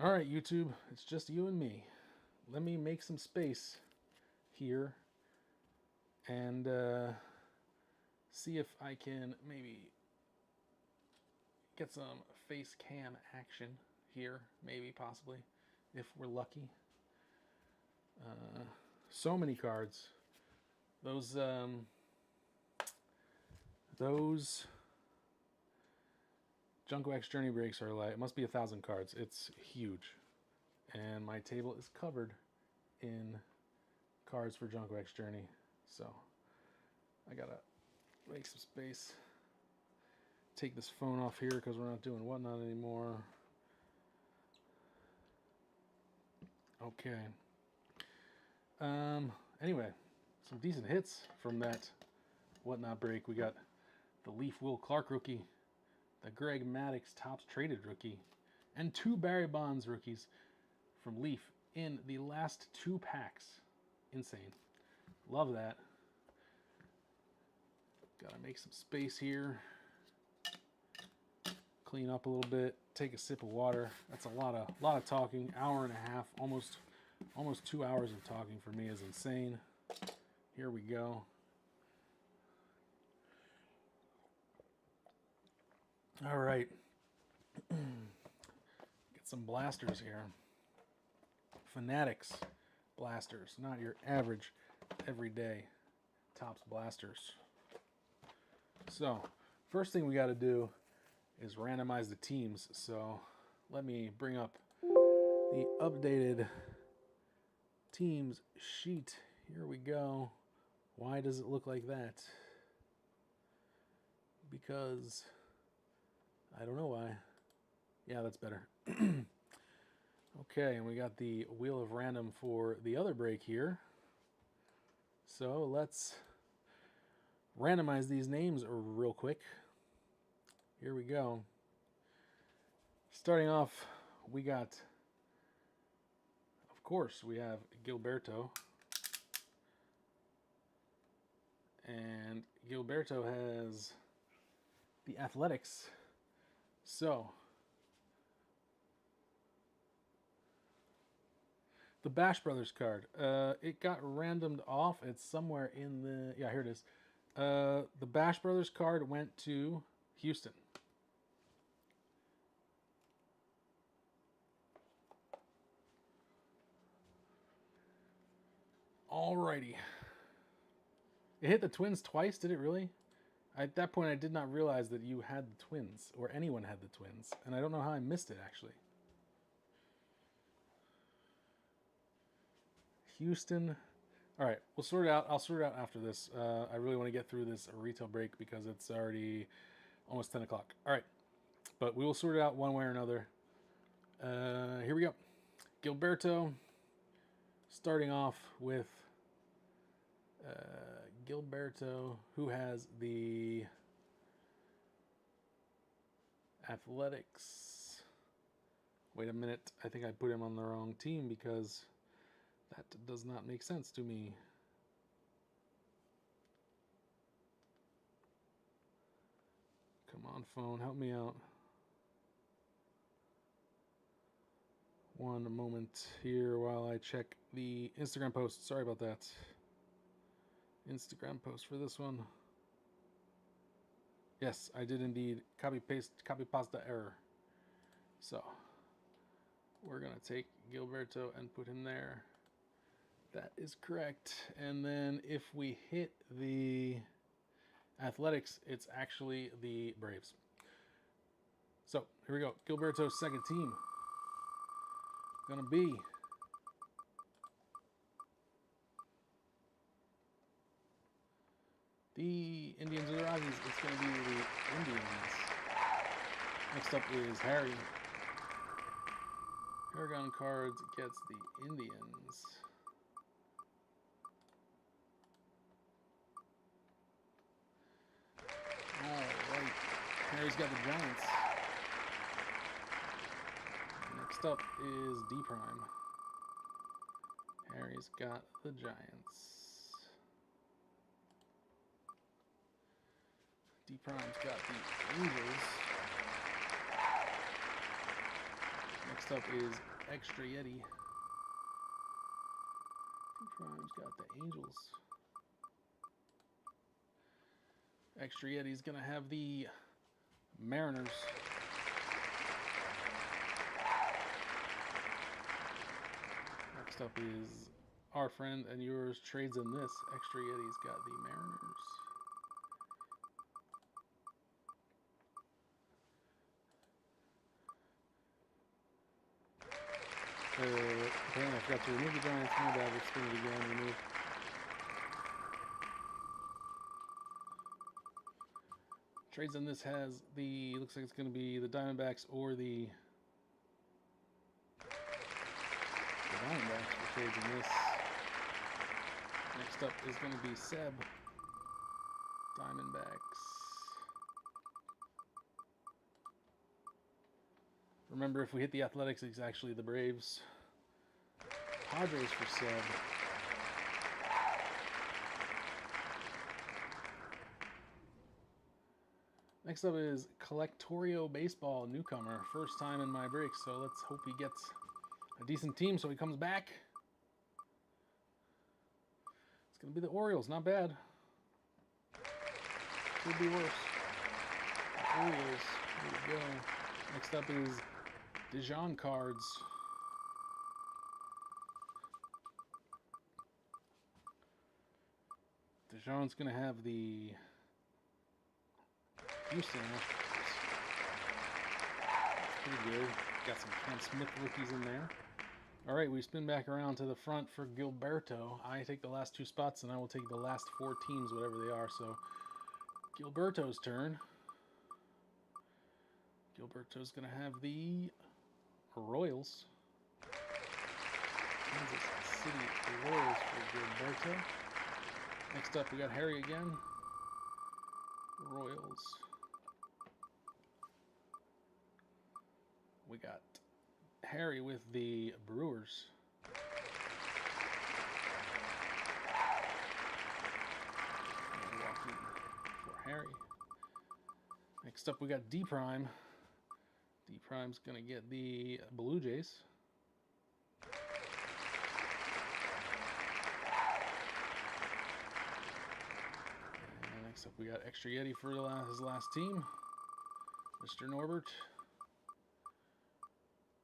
All right, YouTube, it's just you and me. Let me make some space here and see if I can maybe get some face cam action here, maybe, possibly, if we're lucky. So many cards. Those Junk Wax Journey breaks are like, it must be 1,000 cards. It's huge. And my table is covered in cards for Junk Wax Journey. So I gotta make some space. Take this phone off here because we're not doing Whatnot anymore. Okay. Anyway, some decent hits from that Whatnot break. We got the Leaf Will Clark rookie, the Greg Maddux Topps Traded rookie, and 2 Barry Bonds rookies from Leaf in the last 2 packs. Insane. Love that. Gotta make some space here. Clean up a little bit. Take a sip of water. That's a lot of talking. Hour and a half, almost 2 hours of talking for me is insane. Here we go. All right. Get some blasters here. Fanatics blasters, not your average everyday Topps blasters. So, first thing we got to do is randomize the teams. So, let me bring up the updated teams sheet. Here we go. Why does it look like that? Because I don't know why. Yeah, that's better. Okay, and we got the Wheel of Random for the other break here. So let's randomize these names real quick. Here we go. Starting off, we got, of course, we have Gilberto. And Gilberto has the Athletics. So The Bash Brothers card. It got randomed off. It's somewhere in the... Yeah, here it is. The Bash Brothers card went to Houston. Alrighty. It hit the Twins twice, did it really? At that point, I did not realize that you had the Twins, or anyone had the Twins, and I don't know how I missed it, actually. Houston. All right, we'll sort it out. I'll sort it out after this. I really want to get through this retail break because it's already almost 10 o'clock. All right, but we will sort it out one way or another. Here we go. Gilberto, starting off with Gilberto, who has the Athletics. Wait a minute. I think I put him on the wrong team because that does not make sense to me. Come on, phone. Help me out. One moment here while I check the Instagram post. Sorry about that. Instagram post for this one. Yes, I did indeed copy pasta error. So we're gonna take Gilberto and put him there. That is correct. And then if we hit the Athletics, it's actually the Braves. So here we go. Gilberto's second team gonna be the Indians or the Rockies. It's gonna be the Indians. Next up is Harry. Paragon Cards gets the Indians. Alright, Harry's got the Giants. Next up is D Prime. Harry's got the Giants. D Prime's got the Angels. Next up is Extra Yeti. D Prime's got the Angels. Extra Yeti's gonna have the Mariners. Next up is our friend and yours trades in this. Extra Yeti's got the Mariners. Apparently I forgot to remove the Giants. My bad. Let's spin it again. Remove. Trades in this has the, looks like it's going to be the Diamondbacks or the Diamondbacks for trades in this. Next up is going to be Seb. Diamondbacks. Remember, if we hit the Athletics, it's actually the Braves. Padres for Seb. Next up is Collectorio Baseball, newcomer. First time in my break, so let's hope he gets a decent team so he comes back. It's going to be the Orioles, not bad. Could be worse. The Orioles, here we go. Next up is Dijon cards. Dijon's going to have the Houston Astros. That's pretty good. Got some Cam Smith rookies in there. All right, we spin back around to the front for Gilberto. I take the last two spots, and I will take the last four teams, whatever they are. So, Gilberto's turn. Gilberto's going to have the Royals. Kansas City Royals for Gilberto. Next up, we got Harry again. Royals. We got Harry with the Brewers. Milwaukee for Harry. Next up, we got D Prime. D Prime's gonna get the Blue Jays. Next up, we got Extra Yeti for his last team, Mr. Norbert.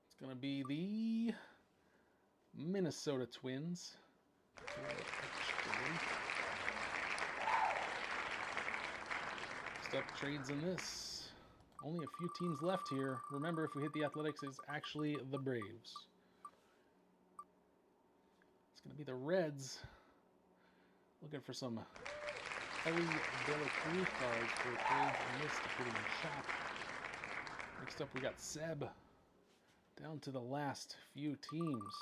It's going to be the Minnesota Twins. Next up, trades in this. Only a few teams left here. Remember, if we hit the Athletics, it's actually the Braves. It's going to be the Reds. Looking for some Ellie De La Cruz cards for trades in this to put in the shop. Next up, we got Seb. Down to the last few teams.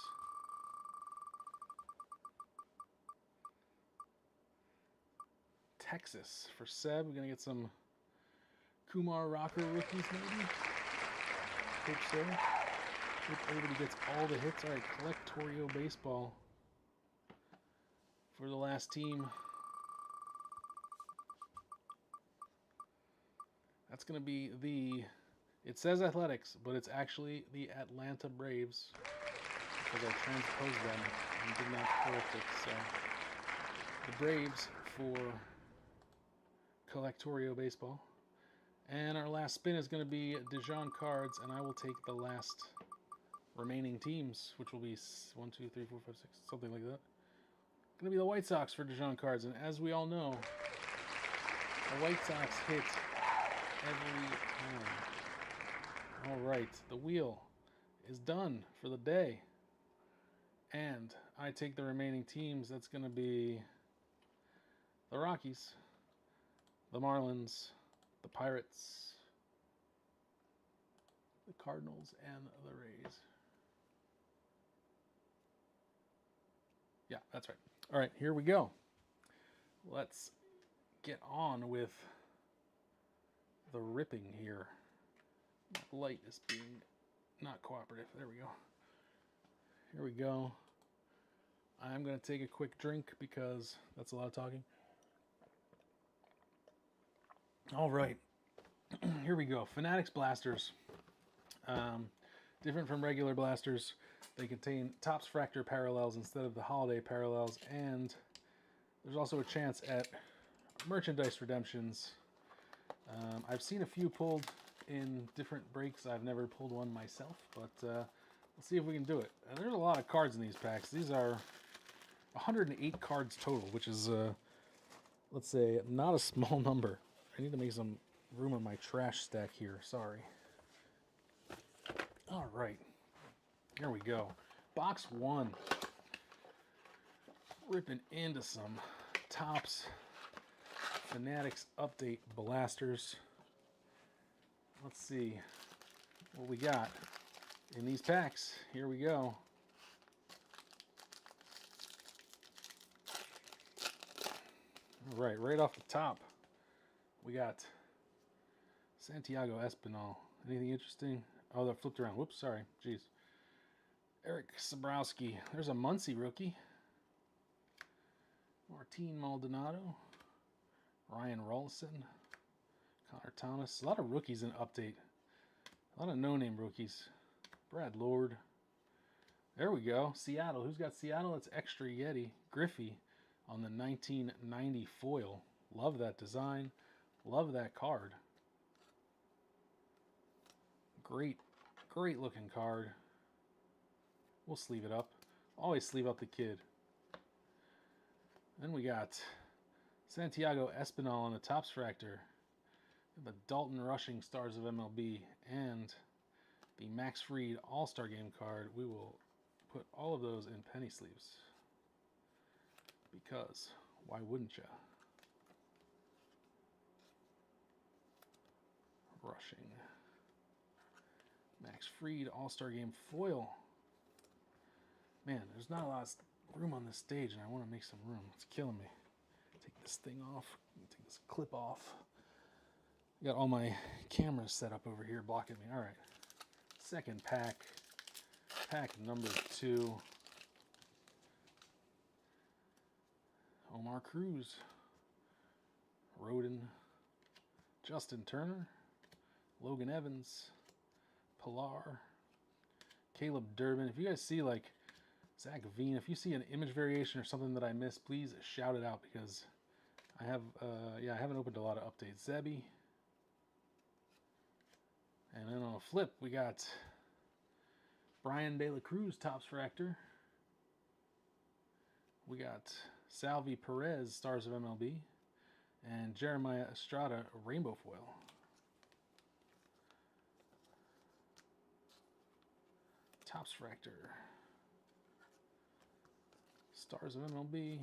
Texas for Seb. We're going to get some Kumar Rocker rookies, maybe? Hope so. Hope everybody gets all the hits. All right, Collectorio Baseball for the last team. That's going to be the... It says Athletics, but it's actually the Atlanta Braves because I transposed them and did not correct it. So the Braves for Collectorio Baseball. And our last spin is going to be Dijon cards, and I will take the last remaining teams, which will be 1, 2, 3, 4, 5, 6, something like that. Going to be the White Sox for Dijon cards, and as we all know, the White Sox hit every time. All right, the wheel is done for the day. And I take the remaining teams. That's going to be the Rockies, the Marlins, the Pirates, the Cardinals, and the Rays. Yeah, that's right. All right, here we go. Let's get on with the ripping here. My light is being not cooperative. There we go. Here we go. I'm going to take a quick drink because that's a lot of talking. All right. Here we go. Fanatics blasters. Different from regular blasters. They contain Topps Fractor parallels instead of the Holiday parallels, and there's also a chance at merchandise redemptions. I've seen a few pulled in different breaks. I've never pulled one myself, but we'll see if we can do it. And there's a lot of cards in these packs. These are 108 cards total, which is, let's say, not a small number. I need to make some room on my trash stack here. Sorry. All right. Here we go. Box 1. Ripping into some Topps Fanatics Update blasters. Let's see what we got in these packs. Here we go. All right, right off the top, we got Santiago Espinal. Anything interesting? Oh, that flipped around. Whoops, sorry. Jeez. Eric Sabrowski. There's a Muncie rookie. Martin Maldonado. Ryan Rolison. Connor Thomas. A lot of rookies in Update. A lot of no-name rookies. Brad Lord. There we go. Seattle. Who's got Seattle? It's Extra Yeti. Griffey on the 1990 foil. Love that design. Love that card. Great, great looking card. We'll sleeve it up. Always sleeve up the kid. Then we got Santiago Espinal on the Topps Fractor. The Dalton Rushing Stars of MLB. And the Max Fried All-Star Game card. We will put all of those in penny sleeves. Because why wouldn't ya? Rushing. Max Fried All-Star Game foil. Man, there's not a lot of room on this stage, and I want to make some room. It's killing me. Take this thing off. Take this clip off. I got all my cameras set up over here blocking me. All right. Second pack. Pack number 2. Omar Cruz. Rodin. Justin Turner. Logan Evans. Pilar. Caleb Durbin. If you guys see like Zach Veen, if you see an image variation or something that I missed, please shout it out because I have, yeah, I haven't opened a lot of updates. Zebby. And then on a flip, we got Brian De La Cruz, Topps Fractor. We got Salvi Perez, Stars of MLB. And Jeremiah Estrada, Rainbow Foil. Topps Fractor. Stars of MLB.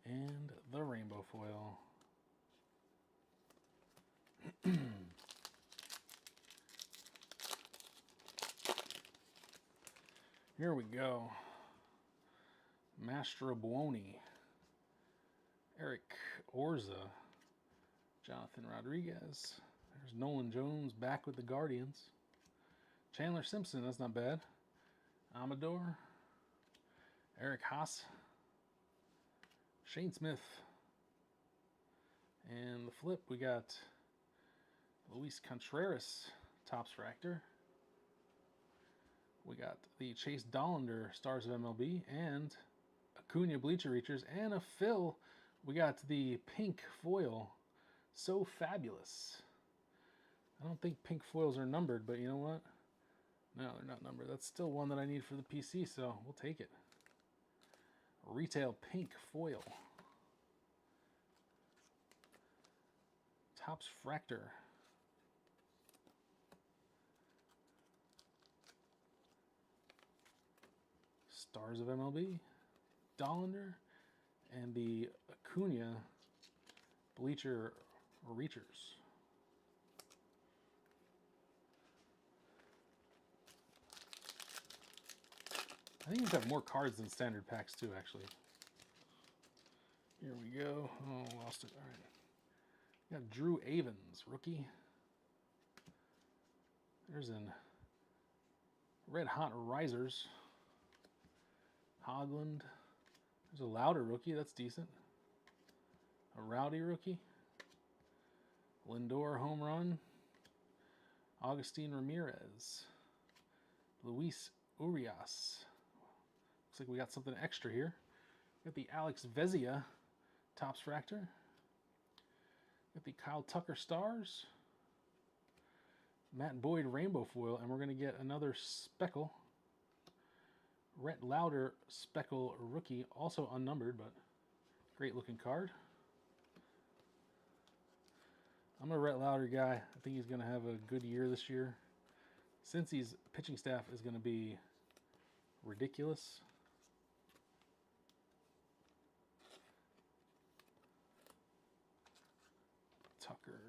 And the Rainbow Foil. Here we go. Mastrobuoni. Eric Orza. Jonathan Rodriguez. There's Nolan Jones back with the Guardians. Chandler Simpson, that's not bad. Amador. Eric Haas. Shane Smith. And the flip, we got Luis Contreras, Topps Fractor. We got the Chase Dollander, Stars of MLB, and Acuna Bleacher Reachers, and a fill. We got the pink foil, So Fabulous. I don't think pink foils are numbered, but you know what? No, they're not numbered. That's still one that I need for the PC, so we'll take it. Retail pink foil. Topps Fractor. Stars of MLB. Dollander. And the Acuna Bleacher Reachers. I think we've got more cards than standard packs too, actually. Here we go. Oh, lost it. All right. We got Drew Avans, rookie. There's an Red Hot Risers. Hogland. There's a Louder rookie. That's decent. A Rowdy rookie. Lindor home run. Augustine Ramirez. Luis Urias. Looks like we got something extra here. We got the Alex Vezia Topps Fractor. We got the Kyle Tucker Stars. Matt Boyd Rainbow Foil. And we're going to get another Speckle. Rhett Lauder Speckle rookie. Also unnumbered, but great looking card. I'm a Rhett Lauder guy. I think he's going to have a good year this year. Cincy's pitching staff is going to be ridiculous. Tucker.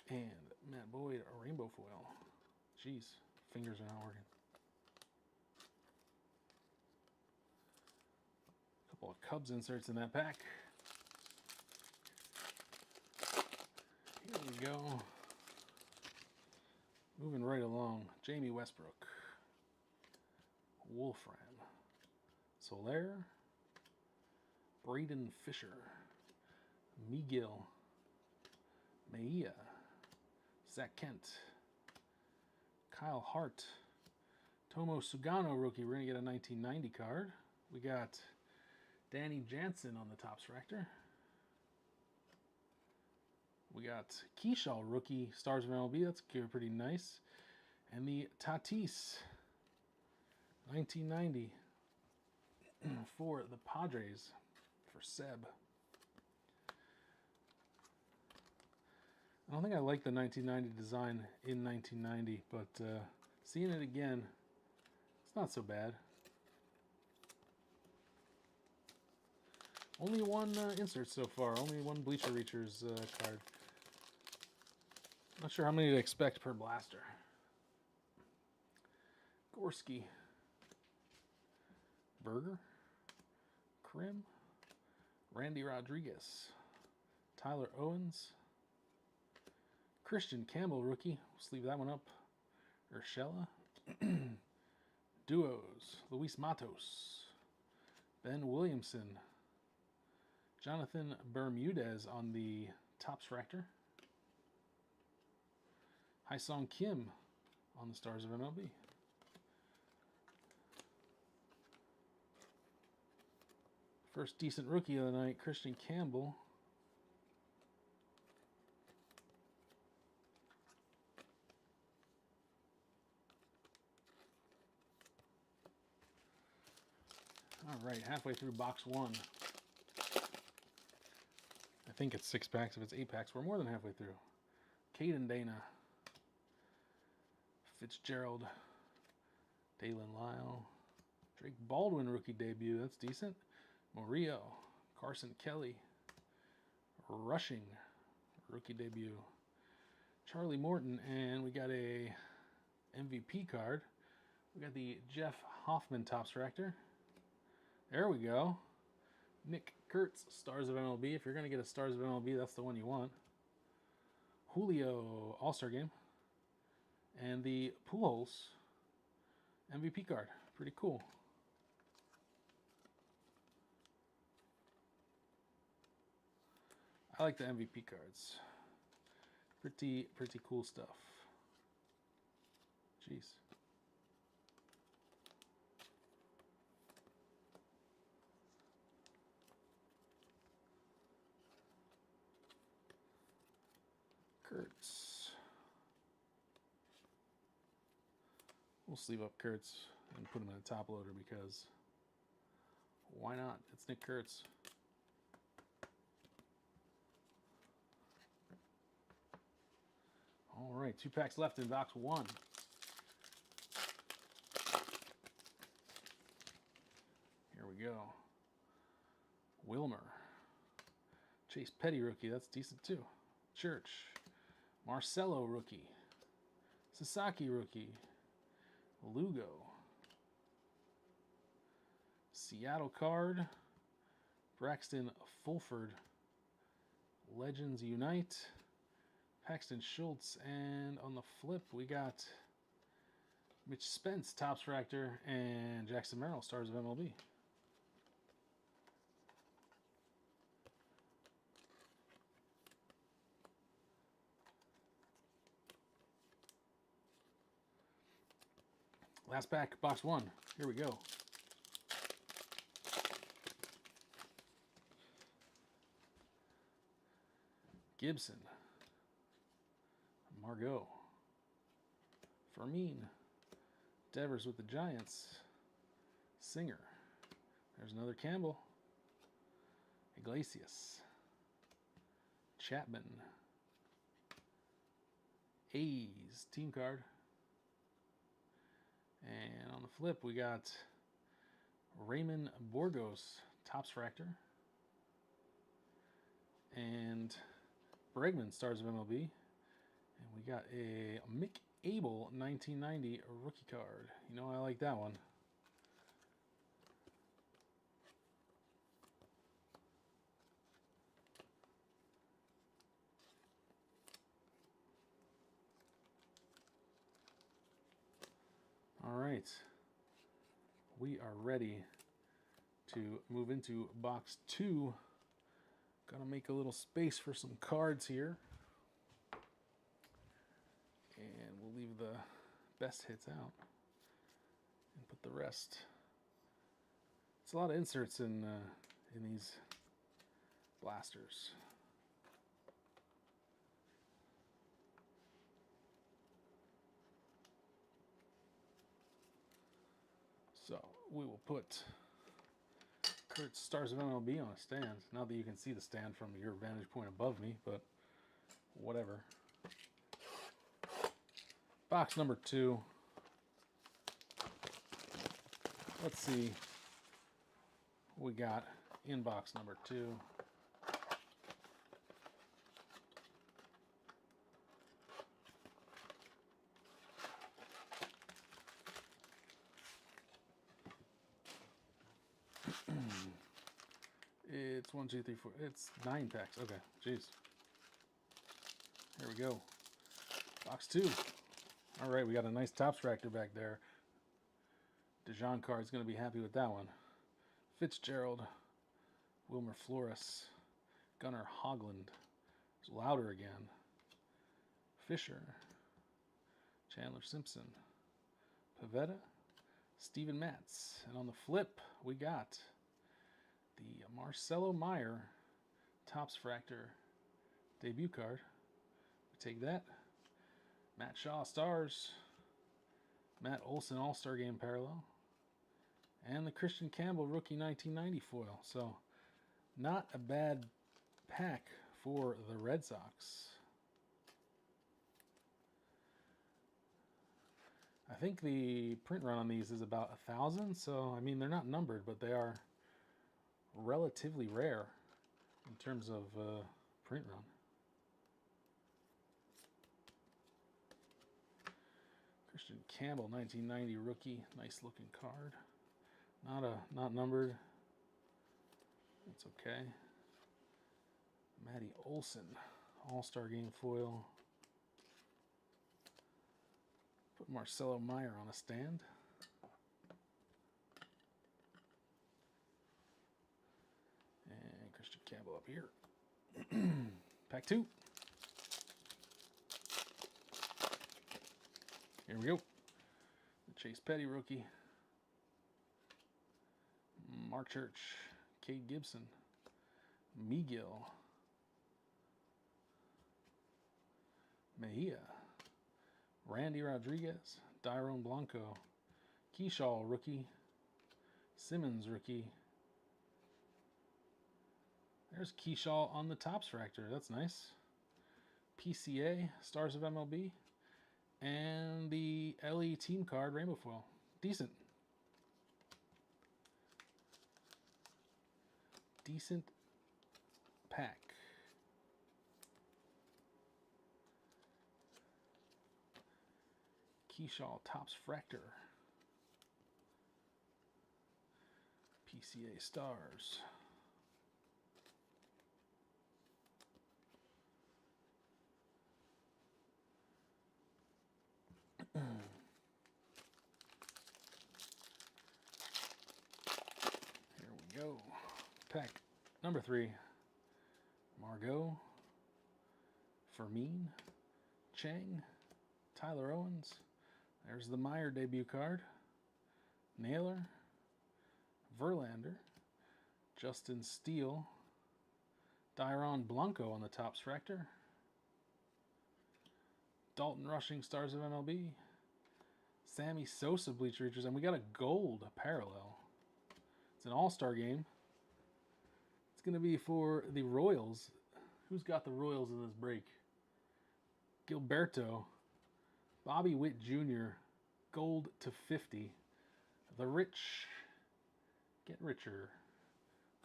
And Matt Boyd, a Rainbow Foil. Jeez, fingers are not working. A couple of Cubs inserts in that pack. Here we go. Moving right along. Jamie Westbrook. Wolfram. Soler. Braden Fisher. Miguel. Mejia. Zach Kent. Kyle Hart. Tomo Sugano rookie. We're going to get a 1990 card. We got Danny Jansen on the Topps Fractor. We got Keyshaw rookie, Stars of MLB. That's pretty nice. And the Tatis 1990 for the Padres for Seb. I don't think I like the 1990 design in 1990, but seeing it again, it's not so bad. Only one insert so far. Only one Bleacher Reachers card. Not sure how many to expect per blaster. Gorski. Berger. Krim. Randy Rodriguez. Tyler Owens. Christian Campbell rookie. We'll sleeve that one up. Urshela. Duos. Luis Matos. Ben Williamson. Jonathan Bermudez on the Topps Fractor. Haesung Kim on the Stars of MLB. First decent rookie of the night, Christian Campbell. All right, halfway through box 1. I think it's 6 packs. If it's 8 packs, we're more than halfway through. Caden Dana. Fitzgerald. Dalen Lyle. Drake Baldwin rookie debut. That's decent. Murillo. Carson Kelly. Rushing rookie debut. Charlie Morton. And we got a MVP card. We got the Jeff Hoffman Topps Refractor. There we go. Nick Kurtz, Stars of MLB. If you're going to get a Stars of MLB, that's the one you want. Julio All-Star Game. And the Pujols MVP card. Pretty cool. I like the MVP cards. Pretty cool stuff. Jeez. Kurtz. We'll sleeve up Kurtz and put him in a top loader because why not? It's Nick Kurtz. All right, 2 packs left in box 1. Here we go. Wilmer. Chase Petty rookie, that's decent too. Church. Marcelo rookie. Sasaki rookie. Lugo. Seattle card. Braxton Fulford. Legends Unite. Paxton Schultz. And on the flip, we got Mitch Spence, Topps Refractor, and Jackson Merrill, Stars of MLB. Last pack, box 1. Here we go. Gibson. Margot. Fermin. Devers with the Giants. Singer. There's another Campbell. Iglesias. Chapman. A's team card. And on the flip, we got Raymond Borgos, Topps Refractor. And Bregman, Stars of MLB. And we got a Mick Abel 1990 rookie card. You know, I like that one. All right, we are ready to move into box 2. Gonna make a little space for some cards here. And we'll leave the best hits out and put the rest. It's a lot of inserts in these blasters. So we will put Kurt's Stars of MLB on a stand. Not that you can see the stand from your vantage point above me, but whatever. Box number 2. Let's see what we got in box number 2. It's 1, 2, 3, 4. It's 9 packs. Okay, jeez. Here we go. Box 2. All right, we got a nice Topps Refractor back there. Dijon card's going to be happy with that one. Fitzgerald, Wilmer Flores, Gunnar Hoglund, Louder again, Fisher, Chandler Simpson, Pavetta, Steven Matz. And on the flip, we got The Marcelo Meyer Topps Fractor debut card. We take that. Matt Shaw Stars. Matt Olson All-Star Game Parallel. And the Christian Campbell Rookie 1990 foil. So, not a bad pack for the Red Sox. I think the print run on these is about 1,000, so I mean they're not numbered, but they are relatively rare in terms of print run. Christian Campbell 1990 rookie, nice looking card. Not numbered. That's okay. Matty Olson All-Star Game foil. Put Marcelo Meyer on a stand. And Christian Campbell up here. Pack 2. Here we go. The Chase Petty rookie. Mark Church. Cade Gibson. Miguel. Mejia. Randy Rodriguez, Dairon Blanco, Keyshaw rookie, Simmons rookie. There's Keyshaw on the Topps Fractor. That's nice. PCA, Stars of MLB, and the LE team card rainbow foil. Decent. Decent pack. Keyshaw Topps Fractor. PCA Stars. Here we go. Pack number 3. Margot. Fermin. Chang. Tyler Owens. There's the Meyer debut card. Naylor. Verlander. Justin Steele. Dairon Blanco on the Topps Fractor. Dalton Rushing Stars of MLB. Sammy Sosa Bleacher Reachers. And we got a gold parallel. It's an all-star game. It's going to be for the Royals. Who's got the Royals in this break? Gilberto. Bobby Witt Jr., gold to 50. The Rich get richer.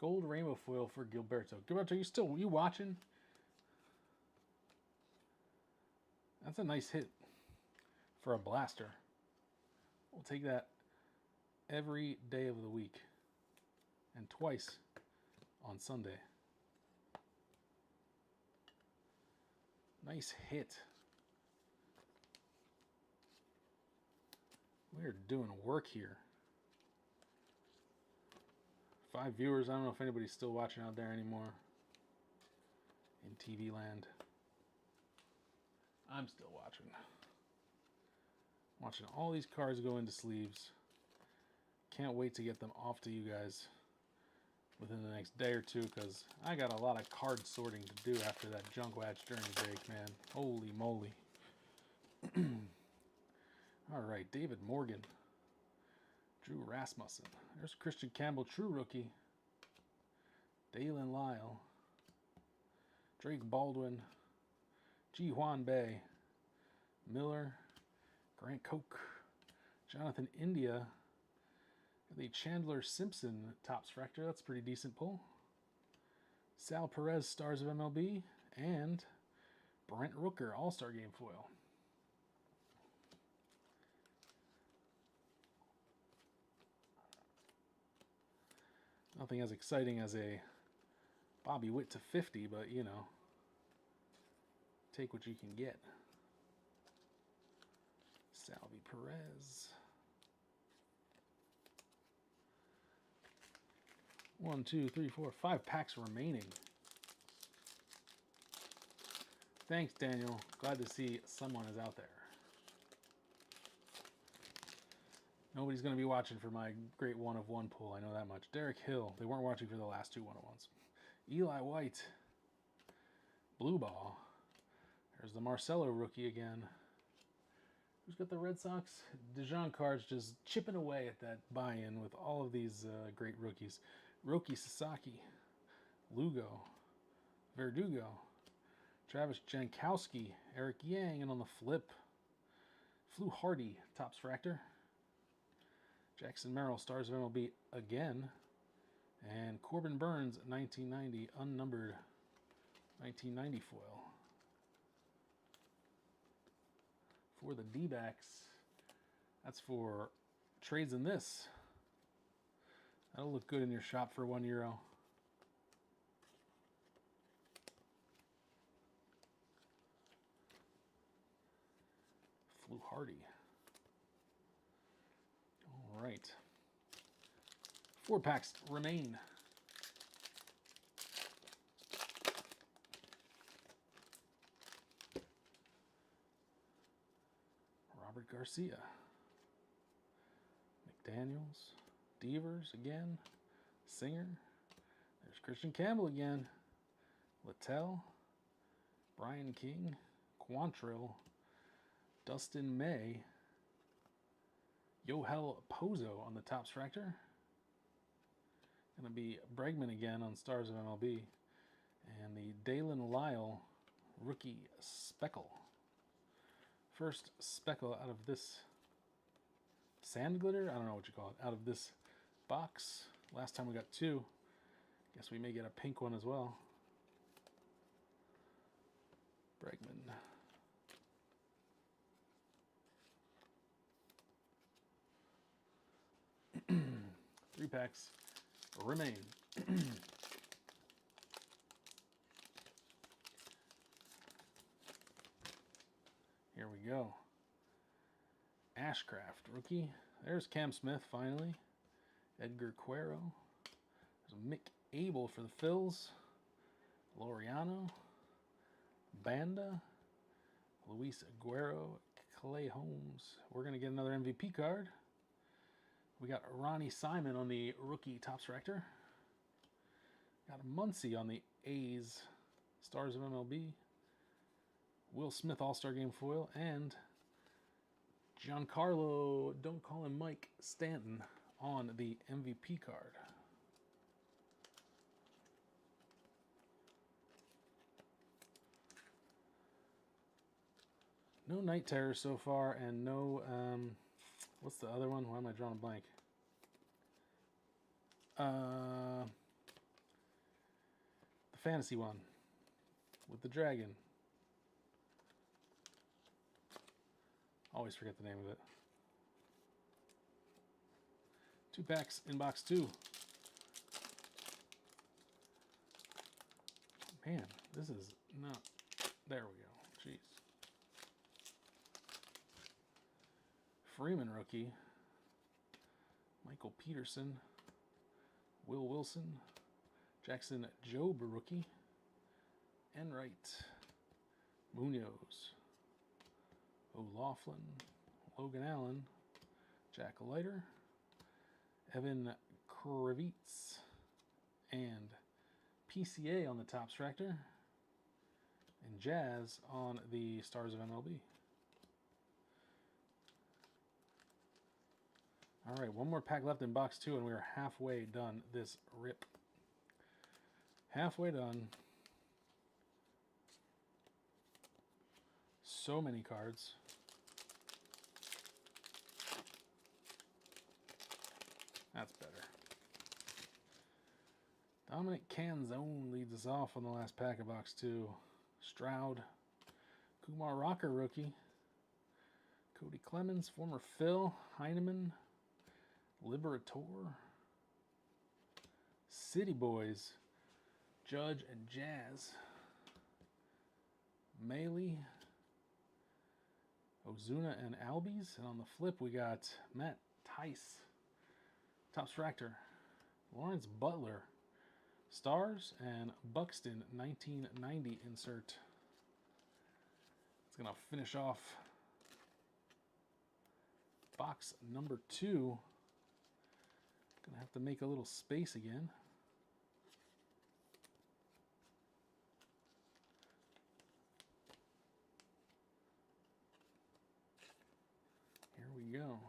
Gold rainbow foil for Gilberto. Gilberto, you watching? That's a nice hit for a blaster. We'll take that every day of the week and twice on Sunday. Nice hit. We're doing work here. 5 viewers. I don't know if anybody's still watching out there anymore in TV land. I'm still watching. Watching all these cards go into sleeves. Can't wait to get them off to you guys within the next day or two, because I got a lot of card sorting to do after that Junk Watch Journey break, man. Holy moly. All right, David Morgan. Drew Rasmussen. There's Christian Campbell, true rookie. Dalen Lyle. Drake Baldwin. Ji Hwan Bae. Miller. Grant Koch. Jonathan India. The Chandler Simpson Topps Fractor. That's a pretty decent pull. Sal Perez, Stars of MLB. And Brent Rooker, All-Star Game foil. Nothing as exciting as a Bobby Witt to 50, but you know, take what you can get. Salvi Perez. 1, 2, 3, 4, 5 packs remaining. Thanks, Daniel. Glad to see someone is out there. Nobody's going to be watching for my great 1-of-1 pull. I know that much. Derek Hill. They weren't watching for the last 2 1-of-1s. Eli White. Blue ball. There's the Marcelo rookie again. Who's got the Red Sox? Dijon cards just chipping away at that buy-in with all of these great rookies. Roki Sasaki. Lugo. Verdugo. Travis Jankowski. Eric Yang. And on the flip, Flew Hardy. Topps Fractor. Jackson Merrill, Stars of MLB again. And Corbin Burns, 1990, unnumbered 1990 foil. For the D-backs, that's for trades in this. That'll look good in your shop for €1. Flew Hardy. All right. 4 packs remain. Robert Garcia. McDaniels. Devers again. Singer. There's Christian Campbell again. Littell. Brian King. Quantrill. Dustin May. Yohel Pozo on the Topps Fractor. Going to be Bregman again on Stars of MLB. And the Dalen Lyle rookie speckle. First speckle out of this sand glitter? I don't know what you call it. Out of this box. Last time we got 2. Guess we may get a pink one as well. Bregman. Three packs remain. Here we go. Ashcraft, rookie. There's Cam Smith, finally. Edgar Cuero. There's Mick Abel for the Phils. Laureano. Banda. Luis Aguero. Clay Holmes. We're going to get another MVP card. We got Ronnie Simon on the rookie Topps Fractor. Got Muncy on the A's Stars of MLB. Will Smith All-Star Game foil. And Giancarlo, don't call him Mike, Stanton on the MVP card. No Night Terror so far, and no, what's the other one? Why am I drawing a blank? The fantasy one with the dragon. Always forget the name of it. 2 packs in box 2. Man, this is not. There we go. Jeez. Freeman rookie. Michael Peterson. Will Wilson. Jackson Jobe rookie. Enright. Munoz. O'Laughlin. Logan Allen. Jack Leiter. Evan Kravitz. And PCA on the Topps Fractor. And Jazz on the Stars of MLB. All right, one more pack left in box 2, and we are halfway done this rip. Halfway done. So many cards. That's better. Dominic Canzone leads us off on the last pack of box 2. Stroud. Kumar Rocker rookie. Cody Clemens, former Phil. Heineman. Liberator. City Boys. Judge and Jazz. Maley. Ozuna and Albies. And on the flip, we got Matt Tice. Topps Fractor. Lawrence Butler. Stars and Buxton 1990 insert. It's going to finish off box number 2. Gonna have to make a little space again. Here we go.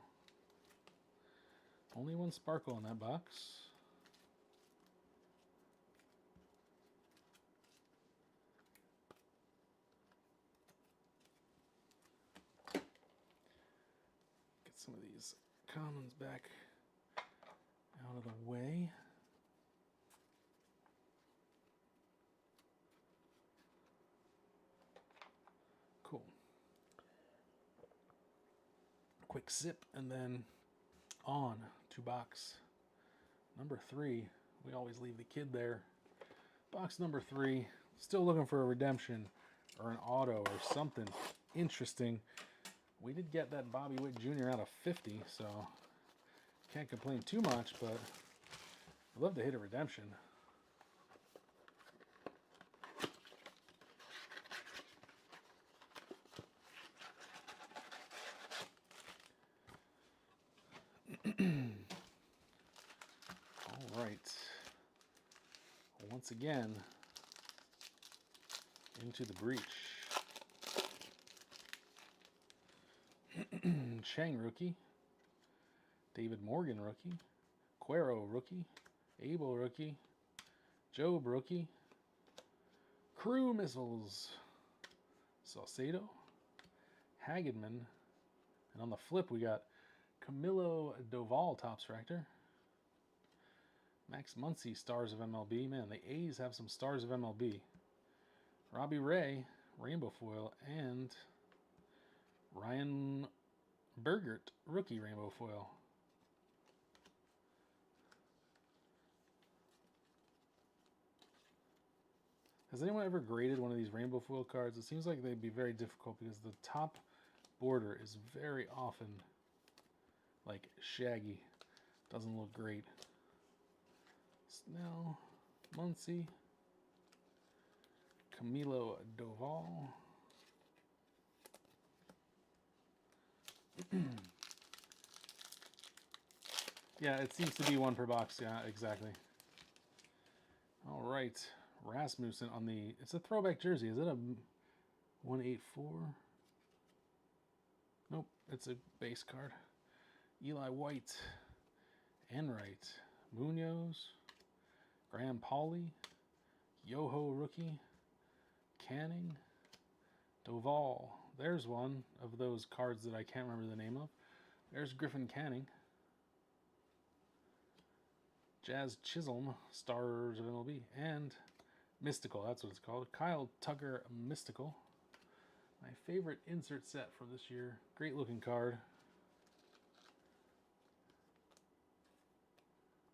Only one sparkle in that box. Get some of these commons back out of the way. Cool. Quick sip and then on to box number 3. We always leave the kid there. Box number 3. Still looking for a redemption or an auto or something interesting. We did get that Bobby Witt Jr. out of 50, so can't complain too much, but I'd love to hit a redemption. All right. Once again, into the breach. Chang rookie. David Morgan rookie. Cuero rookie. Abel rookie. Job rookie. Crew missiles. Saucedo. Hagenman. And on the flip we got Camilo Doval Topps Refractor. Max Muncy Stars of MLB. Man, the A's have some Stars of MLB. Robbie Ray Rainbow Foil and Ryan Bergert Rookie Rainbow Foil. Has anyone ever graded one of these Rainbow Foil cards? It seems like they'd be very difficult because the top border is very often like shaggy. Doesn't look great. Snell, Muncy, Camilo Doval. Yeah, it seems to be one per box. Yeah, exactly. All right. Rasmussen on the... It's a throwback jersey. Is it a 184? Nope, it's a base card. Eli White, Enright, Munoz, Graham Pauley, Yoho rookie, Canning, Doval. There's one of those cards that I can't remember the name of. There's Griffin Canning. Jazz Chisholm, Stars of MLB, and Mystical, that's what it's called. Kyle Tucker Mystical. My favorite insert set from this year. Great looking card.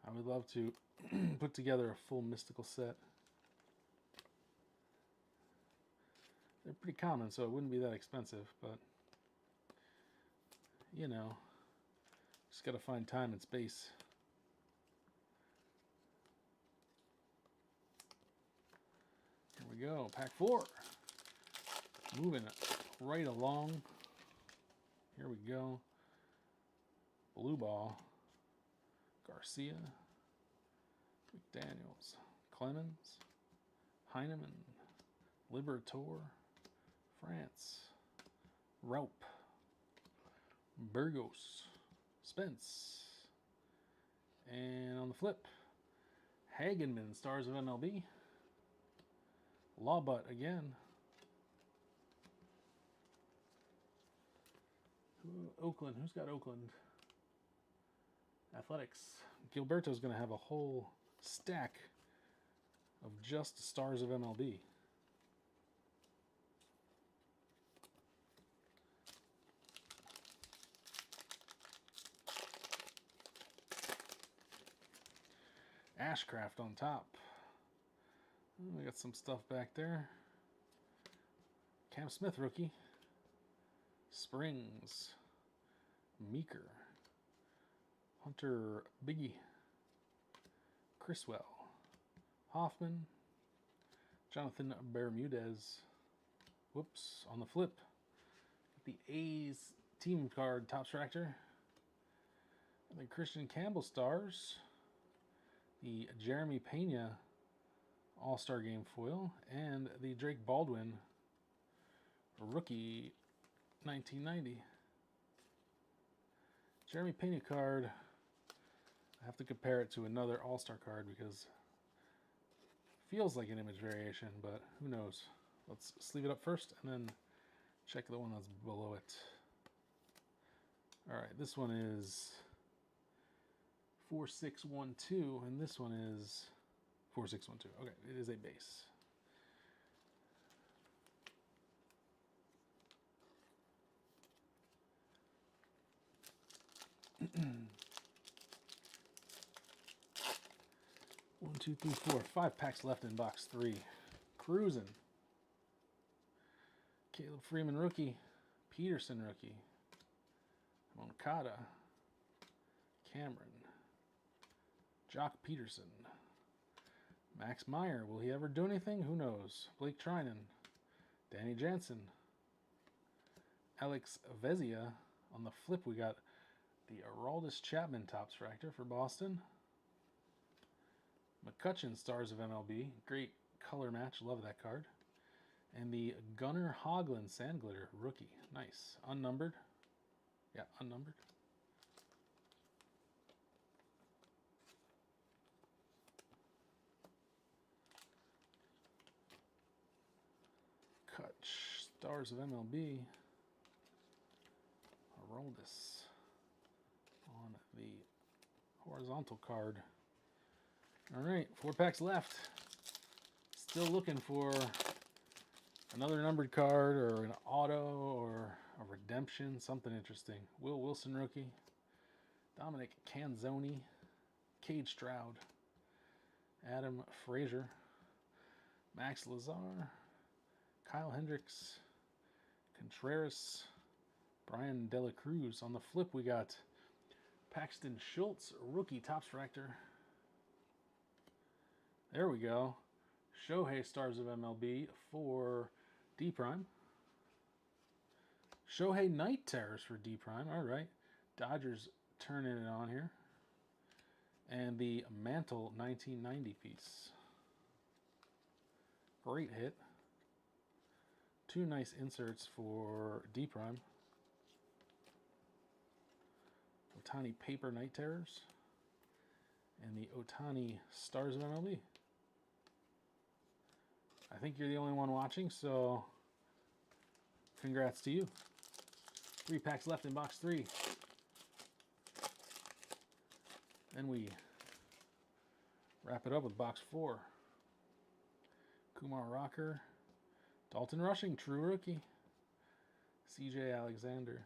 I would love to put together a full Mystical set. They're pretty common, so it wouldn't be that expensive, but you know, just gotta find time and space. Here we go, pack 4. Moving right along. Here we go. Blue Ball. Garcia. McDaniels. Clemens. Heineman. Liberatore. France. Raup. Burgos. Spence. And on the flip, Hagenman, Stars of MLB. Lawbutt again. Oakland. Who's got Oakland? Athletics. Gilberto's going to have a whole stack of just Stars of MLB. Ashcraft on top. We got some stuff back there. Cam Smith rookie. Springs. Meeker. Hunter Biggie. Criswell. Hoffman. Jonathan Bermudez. Whoops, on the flip. The A's team card Topps Refractor. The Christian Campbell stars. The Jeremy Pena All-Star Game foil. And the Drake Baldwin rookie 1990. Jeremy Pena card. I have to compare it to another All-Star card because it feels like an image variation, but who knows. Let's sleeve it up first and then check the one that's below it. All right, this one is 4612, and this one is 4612. Okay, it is a base. One, two, three, four. 5 packs left in box 3. Cruising. Caleb Freeman rookie. Peterson rookie. Moncada. Cameron. Jock Peterson. Max Meyer. Will he ever do anything? Who knows? Blake Trinan. Danny Jansen. Alex Vezia. On the flip, we got the Aroldis Chapman Topps Fractor for Boston. McCutcheon Stars of MLB. Great color match. Love that card. And the Gunnar Hoglund Sand Glitter rookie. Nice. Unnumbered. Yeah, unnumbered. Kutch Stars of MLB. Aroldis on the horizontal card. All right, 4 packs left. Still looking for another numbered card or an auto or a redemption, something interesting. Will Wilson rookie. Dominic Canzoni. Cade Stroud. Adam Frazier. Max Lazar. Kyle Hendricks. Contreras. Brian Dela Cruz. On the flip, we got Paxton Schultz, rookie Topps Fractor. There we go. Shohei Stars of MLB for D Prime. Shohei Night Terrors for D Prime. All right. Dodgers turning it on here. And the Mantle 1990 piece. Great hit. 2 nice inserts for D Prime. Ohtani Paper Night Terrors. And the Ohtani Stars of MLB. I think you're the only one watching, so congrats to you. 3 packs left in box 3. Then we wrap it up with box 4. Kumar Rocker. Dalton Rushing, true rookie. CJ Alexander.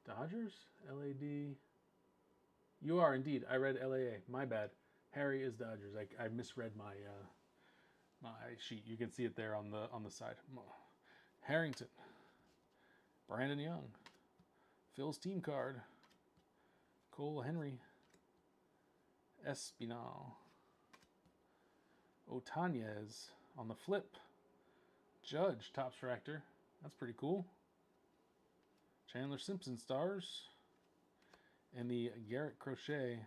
Dodgers? LAD. You are indeed. I read LAA. My bad. Harry is Dodgers. I misread my my sheet. You can see it there on the side. Harrington. Brandon Young. Phil's team card. Cole Henry. Espinal. Otanez on the flip. Judge Topps Fractor. That's pretty cool. Chandler Simpson Stars. And the Garrett Crochet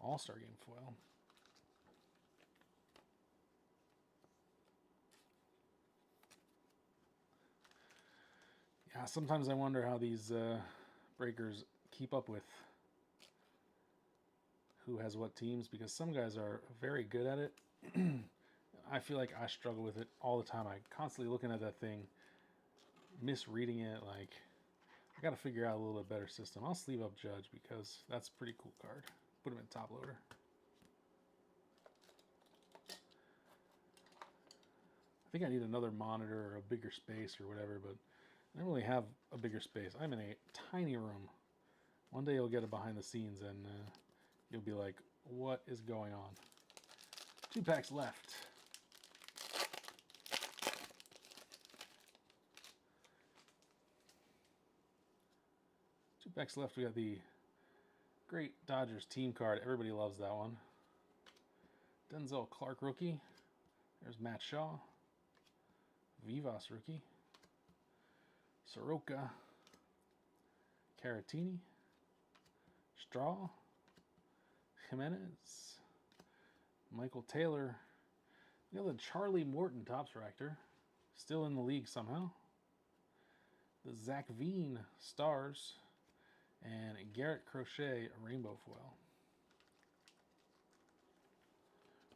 All-Star Game foil. Yeah, sometimes I wonder how these breakers keep up with who has what teams, because some guys are very good at it. I feel like I struggle with it all the time. I'm constantly looking at that thing, misreading it. Like, I got to figure out a little bit better system. I'll sleeve up Judge because that's a pretty cool card. Put him in top loader. I think I need another monitor or a bigger space or whatever, but I don't really have a bigger space. I'm in a tiny room. One day you'll get it behind the scenes and you'll be like, what is going on? 2 packs left. Next left, we got the great Dodgers team card. Everybody loves that one. Denzel Clark rookie. There's Matt Shaw. Vivas rookie. Soroka. Caratini, Straw, Jimenez, Michael Taylor. We got the Charlie Morton Topps Refractor, still in the league somehow. The Zach Veen Stars, and Garrett Crochet Rainbow Foil.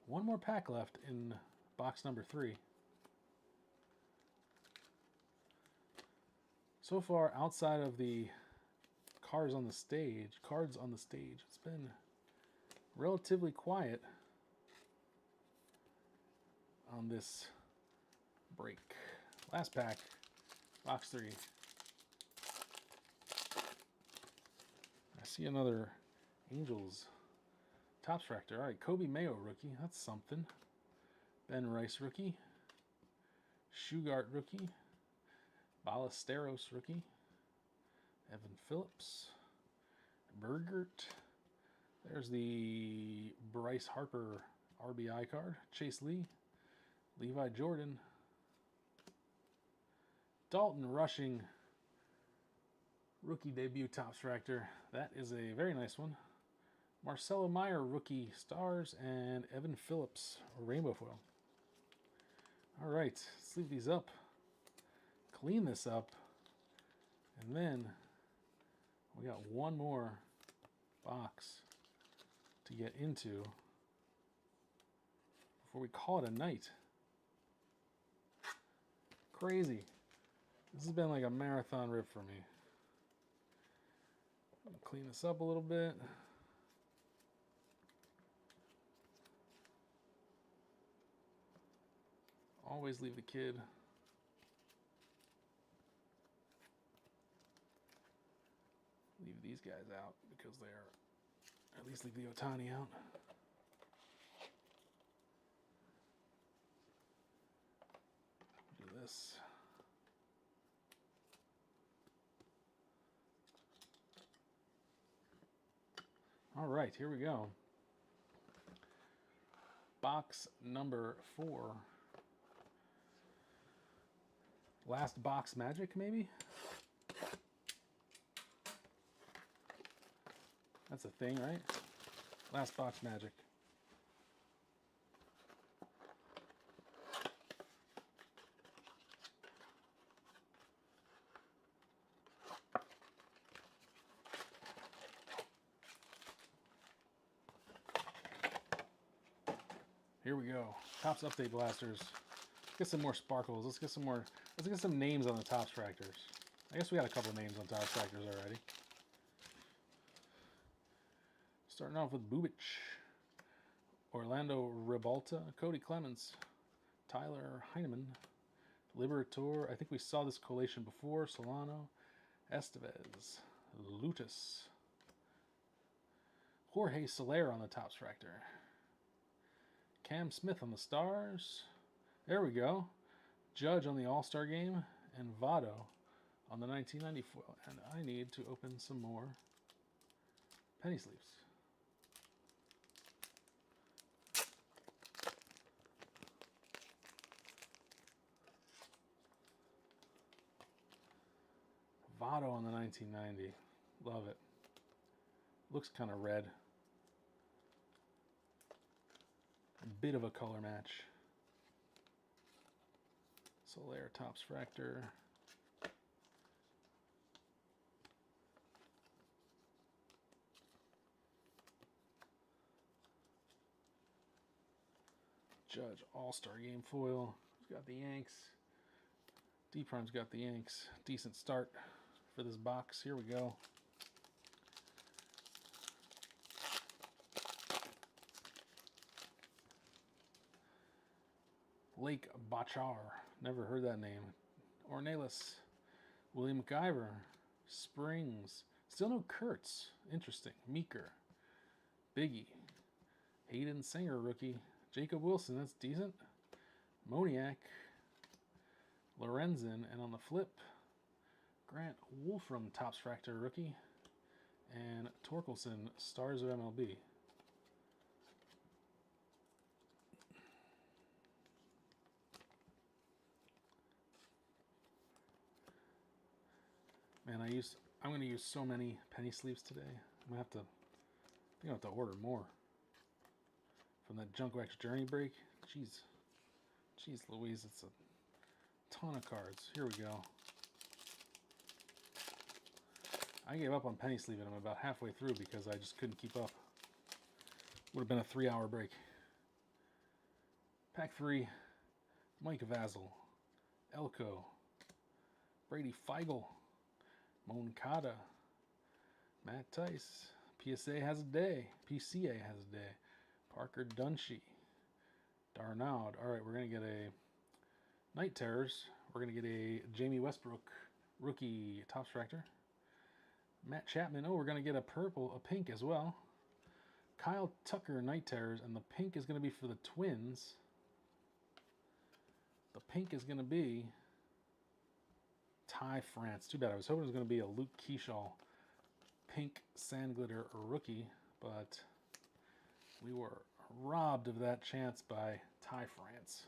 One more pack left in box number 3. So far, outside of the cards on the stage, it's been relatively quiet on this break. Last pack, box 3. I see another Angels Topps Refractor. All right, Kobe Mayo rookie. That's something. Ben Rice rookie. Shugart rookie. Ballesteros rookie. Evan Phillips. Bergert. There's the Bryce Harper RBI card. Chase Lee. Levi Jordan. Dalton Rushing rookie debut Topps Refractor. That is a very nice one. Marcelo Meyer rookie Stars, and Evan Phillips Rainbow Foil. All right, let's leave these up, clean this up, and then we got one more box to get into before we call it a night. Crazy. This has been like a marathon rip for me. Clean this up a little bit. Always leave the kid. Leave these guys out because they are, at least leave the Ohtani out. Do this. All right, here we go. Box number 4. Last box magic, maybe? That's a thing, right? Last box magic. Here we go. Topps Update Blasters. Let's get some more sparkles. Let's get some names on the Topps Refractors. I guess we got a couple names on Topps Refractors already. Starting off with Bubic, Orlando Ribalta, Cody Clemens, Tyler Heineman, Liberator. I think we saw this collation before. Solano, Estevez, Lutus, Jorge Soler on the Topps Refractor. Cam Smith on the Stars. There we go. Judge on the All-Star Game. And Votto on the 1990 foil. And I need to open some more penny sleeves. Votto on the 1990. Love it. Looks kind of red. A bit of a color match. Soler Topps Refractor. Judge All-Star Game foil. He's got the Yanks. D-Prime's got the Yanks. Decent start for this box. Here we go. Lake Bachar. Never heard that name. Ornelas. William McIver. Springs. Still no Kurtz. Interesting. Meeker. Biggie. Hayden Singer rookie. Jacob Wilson. That's decent. Moniak. Lorenzen. And on the flip, Grant Wolfram Topps Refractor rookie. And Torkelson Stars of MLB. Man, I'm going to use so many penny sleeves today. I'm going to have to, I think I have to order more. From that Junk Wax Journey break. Jeez. Jeez Louise, it's a ton of cards. Here we go. I gave up on penny sleeving. I'm about halfway through because I just couldn't keep up. Would have been a 3-hour break. Pack 3, Mike Vasil, Elko, Brady Feigl, Moncada, Matt Tice, PSA has a day, PCA has a day, Parker Dunshee, Darnaud. All right, we're going to get a Night Terrors. We're going to get a Jamie Westbrook rookie Topps Refractor. Matt Chapman. Oh, we're going to get a pink as well. Kyle Tucker Night Terrors, and the pink is going to be for the Twins. The pink is going to be Ty France. Too bad. I was hoping it was going to be a Luke Keyshaw pink sand glitter rookie, but we were robbed of that chance by Ty France.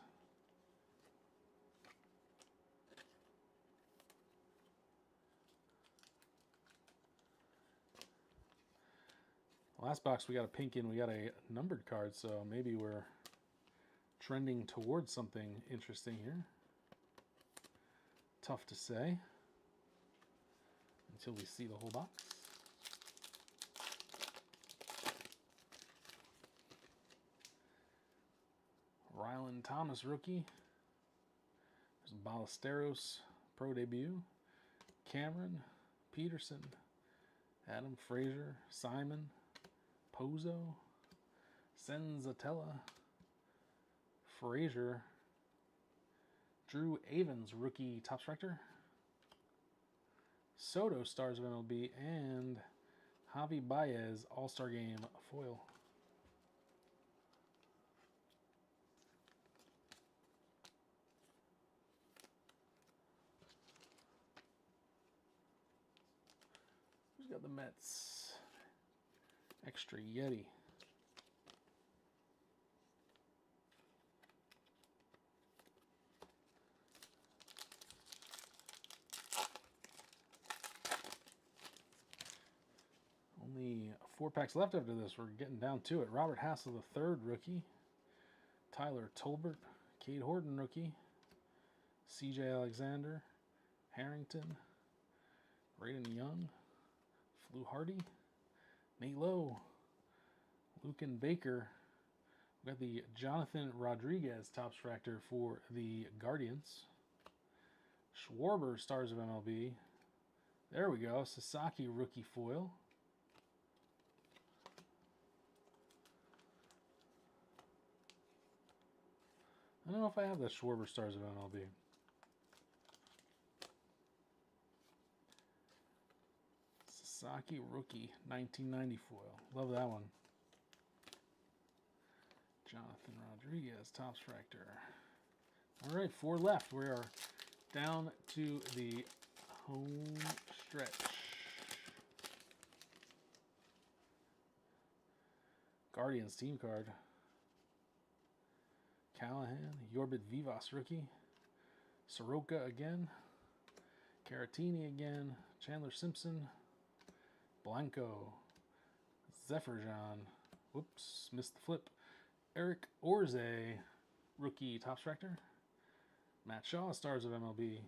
Last box we got a pink in, we got a numbered card, so maybe we're trending towards something interesting here. Tough to say until we see the whole box. Rylan Thomas rookie. There's Ballesteros pro debut. Cameron, Peterson, Adam Frazier, Simon, Pozo, Senzatella, Frazier, Drew Avens rookie Topps Refractor, Soto Stars of MLB, and Javi Baez All-Star Game foil. Who's got the Mets? Extra Yeti. Only 4 packs left after this. We're getting down to it. Robert Hassel, the third rookie. Tyler Tolbert, Cade Horton rookie. CJ Alexander, Harrington, Raiden Young, Flu Hardy, Nate Lowe, Lucan Baker. We got the Jonathan Rodriguez Topps Refractor for the Guardians. Schwarber Stars of MLB. There we go. Sasaki rookie foil. I don't know if I have the Schwarber Stars of MLB. Sasaki rookie 1990 foil. Love that one. Jonathan Rodriguez Topps Refractor. All right, 4 left. We are down to the home stretch. Guardians team card. Callahan, Yorbit Vivas rookie. Soroka again. Caratini again. Chandler Simpson. Blanco. Zephyrjan. Whoops, missed the flip. Eric Orze, rookie Topps Refractor. Matt Shaw, Stars of MLB.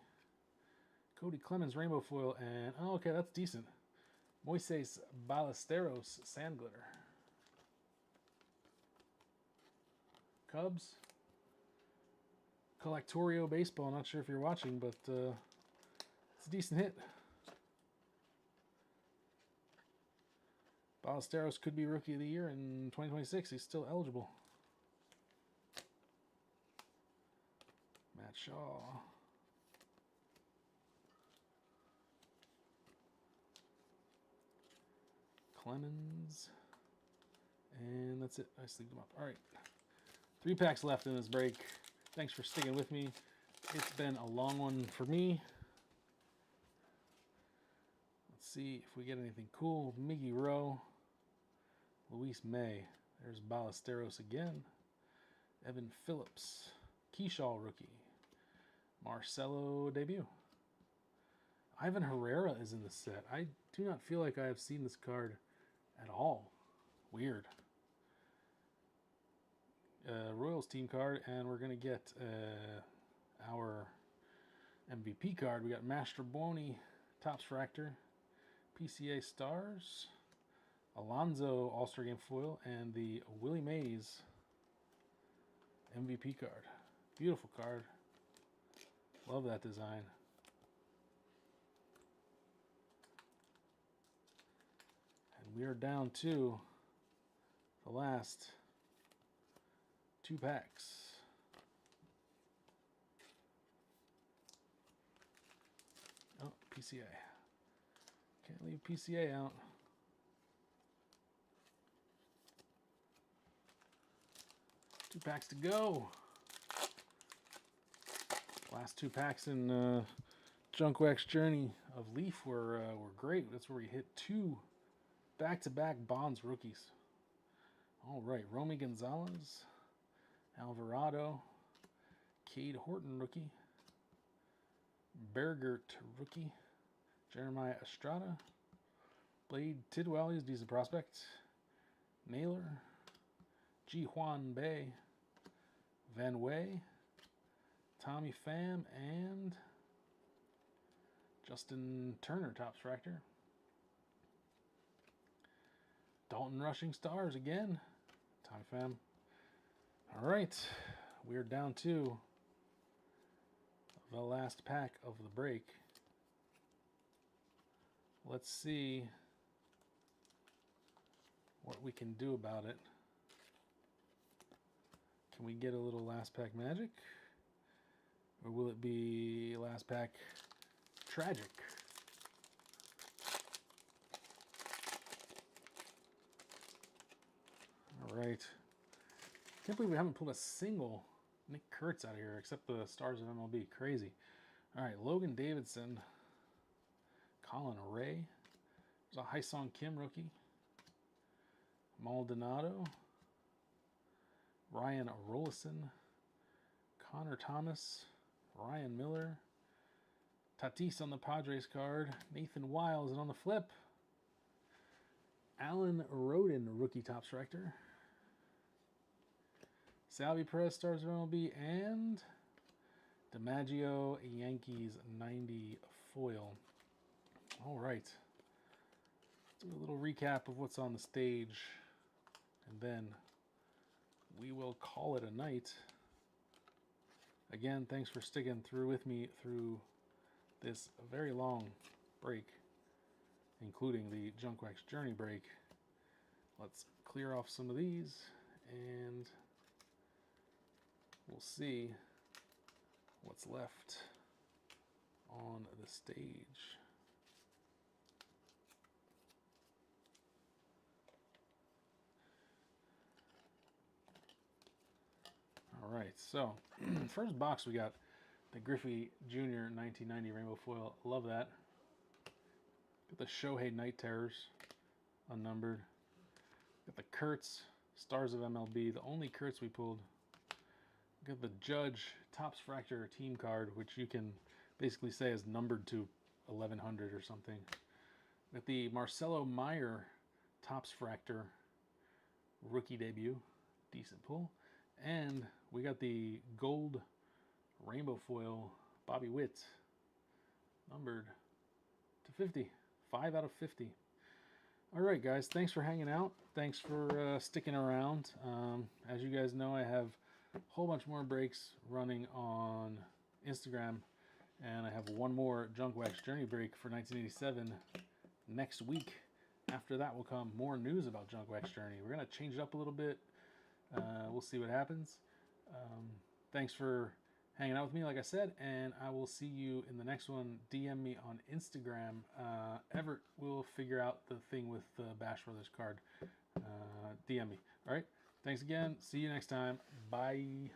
Cody Clemens, Rainbow Foil. And, oh, okay, that's decent. Moises Ballesteros, Sand Glitter. Cubs. Collectorio Baseball. Not sure if you're watching, but it's a decent hit. Ballesteros could be Rookie of the Year in 2026. He's still eligible. Matt Shaw. Clemens. And that's it. I sleeved them up. All right. 3 packs left in this break. Thanks for sticking with me. It's been a long one for me. Let's see if we get anything cool. Miggy Rowe. Luis May. There's Ballesteros again. Evan Phillips. Keyshaw rookie. Marcelo debut. Ivan Herrera is in the set. I do not feel like I have seen this card at all. Weird. Royals team card, and we're going to get our MVP card. We got Mastrobuoni, Topps Fractor, PCA Stars, Alonso All-Star Game Foil, and the Willie Mays MVP card. Beautiful card. Love that design. And we are down to the last 2 packs. Oh, PCA. Can't leave PCA out. Two packs to go. Last 2 packs in Junk Wax Journey of Leaf were great. That's where we hit 2 back-to-back Bonds rookies. All right, Romy Gonzalez, Alvarado, Cade Horton rookie, Bergert rookie, Jeremiah Estrada, Blade Tidwell, he's a decent prospect, Naylor, Ji Hwan Bae, Van Way, Tommy Pham, and Justin Turner, Topps Fractor. Dalton Rushing Stars again. Tommy Pham. All right, we're down to the last pack of the break. Let's see what we can do about it. Can we get a little last pack magic? Or will it be last pack tragic? All right. Can't believe we haven't pulled a single Nick Kurtz out of here except the Stars of MLB. Crazy. All right, Logan Davidson, Colin Ray. There's a Hyesung Kim rookie. Maldonado, Ryan Rolison, Connor Thomas, Ryan Miller, Tatis on the Padres card, Nathan Wiles, and on the flip, Alan Roden, rookie Topps Fractor, Salvi Perez, Stars of MLB, and DiMaggio, Yankees 90 foil. All right, let's do a little recap of what's on the stage, and then we will call it a night. Again, thanks for sticking through with me through this very long break, including the Junk Wax Journey break. Let's clear off some of these, and we'll see what's left on the stage. All right, so first box we got the Griffey Jr. 1990 Rainbow Foil. Love that. Got the Shohei Night Terrors, unnumbered. Got the Kurtz, Stars of MLB, the only Kurtz we pulled. Got the Judge Topps Fractor team card, which you can basically say is numbered to 1100 or something. Got the Marcelo Meyer Topps Fractor rookie debut, decent pull. And we got the gold rainbow foil Bobby Witt, numbered to 50, 5 out of 50. All right, guys, thanks for hanging out. Thanks for sticking around. As you guys know, I have a whole bunch more breaks running on Instagram, and I have one more Junk Wax Journey break for 1987 next week. After that will come more news about Junk Wax Journey. We're going to change it up a little bit. We'll see what happens. Thanks for hanging out with me, like I said, and I will see you in the next one. DM me on Instagram. Everett will figure out the thing with the Bash Brothers card. DM me. All right. Thanks again. See you next time. Bye.